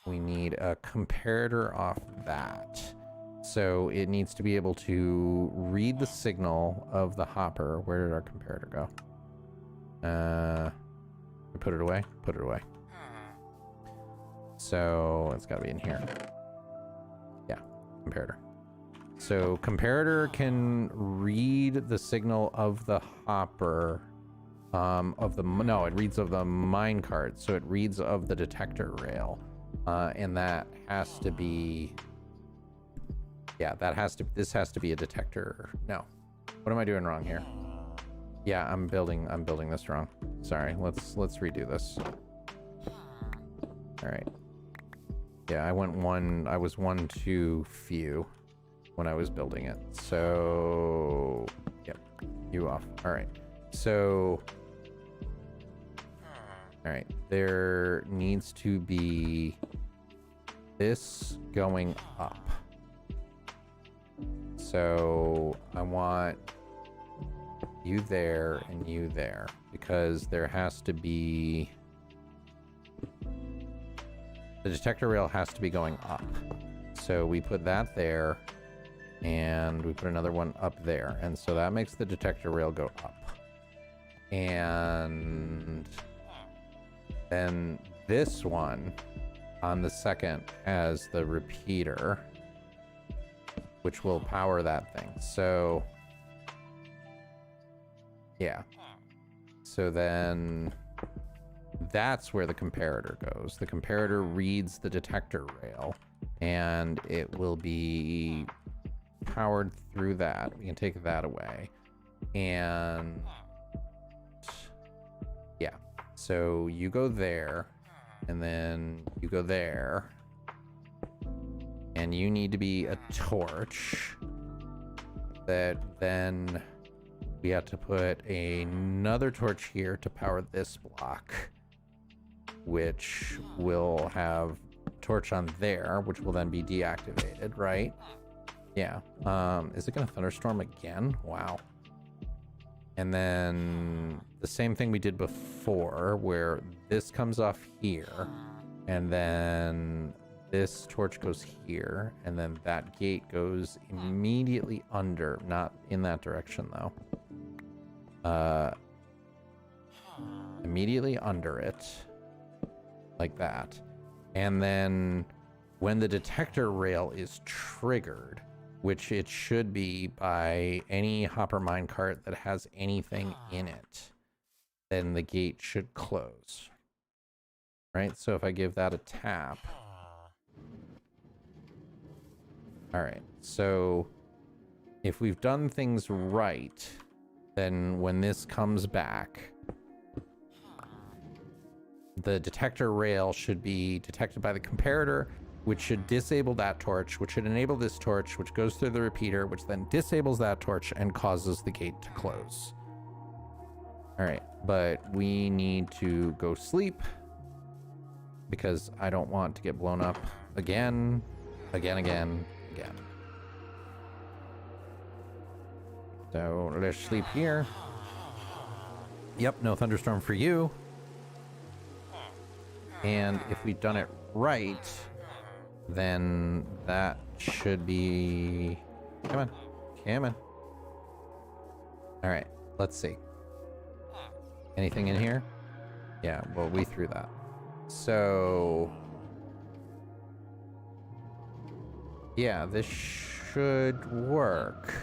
we need a comparator off that. So it needs to be able to read the signal of the hopper. Where did our comparator go? Put it away? Put it away. So it's got to be in here. Yeah, comparator. So comparator can read the signal of the hopper, no, it reads of the mine cart. So it reads of the detector rail. And that has to be... yeah, this has to be a detector. No. What am I doing wrong here? Yeah, I'm building this wrong. Sorry, let's redo this. All right. Yeah, I was one too few when I was building it. So, yep, you off. All right. So, all right, there needs to be this going up. So I want you there and you there, because there has to be... the detector rail has to be going up. So we put that there, and we put another one up there. And so that makes the detector rail go up. And then this one on the second has the repeater, which will power that thing. So yeah. So then that's where the comparator goes. The comparator reads the detector rail, and it will be powered through that. We can take that away. And yeah, so you go there, and then you go there, and you need to be a torch that then we have to put another torch here to power this block, which will have torch on there, which will then be deactivated, right? Yeah. Is it gonna thunderstorm again? Wow. And then the same thing we did before, where this comes off here, and then this torch goes here, and then that gate goes immediately under, not in that direction though. Immediately under it, like that. And then when the detector rail is triggered, which it should be by any hopper minecart that has anything in it, then the gate should close. Right? So if I give that a tap. All right. So if we've done things right, then when this comes back, the detector rail should be detected by the comparator, which should disable that torch, which should enable this torch, which goes through the repeater, which then disables that torch and causes the gate to close. All right, but we need to go sleep because I don't want to get blown up again. So let's sleep here. Yep, no thunderstorm for you. And if we've done it right, then that should be... Come on. All right, let's see. Anything in here? Yeah, well, we threw that. So... yeah, this should work.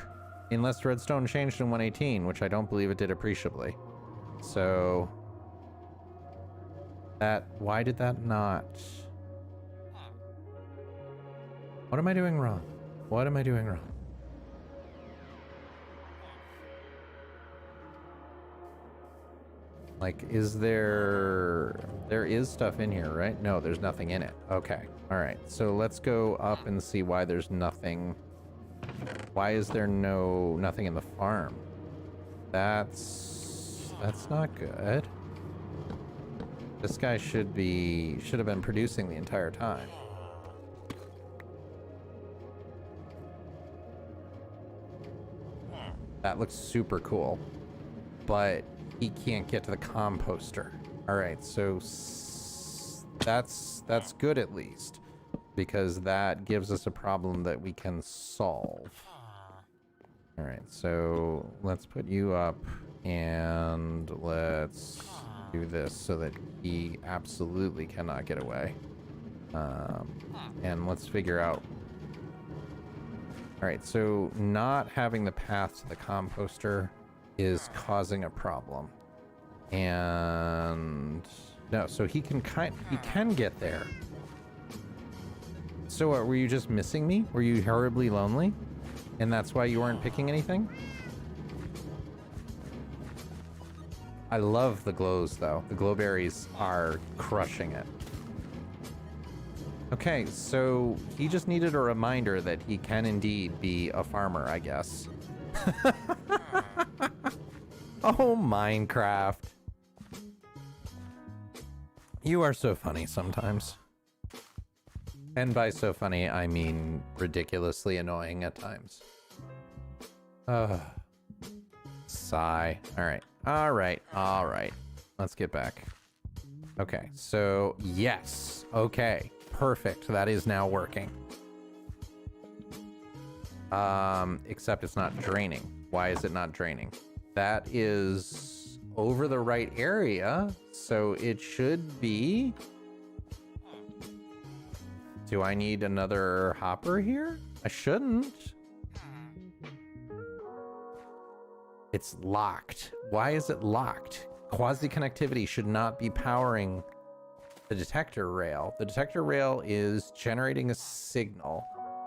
Unless redstone changed in 118, which I don't believe it did appreciably. So... why did that not... What am I doing wrong? What am I doing wrong? Like, is there is stuff in here, right? No, there's nothing in it. Okay. All right. So let's go up and see why there's nothing. Why is there nothing in the farm? That's not good. This guy should have been producing the entire time. That looks super cool, but he can't get to the composter. All right, so that's good at least, because that gives us a problem that we can solve. All right, so let's put you up and let's do this so that he absolutely cannot get away. And let's figure out... All right, so not having the path to the composter is causing a problem. And no, so he can get there. So what, were you just missing me? Were you horribly lonely? And that's why you weren't picking anything? I love the glows though. The glowberries are crushing it. Okay, so he just needed a reminder that he can indeed be a farmer, I guess. Oh, Minecraft. You are so funny sometimes. And by so funny, I mean ridiculously annoying at times. Sigh. All right. Let's get back. Okay, so yes. Okay, perfect. That is now working. Except it's not draining. Why is it not draining? That is over the right area, so it should be... Do I need another hopper here? I shouldn't. It's locked. Why is it locked? Quasi-connectivity should not be powering the detector rail. The detector rail is generating a signal.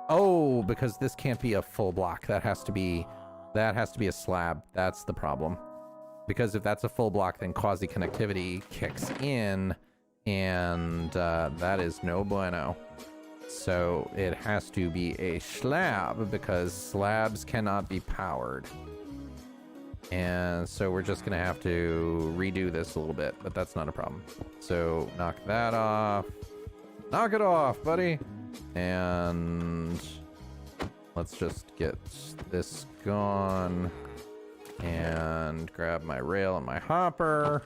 Oh, because this can't be a full block. That has to be a slab. That's the problem. Because if that's a full block, then quasi-connectivity kicks in, and that is no bueno. So it has to be a slab, because slabs cannot be powered. And so we're just gonna have to redo this a little bit, but that's not a problem. So knock that off. Knock it off, buddy. And let's just get this gone and grab my rail and my hopper.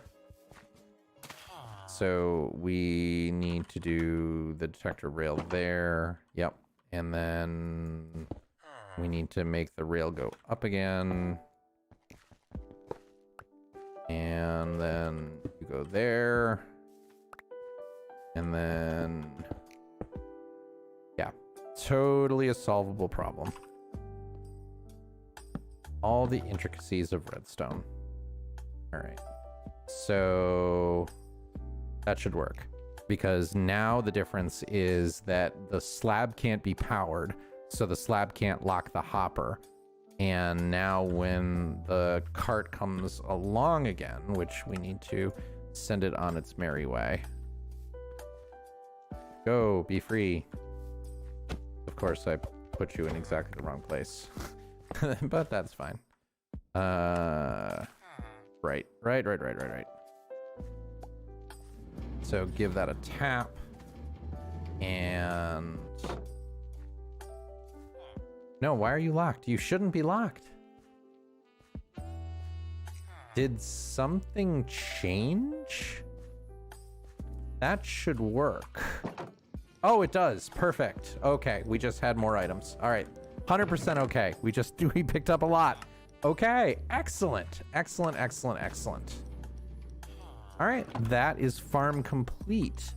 So we need to do the detector rail there. Yep. And then we need to make the rail go up again. And then you go there. And then, yeah, totally a solvable problem. All the intricacies of redstone. All right. So that should work, because now the difference is that the slab can't be powered, so the slab can't lock the hopper. And now when the cart comes along again, which we need to send it on its merry way. Go, be free. Of course, I put you in exactly the wrong place, but that's fine. Right. So give that a tap, and no, why are you locked? You shouldn't be locked. Did something change? That should work. Oh, it does. Perfect. Okay, we just had more items. All right, 100% okay. We picked up a lot. Okay, excellent. All right, that is farm complete.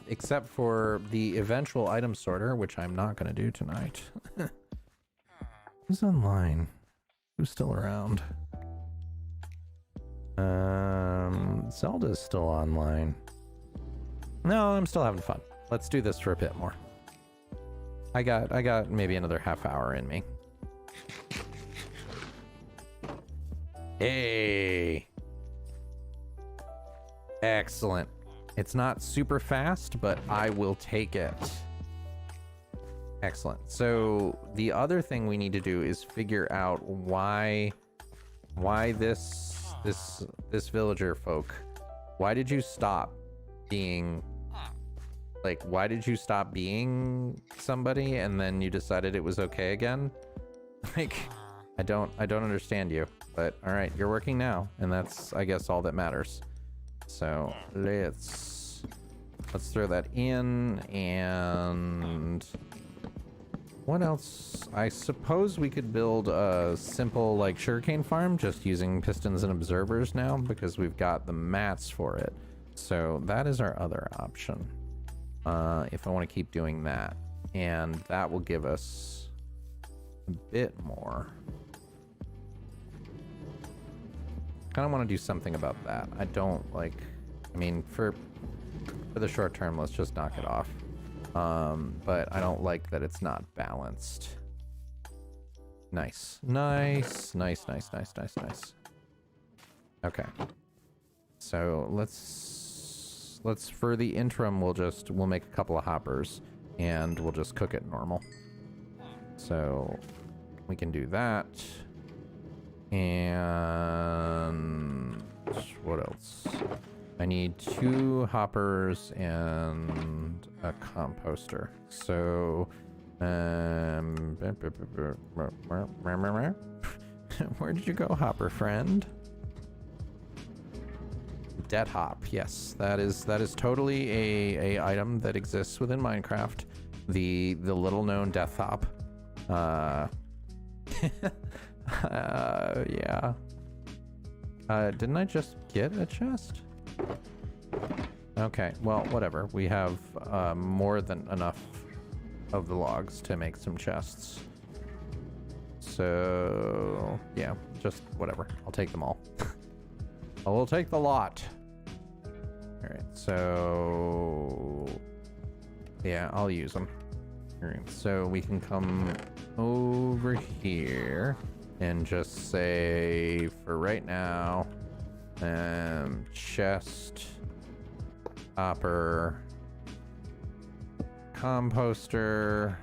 Except for the eventual item sorter, which I'm not going to do tonight. Who's online? Who's still around? Zelda's still online. No, I'm still having fun. Let's do this for a bit more. I got maybe another half hour in me. Hey. Excellent. It's not super fast, but I will take it. Excellent. So the other thing we need to do is figure out why this villager folk, why did you stop being, like, why did you stop being somebody and then you decided it was okay again? Like, I don't understand you, but all right, you're working now, and that's, I guess, all that matters. So let's throw that in. And what else? I suppose we could build a simple, like, sugarcane farm just using pistons and observers now, because we've got the mats for it. So that is our other option, if I want to keep doing that, and that will give us a bit more. Kind of want to do something about that. I don't like, I mean, for the short term, let's just knock it off. But I don't like that it's not balanced. Nice. Okay. So let's for the interim, we'll make a couple of hoppers and we'll just cook it normal. So we can do that. And what else? I need 2 hoppers and a composter. So, where did you go, hopper friend? Dead hop. Yes, that is totally a item that exists within Minecraft. The little known death hop. Yeah. Didn't I just get a chest? Okay, well, whatever. We have more than enough of the logs to make some chests. So, yeah, just whatever. I'll take them all. I will take the lot. All right, so yeah, I'll use them. All right, so we can come over here and just say for right now, chest, hopper, composter,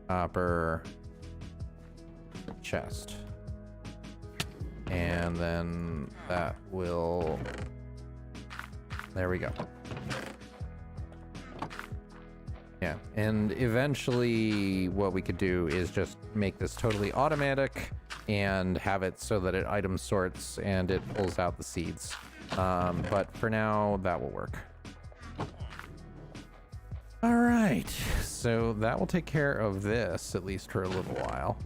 hopper, chest. And then that will, there we go. Yeah, and eventually what we could do is just make this totally automatic and have it so that it item sorts and it pulls out the seeds. But for now, that will work. All right, so that will take care of this, at least for a little while.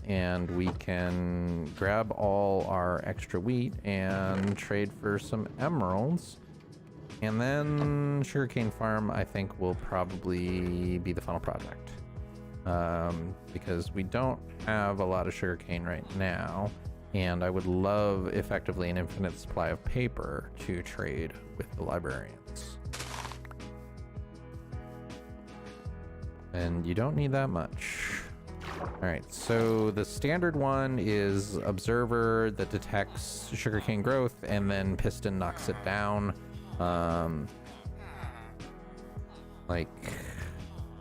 And we can grab all our extra wheat and trade for some emeralds. And then sugarcane farm, I think, will probably be the final project. Because we don't have a lot of sugarcane right now. And I would love effectively an infinite supply of paper to trade with the librarians. And you don't need that much. All right, so the standard one is observer that detects sugarcane growth, and then piston knocks it down.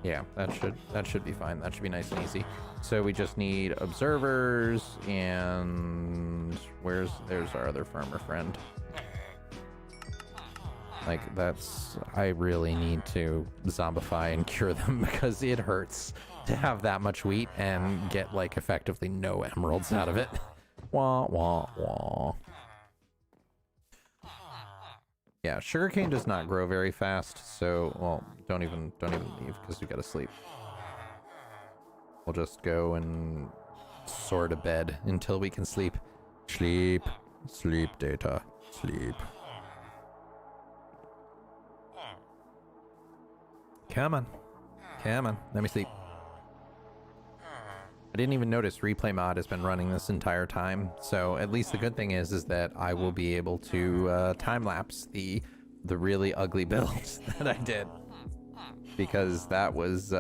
Yeah, that should be fine. That should be nice and easy. So we just need observers, and there's our other farmer friend. Like, I really need to zombify and cure them because it hurts to have that much wheat and get, like, effectively no emeralds out of it. Wah, wah, wah. Yeah, sugarcane does not grow very fast, so, well, don't even leave because we gotta sleep. We'll just go and sort a bed until we can sleep. Sleep, sleep, data, sleep. Come on, let me sleep. I didn't even notice replay mod has been running this entire time, so at least the good thing is that I will be able to time lapse the really ugly builds that I did, because that was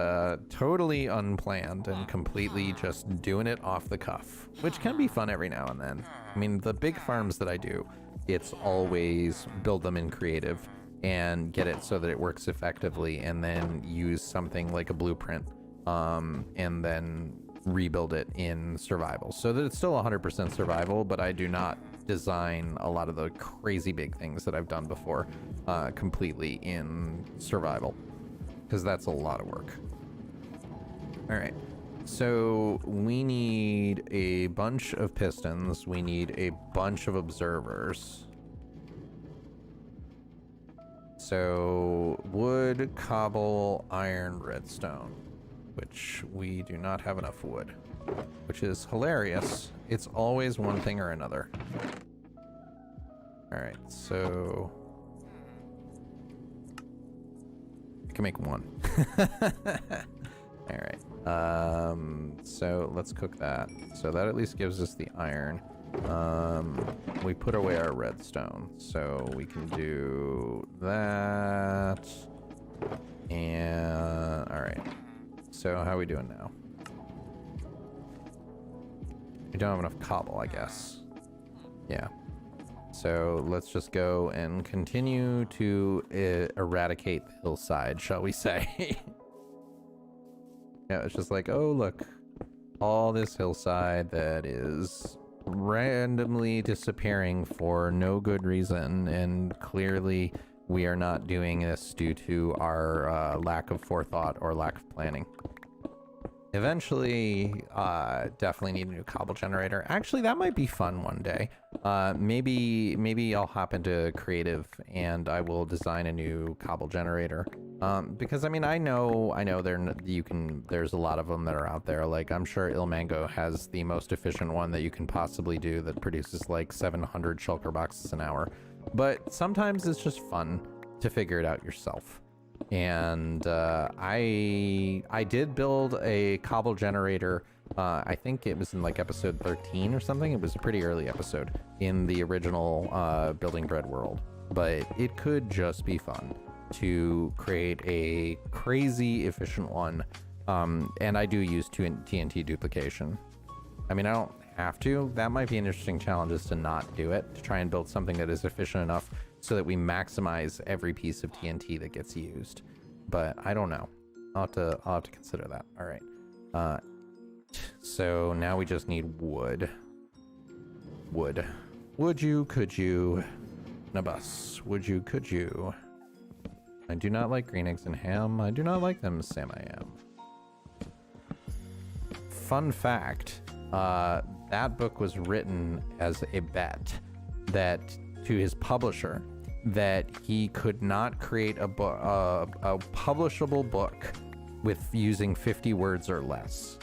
totally unplanned and completely just doing it off the cuff, which can be fun every now and then. I mean, the big farms that I do, it's always build them in creative and get it so that it works effectively, and then use something like a blueprint, and then rebuild it in survival so that it's still 100% survival, but I do not design a lot of the crazy big things that I've done before completely in survival, because that's a lot of work. All right, so we need a bunch of pistons, we need a bunch of observers. So wood, cobble, iron, redstone, which we do not have enough wood, which is hilarious. It's always one thing or another. All right, so I can make one. All right, so let's cook that. So that at least gives us the iron. We put away our redstone, so we can do that. And all right, so how are we doing now? We don't have enough cobble, I guess. Yeah, so let's just go and continue to eradicate the hillside, shall we say. Yeah, it's just like, oh look, all this hillside that is randomly disappearing for no good reason, and clearly we are not doing this due to our lack of forethought or lack of planning. Eventually, definitely need a new cobble generator. Actually, that might be fun one day. Maybe I'll hop into creative and I will design a new cobble generator. Because I mean, I know there's a lot of them that are out there. Like, I'm sure Ilmango has the most efficient one that you can possibly do that produces like 700 shulker boxes an hour. But sometimes it's just fun to figure it out yourself. And I did build a cobble generator I think it was in like episode 13 or something. It was a pretty early episode in the original Building Bread world. But it could just be fun to create a crazy efficient one. And I do use TNT duplication. I mean, I don't have to. That might be an interesting challenge, is to not do it, to try and build something that is efficient enough so that we maximize every piece of TNT that gets used. But I don't know. I'll have to consider that. All right. So now we just need wood. Would you, could you, Nabus? Would you, could you? I do not like green eggs and ham. I do not like them, Sam I am. Fun fact, that book was written as a bet that to his publisher that he could not create a publishable book with using 50 words or less.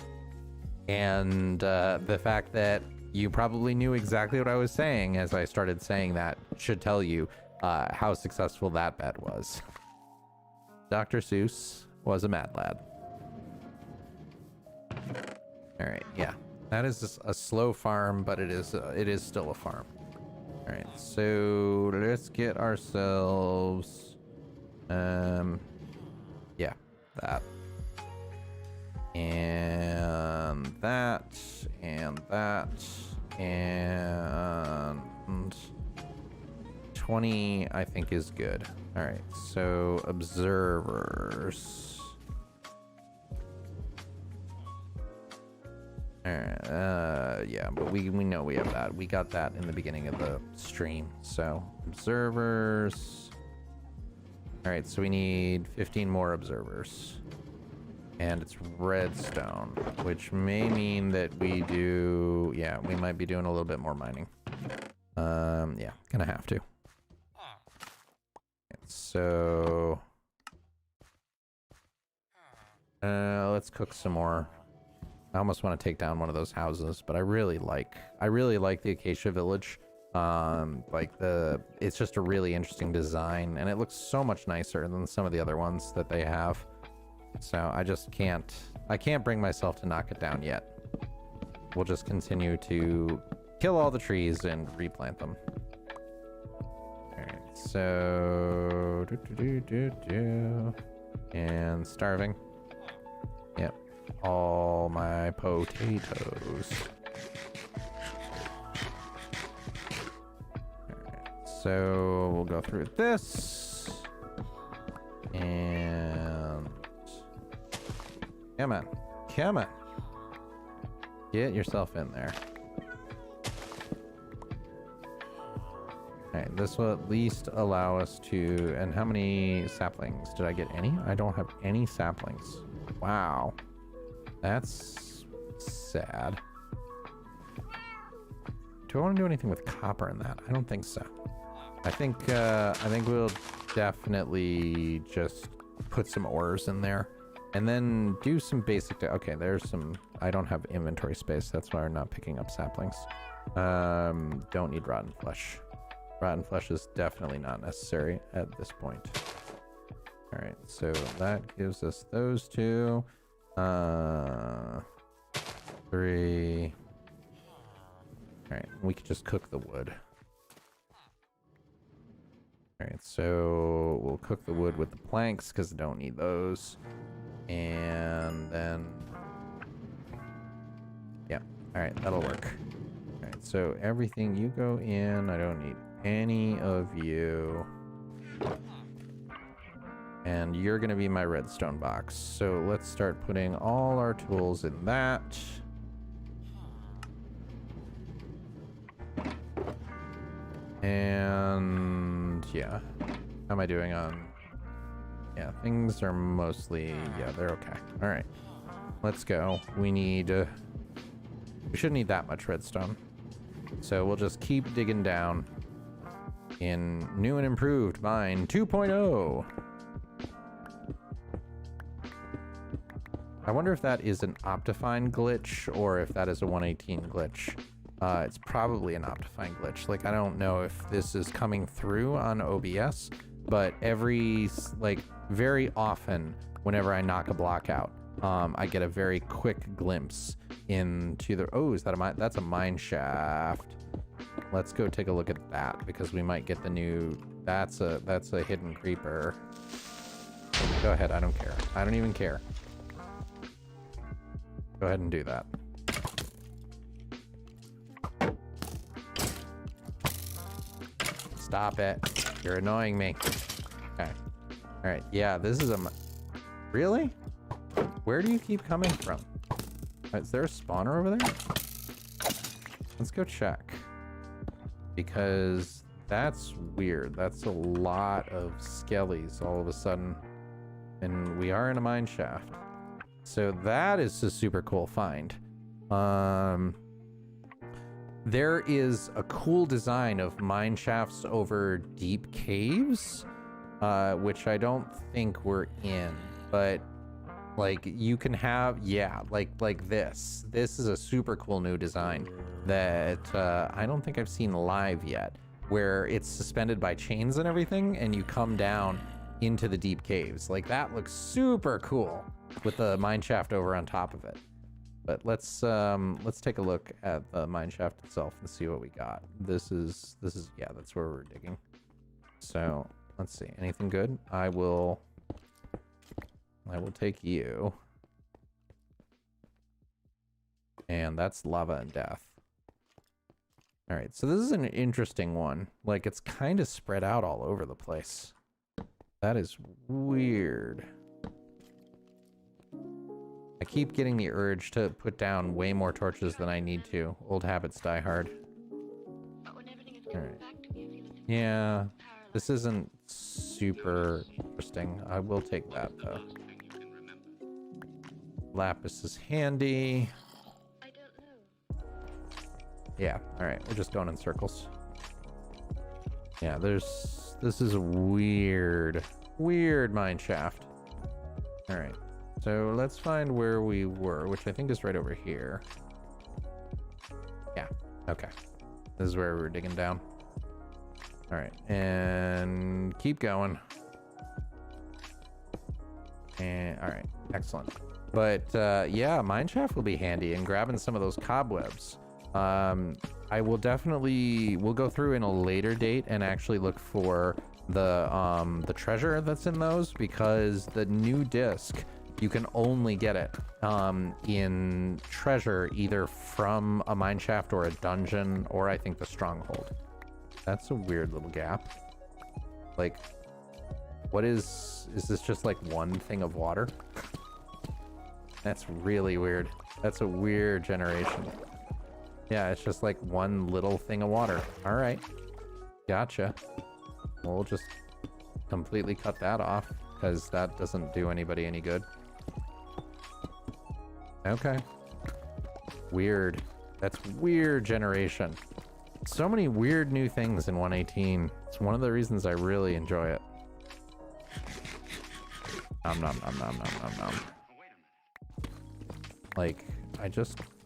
And the fact that you probably knew exactly what I was saying as I started saying that should tell you how successful that bet was. Dr. Seuss was a mad lad. All right, yeah, that is just a slow farm, but it is still a farm. All right, so let's get ourselves, yeah, that, and that, and that, and 20, I think, is good. All right, so observers. Yeah, but we know we have that. We got that in the beginning of the stream. So observers. All right, so we need 15 more observers. And it's redstone, which may mean that we do, yeah, we might be doing a little bit more mining. Yeah, gonna have to. So let's cook some more. I almost want to take down one of those houses, but I really like the Acacia Village. It's just a really interesting design, and it looks so much nicer than some of the other ones that they have. So I can't bring myself to knock it down yet. We'll just continue to kill all the trees and replant them. Alright, so and starving. Yep. All my potatoes. Alright, so we'll go through this. And come on. Come on. Get yourself in there. Alright, this will at least allow us to... And how many saplings? Did I get any? I don't have any saplings. Wow. That's sad. Do I want to do anything with copper in that? I don't think so. I think we'll definitely just put some ores in there. And then do some basic... Okay, there's some... I don't have inventory space. That's why we're not picking up saplings. Don't need rotten flesh. Rotten flesh is definitely not necessary at this point. All right, so that gives us those two. 3. All right, we could just cook the wood. All right, so we'll cook the wood with the planks because I don't need those. And then, yeah, all right, that'll work. All right, so everything, you go in. I don't need any of you. And you're gonna be my redstone box. So let's start putting all our tools in that. And yeah, how am I doing on... Yeah, things are mostly... Yeah, they're okay. All right, let's go. We need... we shouldn't need that much redstone. So we'll just keep digging down in new and improved mine 2.0. I wonder if that is an Optifine glitch or if that is a 118 glitch. It's probably an Optifine glitch. Like, I don't know if this is coming through on OBS, but very often whenever I knock a block out, I get a very quick glimpse into the, oh, is that a mine? That's a mine shaft. Let's go take a look at that because we might get the new, that's a hidden creeper. Go ahead, I don't care. I don't even care. Go ahead and do that. Stop it. You're annoying me. Okay. All right. Yeah, this is a, really? Where do you keep coming from? Is there a spawner over there? Let's go check. Because that's weird. That's a lot of skellies all of a sudden. And we are in a mine shaft. So that is a super cool find. There is a cool design of mine shafts over deep caves, which I don't think we're in, but like you can have, yeah, like this. This is a super cool new design that I don't think I've seen live yet, where it's suspended by chains and everything, and you come down into the deep caves. Like that looks super cool with the mine shaft over on top of it. But let's take a look at the mine shaft itself and see what we got. This is yeah, that's where we're digging. So let's see, anything good? I will take you. And that's lava and death. All right, so this is an interesting one. Like it's kind of spread out all over the place. That is weird. I keep getting the urge to put down way more torches than I need to. Old habits die hard. Alright. Yeah, this isn't super interesting. I will take that though. Lapis is handy. Yeah, alright, we're just going in circles. Yeah, this is a weird mine shaft. Alright. So let's find where we were, which I think is right over here. Yeah, okay. This is where we were digging down. All right, and keep going. And all right, excellent. But yeah, mineshaft will be handy in grabbing some of those cobwebs. I will definitely, we'll go through in a later date and actually look for the treasure that's in those, because the new disc, you can only get it in treasure either from a mineshaft or a dungeon, or I think the stronghold. That's a weird little gap. Like, what is this just like one thing of water? That's really weird. That's a weird generation. Yeah, it's just like one little thing of water. All right, gotcha. We'll just completely cut that off because that doesn't do anybody any good. Okay. Weird. That's weird generation. So many weird new things in 118. It's one of the reasons I really enjoy it. Nom nom nom nom nom nom nom. Like,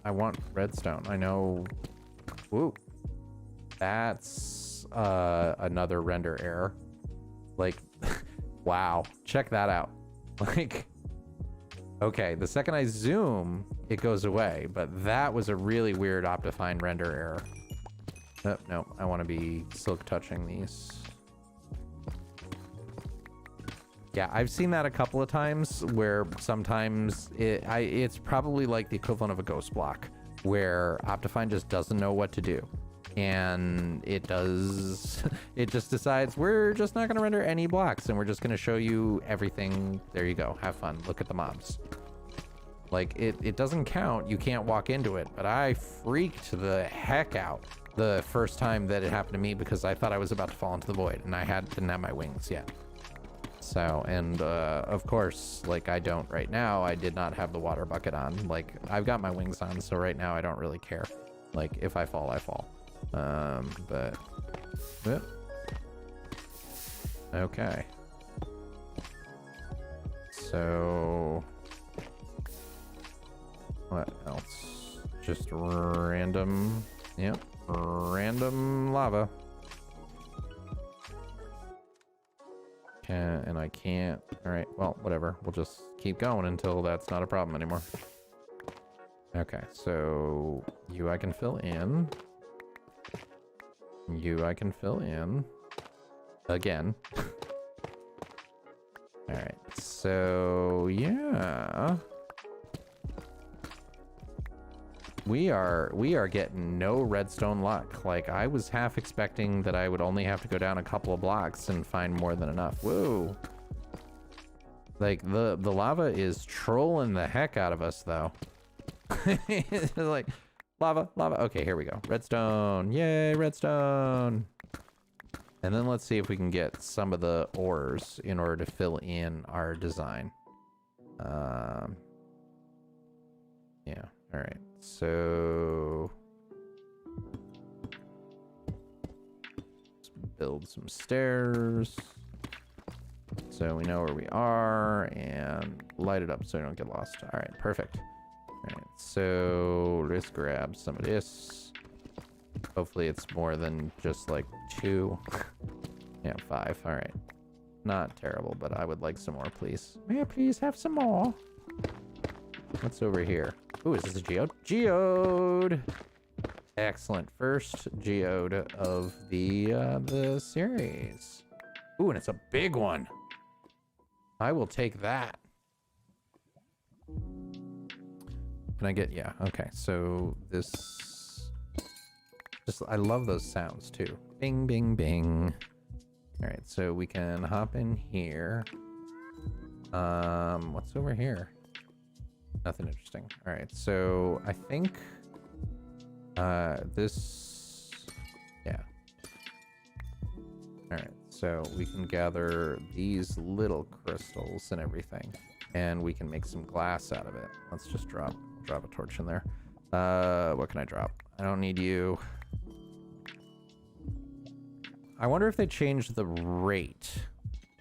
I want redstone. I know. Woo. That's another render error. Like, wow. Check that out. Like, okay, the second I zoom, it goes away, but that was a really weird Optifine render error. Oh, no, I want to be silk touching these. Yeah, I've seen that a couple of times where sometimes it's probably like the equivalent of a ghost block where Optifine just doesn't know what to do. And it just decides we're just not going to render any blocks and we're just going to show you everything. There you go. Have fun. Look at the mobs. Like it doesn't count. You can't walk into it, but I freaked the heck out the first time that it happened to me because I thought I was about to fall into the void and I didn't have my wings yet. So, and of course, like I don't right now, I did not have the water bucket on. Like I've got my wings on, so right now I don't really care. Like if I fall, I fall. But yep. Okay. So what else? Just random, yep, random lava. And I can't. All right, well, whatever. We'll just keep going until that's not a problem anymore. Okay, so you I can fill in. You I can fill in. Again. All right, so yeah. We are getting no redstone luck. Like, I was half expecting that I would only have to go down a couple of blocks and find more than enough. Whoa. Like, the lava is trolling the heck out of us, though. It's like, lava, lava. Okay, here we go. Redstone. Yay, redstone. And then let's see if we can get some of the ores in order to fill in our design. Yeah, all right. So let's build some stairs so we know where we are, and light it up so we don't get lost. All right, perfect. All right, so let's grab some of this. Hopefully it's more than just like 2. Yeah, 5. All right. Not terrible, but I would like some more, please. May I please have some more? What's over here? Ooh, is this a geode? Geode! Excellent. First geode of the series. Ooh, and it's a big one. I will take that. Can I get... Yeah, okay. So this... Just, I love those sounds, too. Bing, bing, bing. All right, so we can hop in here. What's over here? Nothing interesting. All right, so I think this, yeah. All right, so we can gather these little crystals and everything, and we can make some glass out of it. Let's just drop a torch in there. What can I drop? I don't need you. I wonder if they changed the rate,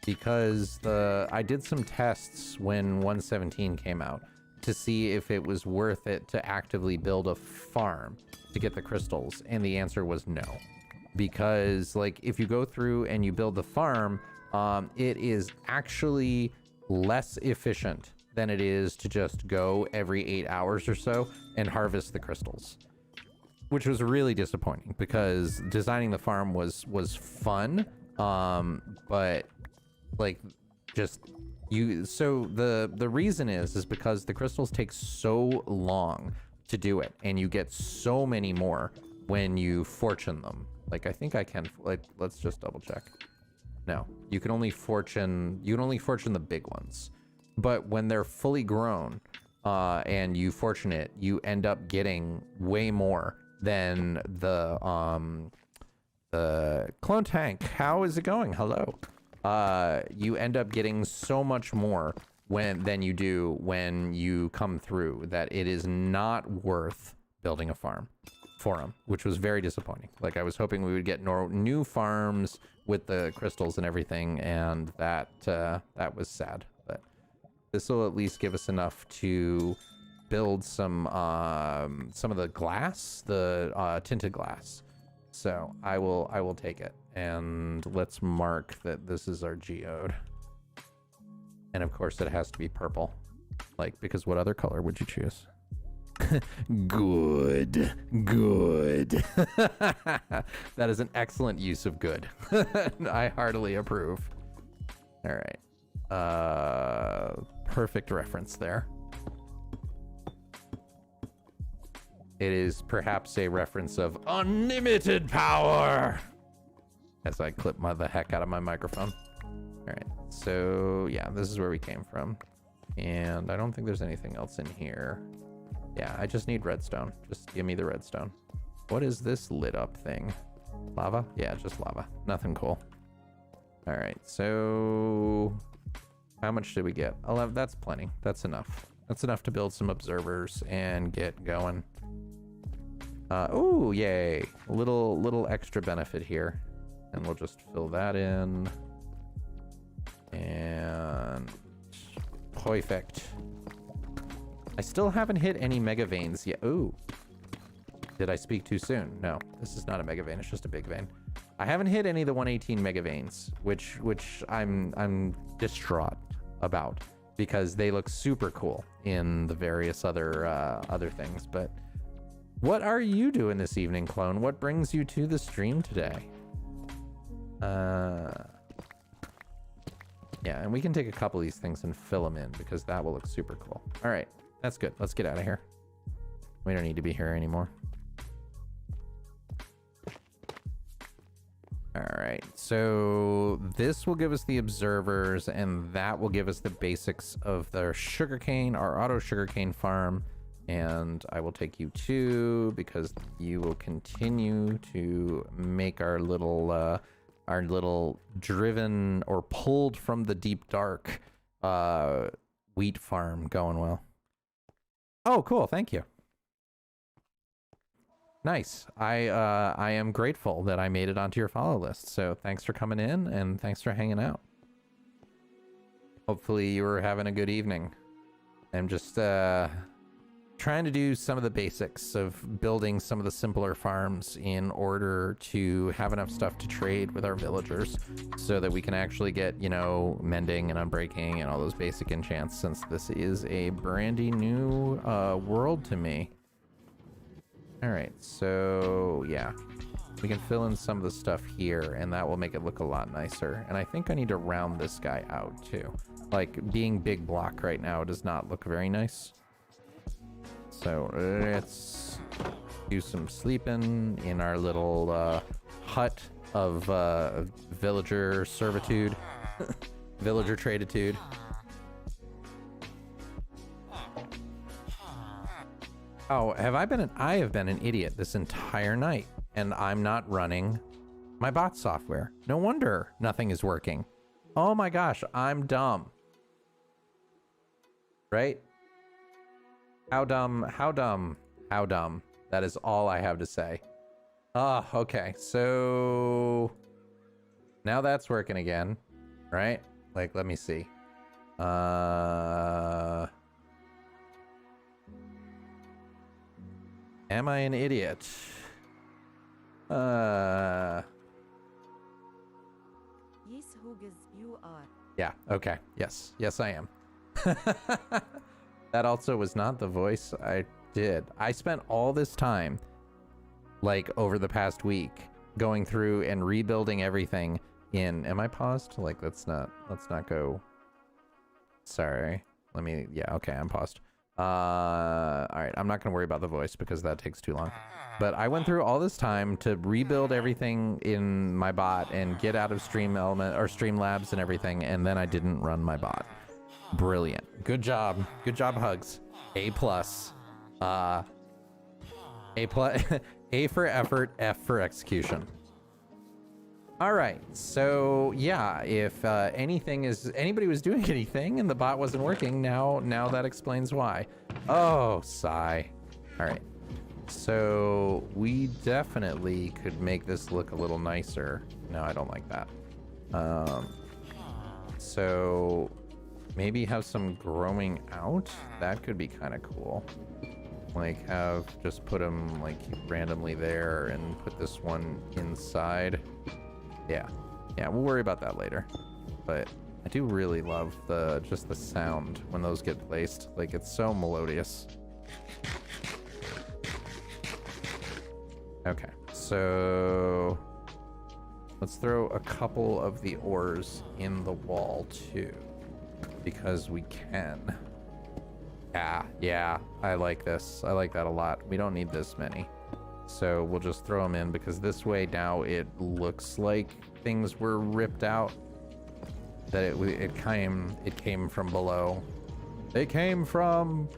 because I did some tests when 117 came out to see if it was worth it to actively build a farm to get the crystals, and the answer was no. Because, like, if you go through and you build the farm, it is actually less efficient than it is to just go every 8 hours or so and harvest the crystals. Which was really disappointing, because designing the farm was fun, but like just so the reason is because the crystals take so long to do it, and you get so many more when you fortune them. Like, I think I can, like, let's just double check. No, you can only fortune the big ones, but when they're fully grown and you fortune it, you end up getting way more than the clone tank. How is it going? Hello. You end up getting so much more than you do when you come through, that it is not worth building a farm for them, which was very disappointing. Like, I was hoping we would get new farms with the crystals and everything, and that was sad. But this will at least give us enough to build some of the glass, the tinted glass. So I will take it, and let's mark that this is our geode. And of course it has to be purple, like, because what other color would you choose? Good. That is an excellent use of good. I heartily approve. All right. Perfect reference there. It is perhaps a reference of unlimited power, as I clip the heck out of my microphone. All right, so yeah, this is where we came from. And I don't think there's anything else in here. Yeah, I just need redstone. Just give me the redstone. What is this lit up thing? Lava? Yeah, just lava. Nothing cool. All right, so how much did we get? 11. That's plenty. That's enough. That's enough to build some observers and get going. Oh, yay. A little extra benefit here. And we'll just fill that in. And perfect. I still haven't hit any mega veins yet. Ooh. Did I speak too soon? No, this is not a mega vein. It's just a big vein. I haven't hit any of the 118 megaveins, which I'm distraught about because they look super cool in the various other things. But what are you doing this evening, Clone? What brings you to the stream today? Yeah, and we can take a couple of these things and fill them in because that will look super cool. All right, that's good. Let's get out of here. We don't need to be here anymore. All right, so this will give us the observers, and that will give us the basics of the sugarcane, our auto sugarcane farm. And I will take you to, because you will continue to make our little driven or pulled from the deep dark wheat farm going well. Oh, cool. Thank you. Nice. I am grateful that I made it onto your follow list. So thanks for coming in and thanks for hanging out. Hopefully you were having a good evening. I'm just trying to do some of the basics of building some of the simpler farms in order to have enough stuff to trade with our villagers so that we can actually get, you know, mending and unbreaking and all those basic enchants, since this is a brandy new world to me. All right, so yeah, we can fill in some of the stuff here and that will make it look a lot nicer. And I think I need to round this guy out too. Like, being big block right now does not look very nice. So let's do some sleeping in our little hut of villager servitude, villager traditude. Oh, I have been an idiot this entire night, and I'm not running my bot software. No wonder nothing is working. Oh my gosh, I'm dumb. Right? How dumb, how dumb, how dumb. That is all I have to say. Ah, okay. So now that's working again, right? Like, let me see. Am I an idiot? Yes, Hugas, you are. Yeah, okay. Yes. Yes, I am. That also was not the voice I did. I spent all this time, like over the past week, going through and rebuilding everything in, am I paused? Like, let's not go. Sorry. Yeah, okay, I'm paused. All right, I'm not gonna worry about the voice because that takes too long. But I went through all this time to rebuild everything in my bot and get out of Streamlabs and everything, and then I didn't run my bot. Brilliant. Good job. Good job, Hugs. A+. A+. A for effort, F for execution. All right. So yeah, if anybody was doing anything and the bot wasn't working, now that explains why. Oh, sigh. All right. So we definitely could make this look a little nicer. No, I don't like that. So maybe have some growing out. That could be kind of cool. Like, just put them like randomly there and put this one inside. Yeah, we'll worry about that later. But I do really love just the sound when those get placed. Like, it's so melodious. Okay, so let's throw a couple of the ores in the wall too, because we can. Yeah, I like this. I like that a lot. We don't need this many. So we'll just throw them in, because this way now it looks like things were ripped out. That it came from below. They came from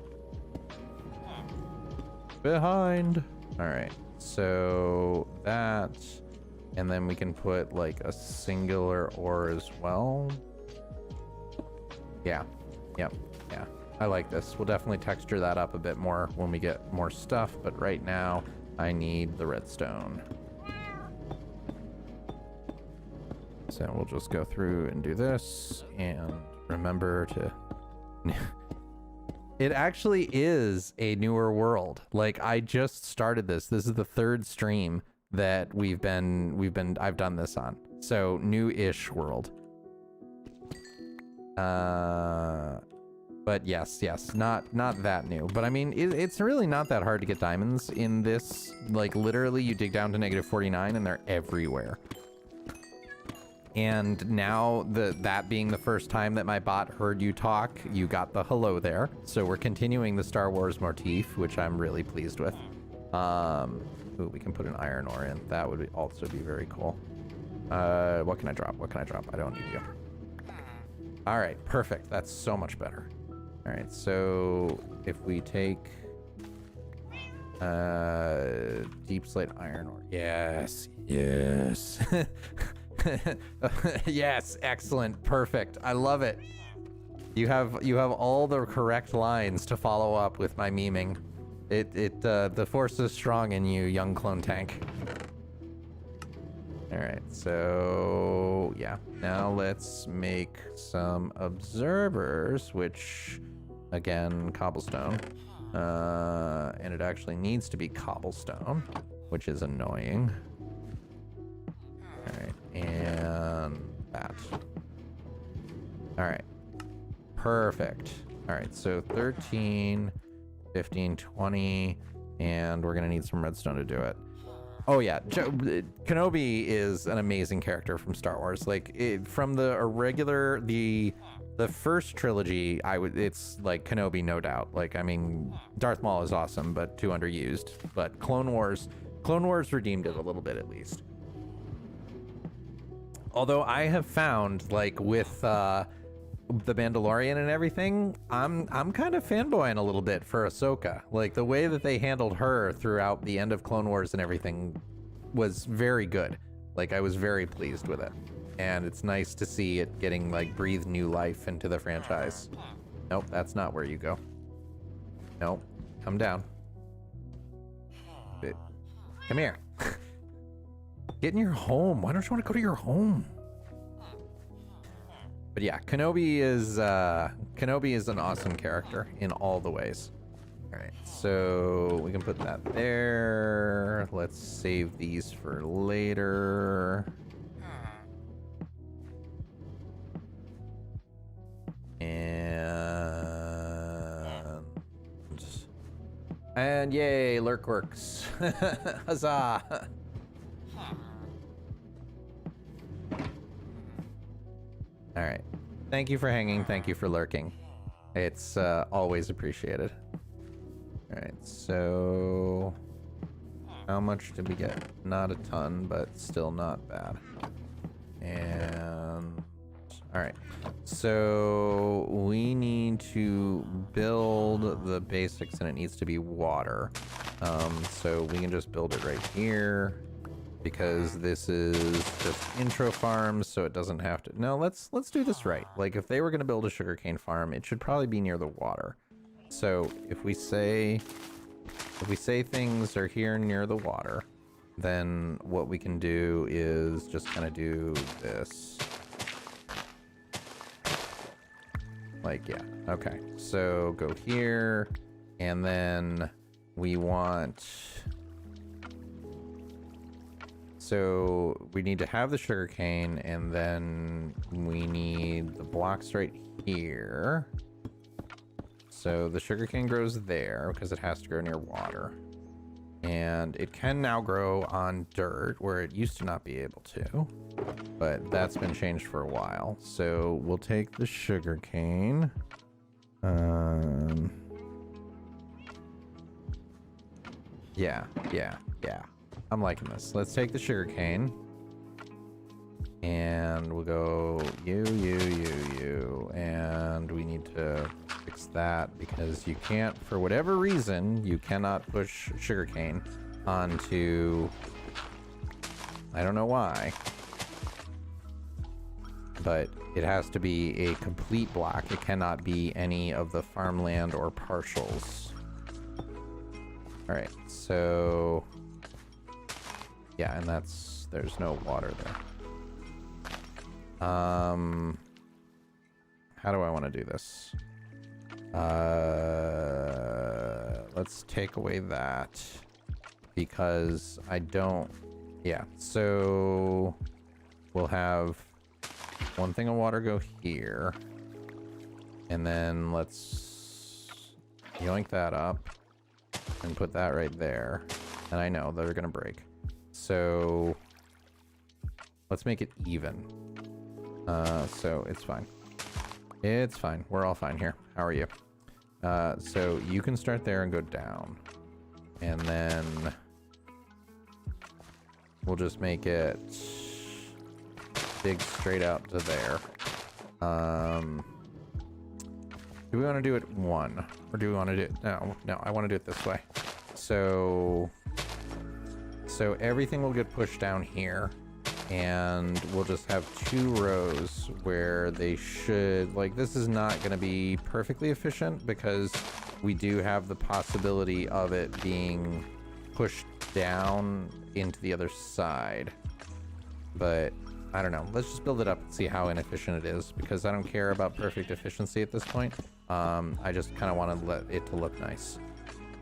behind. All right, so that, and then we can put like a singular ore as well. Yeah. I like this. We'll definitely texture that up a bit more when we get more stuff, but right now I need the redstone. So we'll just go through and do this, and remember to... It actually is a newer world. Like, I just started this. This is the third stream that I've done this on. So new-ish world. But yes, not that new. But I mean, it's really not that hard to get diamonds in this. Like literally, you dig down to -49 and they're everywhere. And now that being the first time that my bot heard you talk, you got the hello there. So we're continuing the Star Wars motif, which I'm really pleased with. Ooh, we can put an iron ore in. That would also be very cool. What can I drop? What can I drop? I don't need you. All right, perfect. That's so much better. All right, so if we take deep slate iron ore. Yes. Yes, excellent, perfect. I love it. You have all the correct lines to follow up with my memeing. The force is strong in you, young clone tank. All right, so yeah, now let's make some observers, which again, cobblestone. And it actually needs to be cobblestone, which is annoying. All right, and that. All right, perfect. All right, so 13, 15, 20, and we're gonna need some redstone to do it. Oh yeah, Kenobi is an amazing character from Star Wars. Like from the first trilogy, it's like Kenobi, no doubt. Like, I mean, Darth Maul is awesome, but too underused. But Clone Wars redeemed it a little bit at least. Although I have found, like, with the Mandalorian and everything, I'm kind of fanboying a little bit for Ahsoka. Like, the way that they handled her throughout the end of Clone Wars and everything was very good. Like, I was very pleased with it. And it's nice to see it getting, like, breathe new life into the franchise. Nope, that's not where you go. Nope, come down. Come here. Get in your home. Why don't you want to go to your home? But yeah, Kenobi is an awesome character in all the ways. All right, so we can put that there. Let's save these for later. And yay, lurk works. Huzzah! All right. Thank you for hanging. Thank you for lurking. It's always appreciated. All right. So how much did we get? Not a ton, but still not bad. And all right. So we need to build the basics, and it needs to be water. So we can just build it right here, because this is just intro farms, so it doesn't have to. No, let's do this right. Like, if they were going to build a sugarcane farm, it should probably be near the water. So if we say things are here near the water, then what we can do is just kind of do this. Like, yeah, okay. So go here, and then we want... So we need to have the sugarcane, and then we need the blocks right here. So the sugarcane grows there because it has to grow near water. And it can now grow on dirt where it used to not be able to, but that's been changed for a while. So we'll take the sugarcane. Yeah. I'm liking this. Let's take the sugarcane. And we'll go you. And we need to fix that because you can't, for whatever reason, you cannot push sugarcane onto, I don't know why, but it has to be a complete block. It cannot be any of the farmland or partials. All right, so yeah, and there's no water there. How do I want to do this? Let's take away that because I don't Yeah, so we'll have one thing of water go here. And then let's yoink that up and put that right there. And I know they're gonna break. So let's make it even. So it's fine. It's fine. We're all fine here. How are you? So you can start there and go down. And then we'll just make it dig straight out to there. Do we want to do it one? Or do we want to do it? No, I want to do it this way. So everything will get pushed down here. And we'll just have 2 rows where they should, like, this is not going to be perfectly efficient because we do have the possibility of it being pushed down into the other side. But I don't know. Let's just build it up and see how inefficient it is, because I don't care about perfect efficiency at this point. I just kind of want to let it to look nice.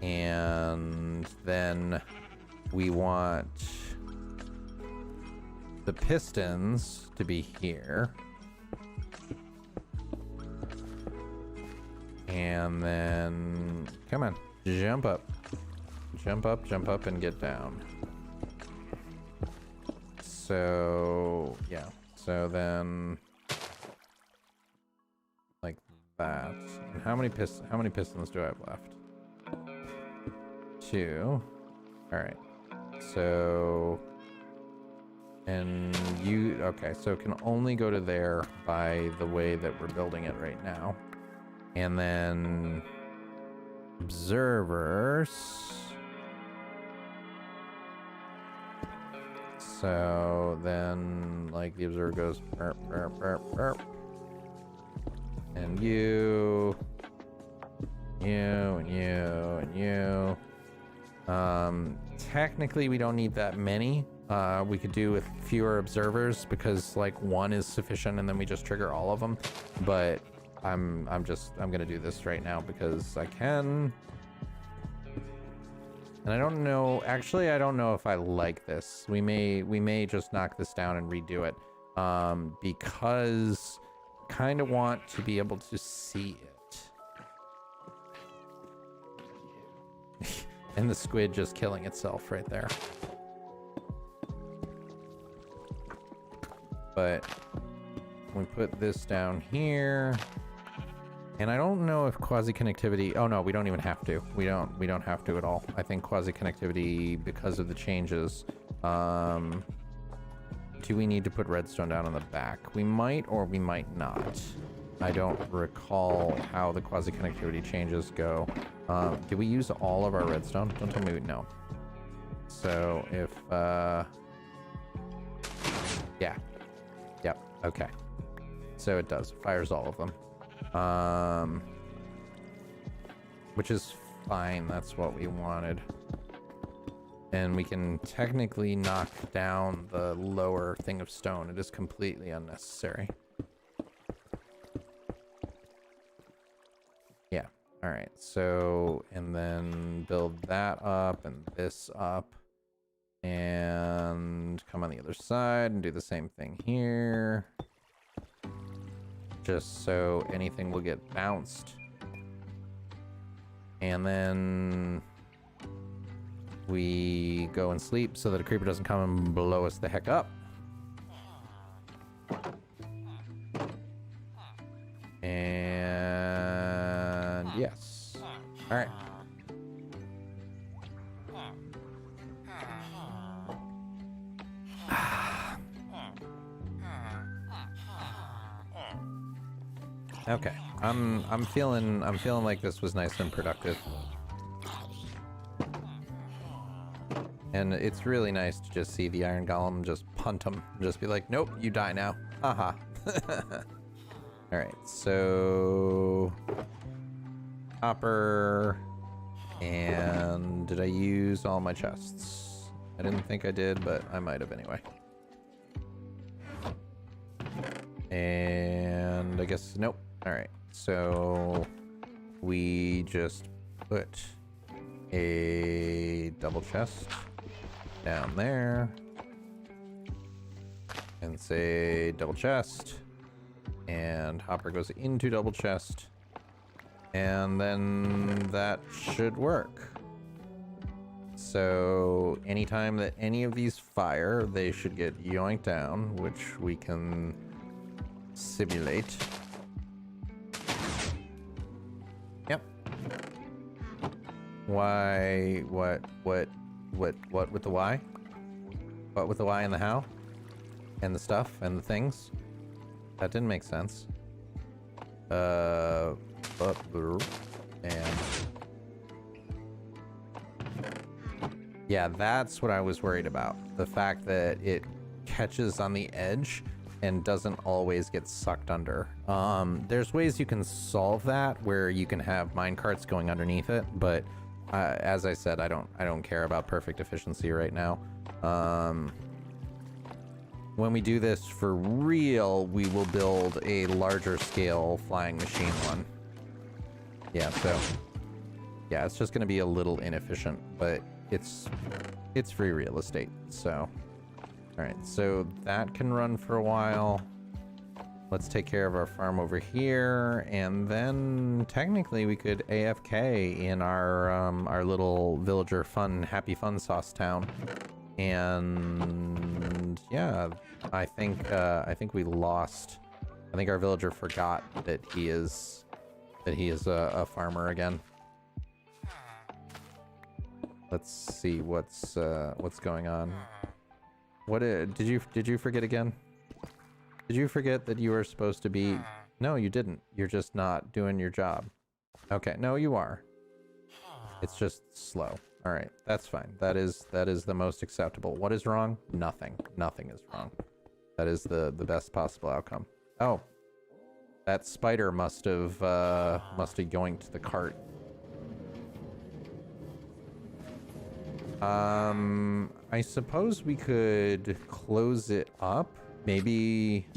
And then we want the pistons to be here. And then, come on, jump up. Jump up, and get down. So, yeah. So then, like that. And how many pistons do I have left? 2. All right. So, and you, okay, so it can only go to there by the way that we're building it right now. And then observers. So then, like, the observer goes burp, burp, burp, burp. And you, and you. Technically, we don't need that many. We could do with fewer observers because, like, 1 is sufficient, and then we just trigger all of them. But I'm gonna do this right now because I can. And I don't know, actually, I don't know if I like this. We may just knock this down and redo it. Because I kind of want to be able to see it. And the squid just killing itself right there. But we put this down here. And I don't know if quasi-connectivity... Oh, no, we don't even have to. We don't have to at all. I think quasi-connectivity, because of the changes... do we need to put redstone down on the back? We might or we might not. I don't recall how the quasi-connectivity changes go. Did we use all of our redstone? Don't tell me we... No. So, if... Yeah. Yep. Okay. So it does. Fires all of them. Which is fine. That's what we wanted. And we can technically knock down the lower thing of stone. It is completely unnecessary. Yeah. All right. So, and then build that up and this up. And come on the other side and do the same thing here. Just so anything will get bounced. And then we go and sleep so that a creeper doesn't come and blow us the heck up. And yes. All right. Okay, I'm feeling like this was nice and productive. And it's really nice to just see the iron golem just punt him, just be like, nope, you die now. Haha. All right, so copper, and did I use all my chests? I didn't think I did, but I might have anyway. And I guess nope. All right, so we just put a double chest down there, and say double chest, and hopper goes into double chest, and then that should work. So anytime that any of these fire, they should get yoinked down, which we can simulate. Yep. Why? What with the why? What with the why and the how? And the stuff and the things? That didn't make sense. And yeah, that's what I was worried about. The fact that it catches on the edge and doesn't always get sucked under. There's ways you can solve that where you can have minecarts going underneath it, but as I said, I don't care about perfect efficiency right now. When we do this for real, we will build a larger scale flying machine one. Yeah, so yeah, it's just going to be a little inefficient, but it's free real estate. So all right, so that can run for a while. Let's take care of our farm over here, and then technically we could AFK in our little villager happy fun sauce town. And yeah, I think we lost. I think our villager forgot that he is a farmer again. Let's see what's going on. What did you forget again? Did you forget that you were supposed to be? No, you didn't. You're just not doing your job. Okay, no, you are. It's just slow. All right, that's fine. That is the most acceptable. What is wrong? Nothing. Nothing is wrong. That is the best possible outcome. Oh, that spider must have yoinked the cart. I suppose we could close it up. Maybe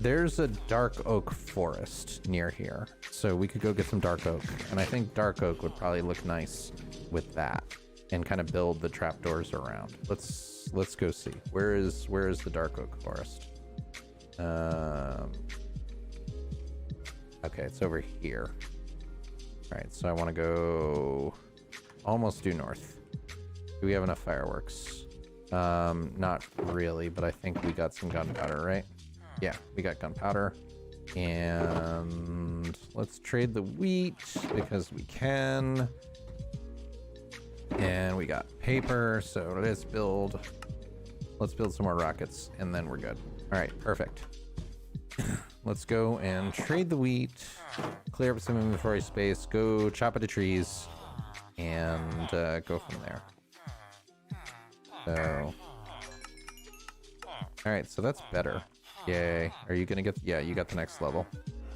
there's a dark oak forest near here, so we could go get some dark oak, and I think dark oak would probably look nice with that, and kind of build the trapdoors around. Let's go see. Where is the dark oak forest? Okay, it's over here. All right, so I want to go almost due north. Do we have enough fireworks? Not really, but I think we got some gunpowder, right? Yeah, we got gunpowder. And let's trade the wheat because we can. And we got paper, so let's build some more rockets, and then we're good. All right, perfect. Let's go and trade the wheat, clear up some inventory space, go chop at the trees, and go from there. So, all right, so that's better. Yay. Are you gonna get, yeah, you got the next level.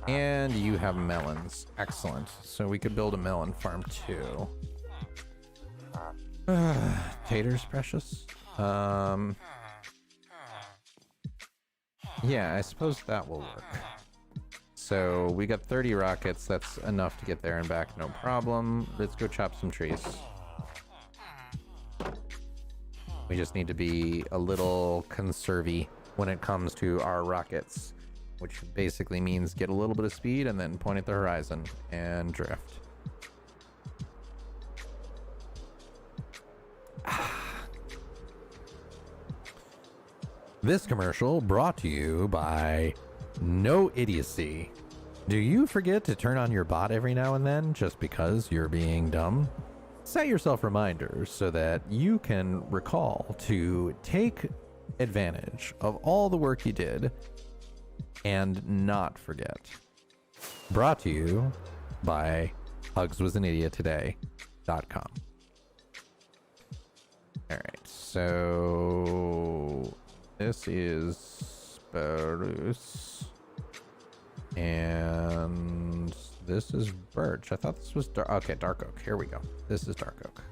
And you have melons. Excellent. So we could build a melon farm too. Taters, precious. Yeah, I suppose that will work. So we got 30 rockets. That's enough to get there and back, no problem. Let's go chop some trees. We just need to be a little conservy when it comes to our rockets, which basically means get a little bit of speed and then point at the horizon and drift. This commercial brought to you by No Idiocy. Do you forget to turn on your bot every now and then just because you're being dumb? Set yourself reminders so that you can recall to take advantage of all the work you did and not forget. Brought to you by hugswasanidiotoday.com. All right, so this is spruce and this is birch. I thought this was dark. Okay, dark oak. Here we go. This is dark oak.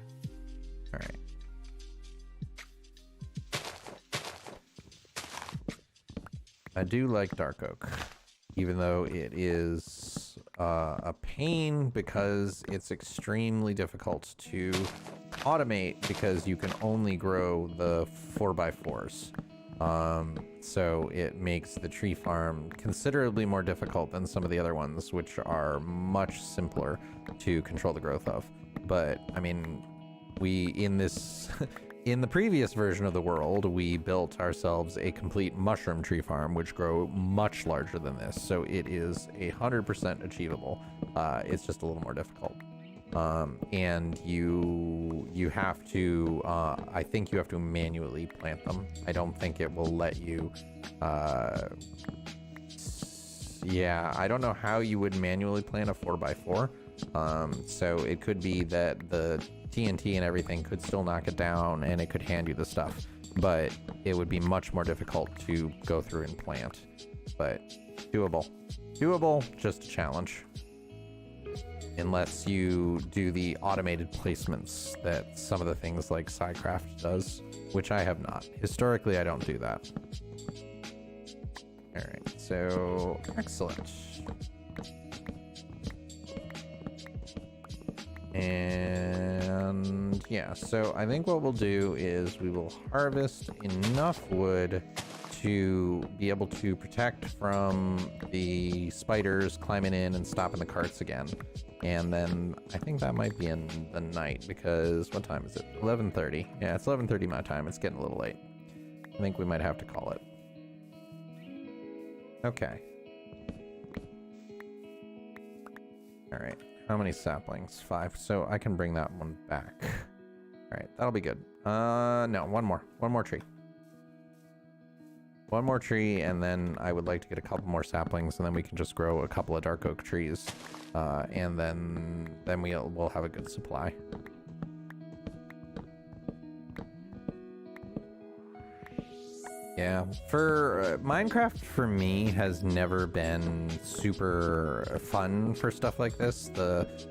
All right. I do like dark oak, even though it is a pain because it's extremely difficult to automate because you can only grow the 4x4s. So it makes the tree farm considerably more difficult than some of the other ones, which are much simpler to control the growth of. But I mean, in the previous version of the world, we built ourselves a complete mushroom tree farm, which grow much larger than this. So it is 100% achievable. It's just a little more difficult. And you have to, I think you have to manually plant them. I don't think it will let you, yeah, I don't know how you would manually plant a 4x4. So it could be that the TNT and everything could still knock it down and it could hand you the stuff, but it would be much more difficult to go through and plant. But doable, just a challenge. Unless you do the automated placements that some of the things like SciCraft does, which I have not. Historically, I don't do that. All right, so excellent. And yeah, so I think what we'll do is we will harvest enough wood to be able to protect from the spiders climbing in and stopping the carts again. And then I think that might be in the night, because what time is it? 11:30. Yeah, it's 11:30 my time. It's getting a little late. I think we might have to call it. Okay. All right. How many saplings? 5. So I can bring that one back. All right, that'll be good. No, one more tree. One more tree, and then I would like to get a couple more saplings, and then we can just grow a couple of dark oak trees, and then we'll have a good supply. Yeah, for Minecraft for me has never been super fun for stuff like this.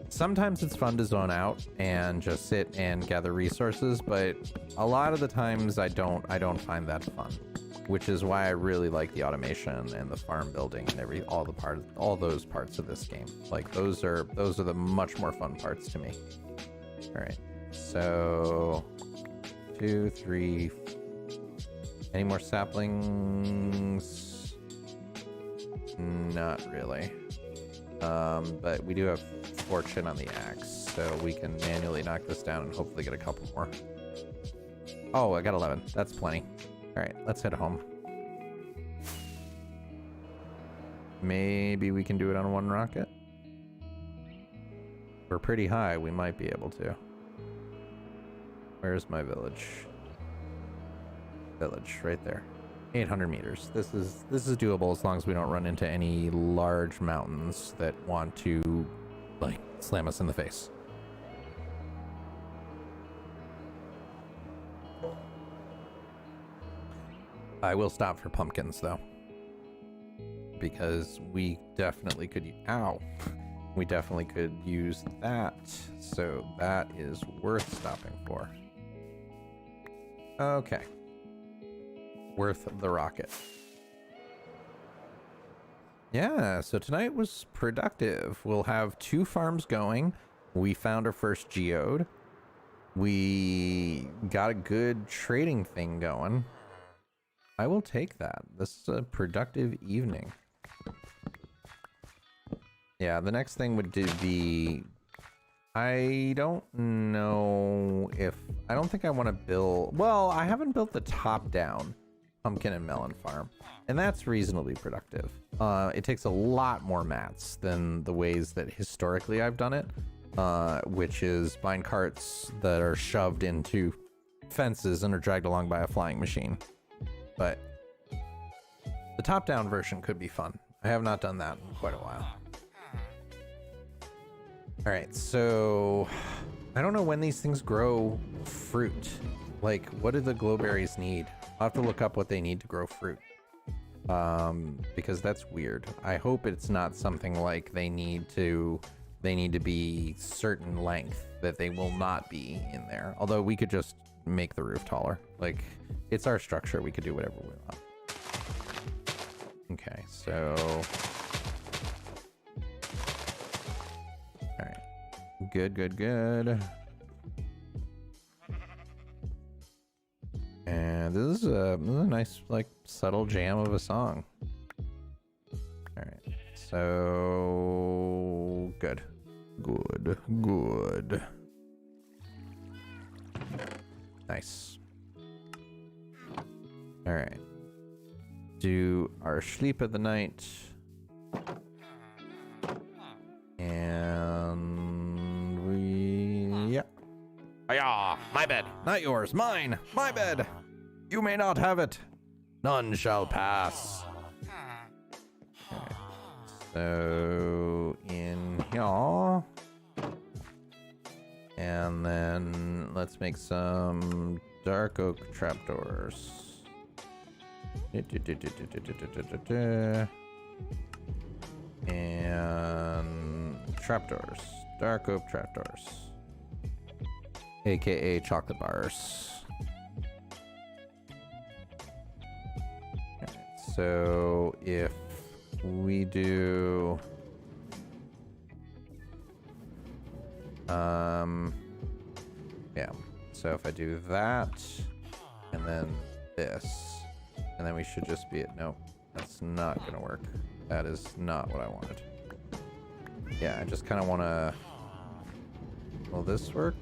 Sometimes it's fun to zone out and just sit and gather resources, but a lot of the times I don't find that fun. Which is why I really like the automation and the farm building and all those parts of this game. Like those are the much more fun parts to me. All right, so 2, 3. Any more saplings? Not really. But we do have fortune on the axe, so we can manually knock this down and hopefully get a couple more. Oh, I got 11. That's plenty. All right, let's head home. Maybe we can do it on one rocket. We're pretty high. We might be able to. Where's my village? Village, right there. 800 meters. This is doable as long as we don't run into any large mountains that want to, like, slam us in the face. I will stop for pumpkins, though, because we definitely could... Ow! We definitely could use that, so that is worth stopping for. Okay. Worth the rocket. Yeah, so tonight was productive. We'll have 2 farms going. We found our first geode. We got a good trading thing going. I will take that. This is a productive evening. Yeah, the next thing would be... I don't know if... I don't think I want to build... Well, I haven't built the top-down pumpkin and melon farm, and that's reasonably productive. It takes a lot more mats than the ways that historically I've done it, which is mine carts that are shoved into fences and are dragged along by a flying machine. But the top-down version could be fun. I have not done that in quite a while. All right, so I don't know when these things grow fruit. Like, what do the glowberries need? I'll have to look up what they need to grow fruit. Because that's weird. I hope it's not something like they need to be certain length that they will not be in there. Although we could just make the roof taller. Like, it's our structure. We could do whatever we want. Okay, so... All right. Good. And This is a nice, like, subtle jam of a song. Alright, so... Good. Good. Nice. Alright. Do our sleep of the night. And we... Yeah. Ayah! My bed! Not yours! Mine! My bed! You may not have it! None shall pass. Okay. So, in here. And then let's make some dark oak trapdoors. And trapdoors. Dark oak trapdoors. AKA chocolate bars. Alright, so if we do yeah, so if I do that and then this, and then we should just be at, nope, that's not gonna work. That is not what I wanted. Yeah, I just kind of want to, will this work?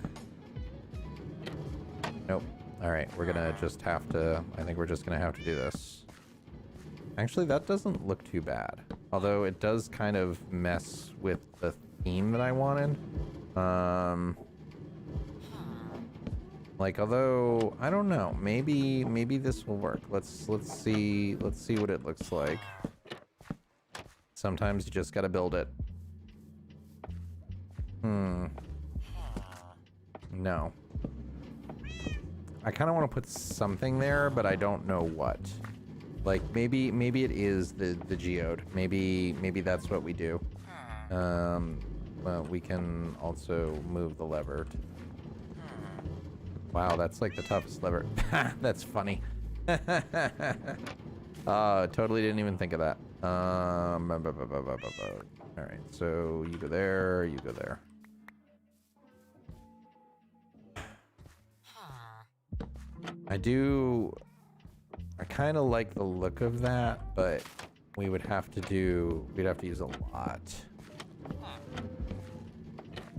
Nope. All right, we're gonna just have to, I think we're just gonna have to do this. Actually, that doesn't look too bad. Although it does kind of mess with the theme that I wanted. Like, although, I don't know, maybe this will work. Let's see what it looks like. Sometimes you just gotta build it. No. I kind of want to put something there, but I don't know what. Like, maybe it is the geode. Maybe that's what we do. Well, we can also move the lever. Wow, that's like the toughest lever. That's funny. Totally didn't even think of that. All right, so you go there, you go there. I kind of like the look of that, but we'd have to use a lot.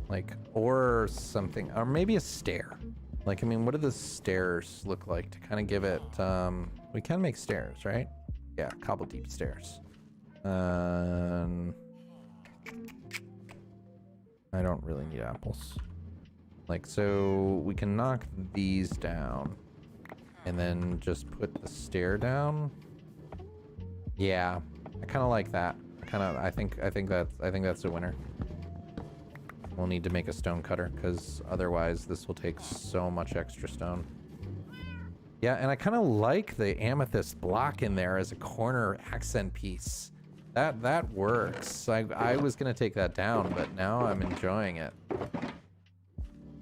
Like, or something, or maybe a stair. Like, I mean, what do the stairs look like to kind of give it, we can make stairs, right? Yeah, cobble deep stairs. I don't really need apples. Like, so we can knock these down and then just put the stair down. Yeah, I kind of like that. I think that's a winner. We'll need to make a stone cutter because otherwise this will take so much extra stone. Yeah, and I kind of like the amethyst block in there as a corner accent piece. That works. I was gonna take that down, but now I'm enjoying it.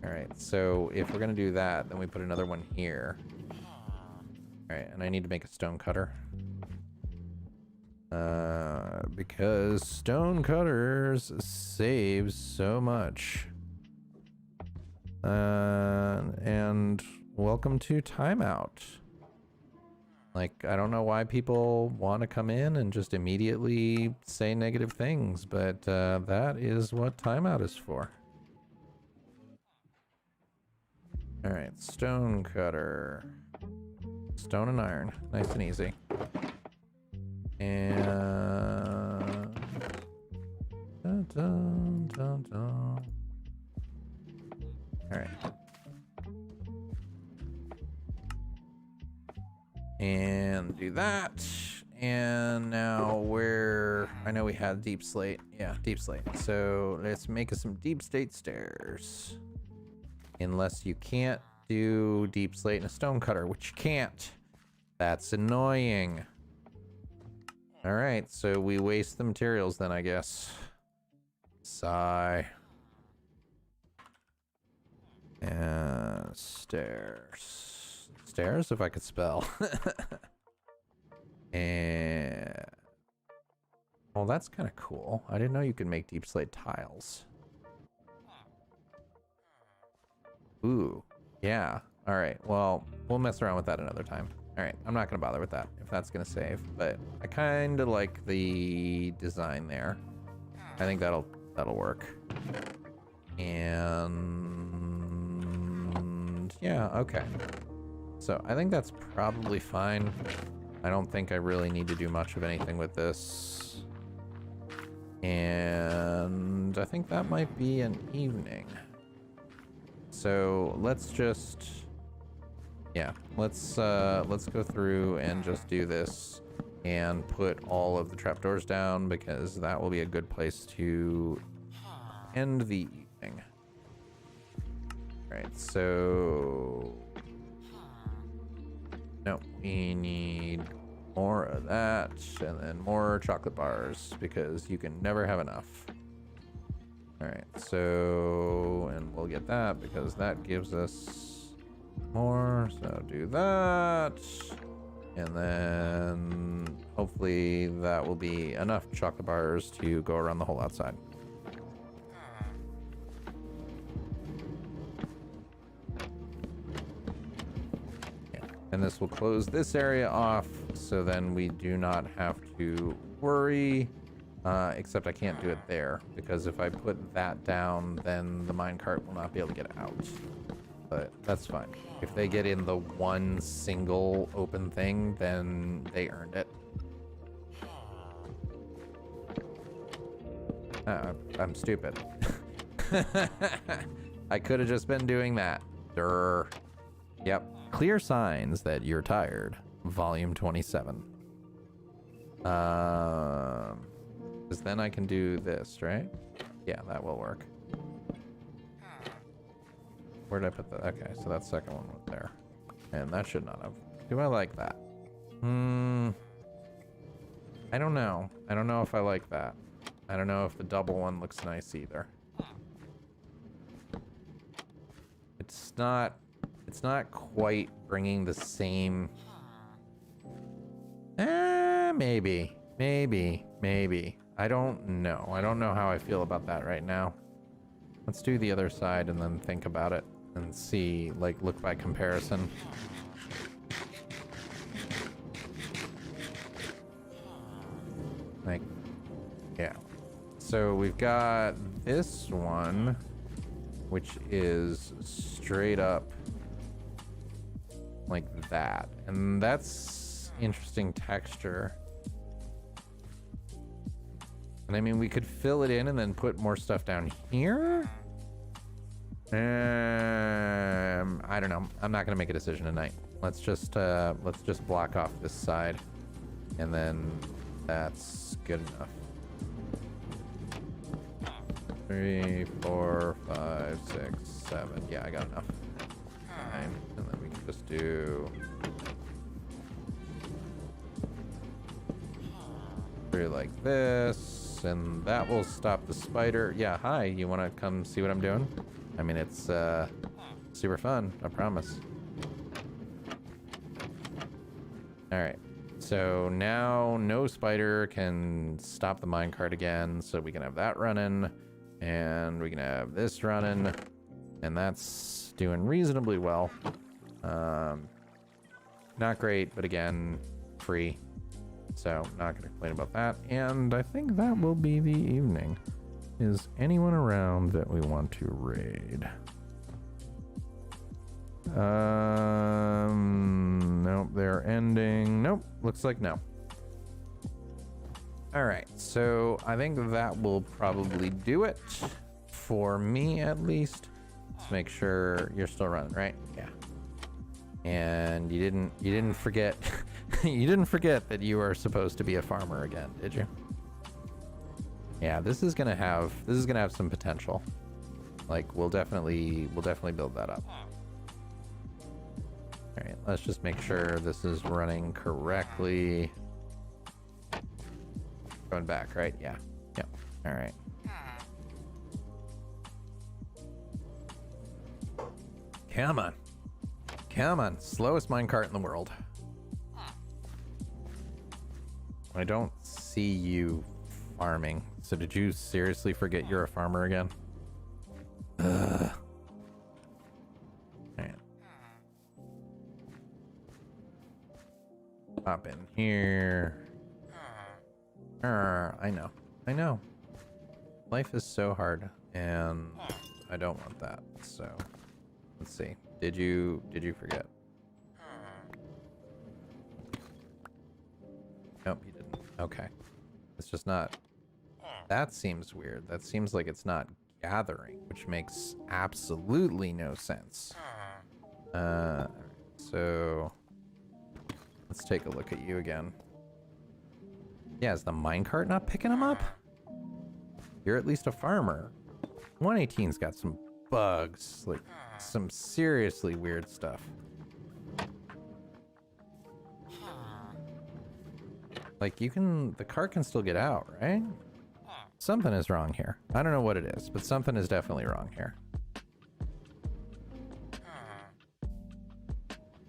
All right, so if we're gonna do that, then we put another one here. All right, and I need to make a stone cutter. Because stone cutters save so much. And welcome to timeout. Like, I don't know why people want to come in and just immediately say negative things, but that is what timeout is for. All right, stone cutter. Stone and iron, nice and easy. And dun, dun, dun, dun. All right. And do that. And now I know we had deep slate. Yeah, deep slate. So let's make us some deep slate stairs. Unless you can't do deep slate in a stone cutter, which you can't. That's annoying. All right, so we waste the materials then, I guess. Sigh. And stairs. Stairs, if I could spell. And... well, that's kind of cool. I didn't know you could make deep slate tiles. Ooh, yeah. All right, well, we'll mess around with that another time. All right, I'm not gonna bother with that if that's gonna save, but I kind of like the design there. I think that'll work. And yeah, okay. So I think that's probably fine. I don't think I really need to do much of anything with this. And I think that might be an evening. So let's just, yeah, let's go through and just do this and put all of the trapdoors down, because that will be a good place to end the evening. All right, so no, we need more of that and then more chocolate bars, because you can never have enough. All right, so, and we'll get that because that gives us more. So do that. And then hopefully that will be enough chocolate bars to go around the whole outside. Yeah. And this will close this area off, so then we do not have to worry. Except I can't do it there, because if I put that down, then the minecart will not be able to get out. But that's fine. If they get in the one single open thing, then they earned it. I'm stupid. I could have just been doing that. Durr. Yep. Clear signs that you're tired. Volume 27. Because then I can do this, right? Yeah, that will work. Where did I put that? Okay, so that second one was there. And that should not have. Do I like that? I don't know. I don't know if I like that. I don't know if the double one looks nice either. It's not quite bringing the same. Maybe. I don't know. I don't know how I feel about that right now. Let's do the other side and then think about it and see, like, look by comparison. Like, yeah. So we've got this one, which is straight up like that. And that's interesting texture. And I mean, we could fill it in and then put more stuff down here. I don't know. I'm not gonna make a decision tonight. Let's just block off this side, and then that's good enough. 3, 4, 5, 6, 7. Yeah, I got enough. 9, and then we can just do 3 like this, and that will stop the spider. Yeah, hi. You want to come see what I'm doing? I mean, it's super fun, I promise. All right, so now no spider can stop the minecart again, so we can have that running, and we can have this running, and that's doing reasonably well. Not great, but again, free, so not gonna complain about that. And I think that will be the evening. Is anyone around that we want to raid? Nope, they're ending. Nope, looks like no. All right, so I think that will probably do it for me, at least. Let's make sure you're still running, right? Yeah. And you didn't forget you didn't forget that you are supposed to be a farmer again, did you? Yeah, this is gonna have some potential. Like, we'll definitely build that up. All right, let's just make sure this is running correctly. Going back, right? Yeah. Yep. All right. Come on. Come on. Slowest minecart in the world. I don't see you farming. So did you seriously forget you're a farmer again? Ugh. Right. Hop in here. I know. I know. Life is so hard, and I don't want that. So, let's see. Did you forget? Nope, you didn't. Okay. It's just not. That seems weird. That seems like it's not gathering, which makes absolutely no sense. So let's take a look at you again. Yeah, is the minecart not picking them up? You're at least a farmer. 118's got some bugs, like some seriously weird stuff. Like you can, the cart can still get out, right? Something is wrong here. I don't know what it is, but something is definitely wrong here.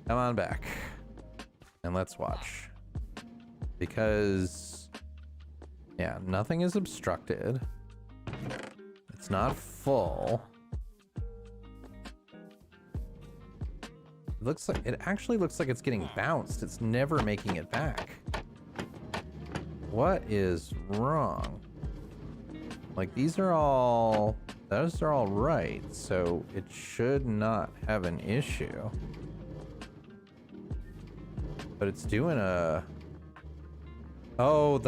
Come on back. And let's watch. Because, yeah, nothing is obstructed. It's not full. It actually looks like it's getting bounced. It's never making it back. What is wrong? Like those are all right, so it should not have an issue. But it's doing a... Oh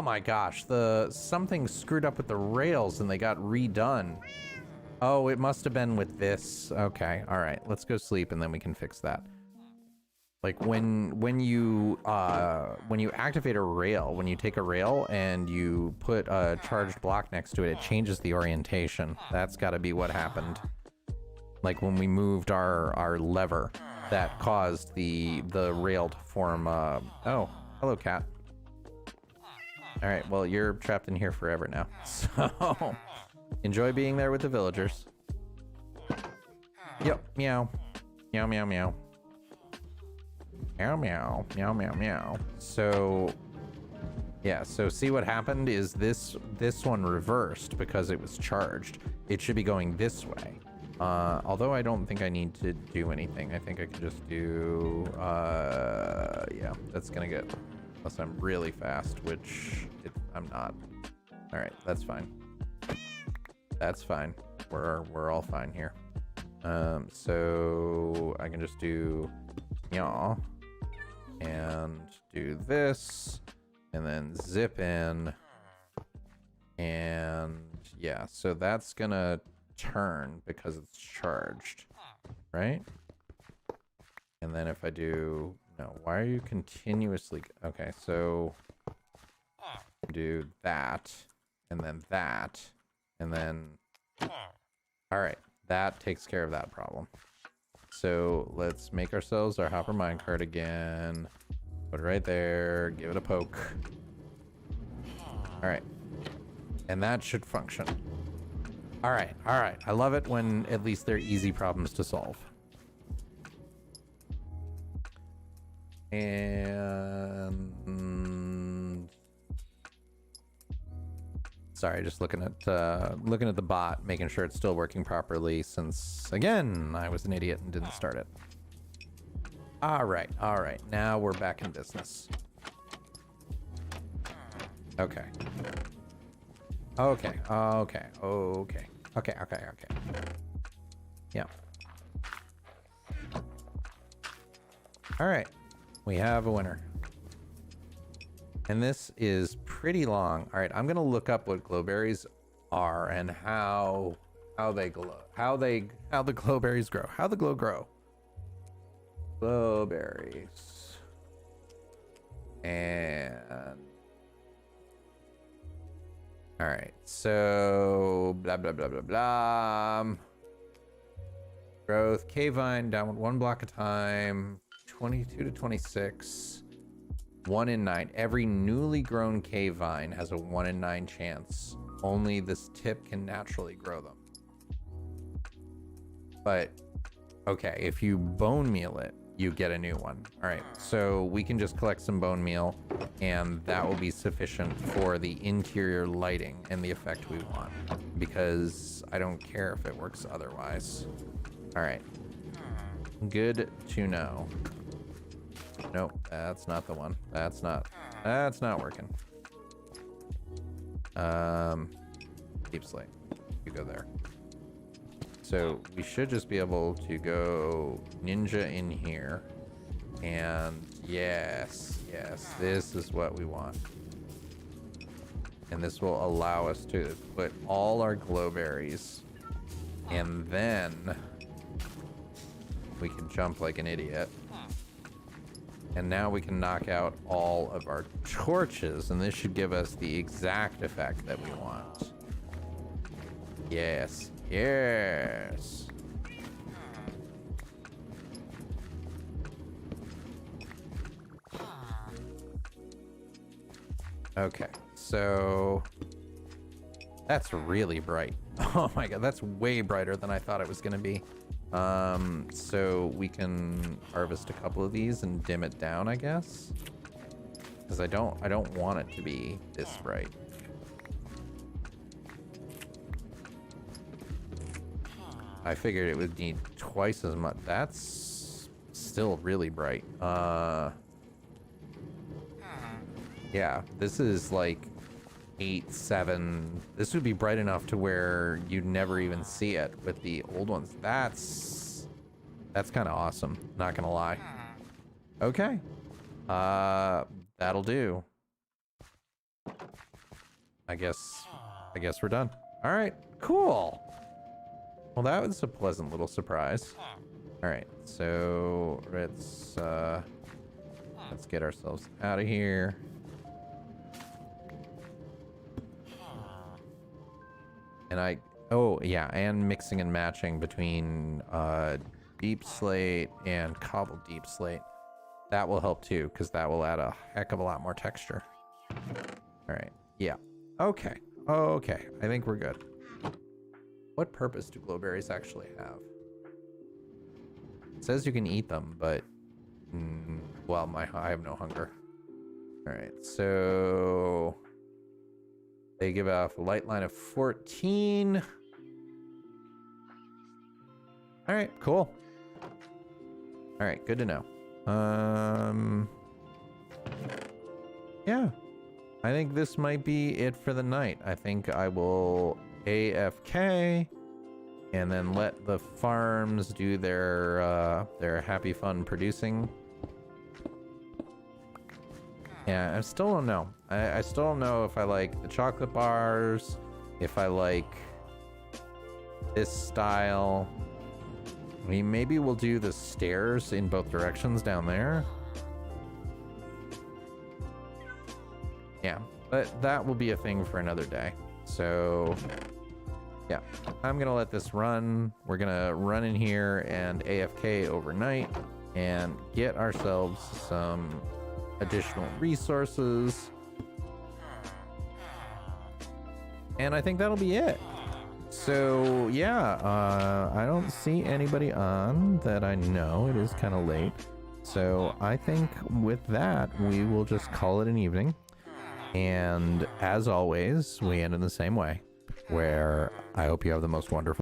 my gosh, something screwed up with the rails and they got redone. Oh, it must have been with this. Okay, all right, let's go sleep and then we can fix that. Like when you activate a rail, when you take a rail and you put a charged block next to it, it changes the orientation. That's got to be what happened. Like when we moved our lever, that caused the rail to form. Oh, hello, cat. All right, well you're trapped in here forever now. So enjoy being there with the villagers. Yep, meow, meow, meow, meow. Meow, meow, meow, meow, meow. So, yeah, so see what happened is this one reversed because it was charged. It should be going this way. Although I don't think I need to do anything. I think I can just do, yeah, that's gonna get, unless I'm really fast, which I'm not. All right, that's fine. That's fine. We're all fine here. So I can just do, yaw. And do this, and then zip in, and yeah, so that's gonna turn because it's charged, right? And then if I do, no, why are you continuously, okay, so do that, and then, all right, that takes care of that problem. So let's make ourselves our hopper minecart again. Put it right there. Give it a poke. All right. And that should function. All right. All right. I love it when at least they're easy problems to solve. And sorry, just looking at the bot, making sure it's still working properly since, again, I was an idiot and didn't start it. All right, now we're back in business. Okay. Yeah. All right, we have a winner. And this is pretty long. All right, I'm gonna look up what glowberries are and how they glow, how the glowberries grow, how the glow grow. Glowberries. And all right, so blah blah blah blah blah. Growth, cave vine, downward 1 block a time, 22 to 26. 1 in 9. Every newly grown cave vine has a 1 in 9 chance. Only this tip can naturally grow them. But, okay, if you bone meal it, you get a new one. All right, so we can just collect some bone meal, and that will be sufficient for the interior lighting and the effect we want, because I don't care if it works otherwise. All right, good to know. Nope, that's not the one. That's not working. Deep slate. You go there. So we should just be able to go ninja in here. And yes, this is what we want. And this will allow us to put all our glowberries. And then we can jump like an idiot. And now we can knock out all of our torches, and this should give us the exact effect that we want. Yes. Okay, so that's really bright. Oh my god, that's way brighter than I thought it was gonna be. So we can harvest a couple of these and dim it down, I guess, because I don't want it to be this bright. I figured it would need twice as much. That's still really bright. Yeah, this is like 8, 7. This would be bright enough to where you'd never even see it with the old ones. That's kind of awesome, not gonna lie. Okay, that'll do. I guess we're done. All right, cool. Well, that was a pleasant little surprise. All right, so let's get ourselves out of here. And oh yeah, and mixing and matching between deep slate and cobbled deep slate. That will help too, because that will add a heck of a lot more texture. All right, yeah. Okay, I think we're good. What purpose do glowberries actually have? It says you can eat them, but well, I have no hunger. All right, so they give off a light line of 14. All right, cool. All right, good to know. Yeah, I think this might be it for the night. I think I will AFK and then let the farms do their happy fun producing. Yeah, I still don't know. I still don't know if I like the chocolate bars, if I like this style. I mean, maybe we'll do the stairs in both directions down there. Yeah, but that will be a thing for another day. So yeah, I'm gonna let this run. We're gonna run in here and AFK overnight and get ourselves some additional resources. And I think that'll be it. So yeah, I don't see anybody on that I know. It is kind of late. So I think with that, we will just call it an evening. And as always, we end in the same way, where I hope you have the most wonderful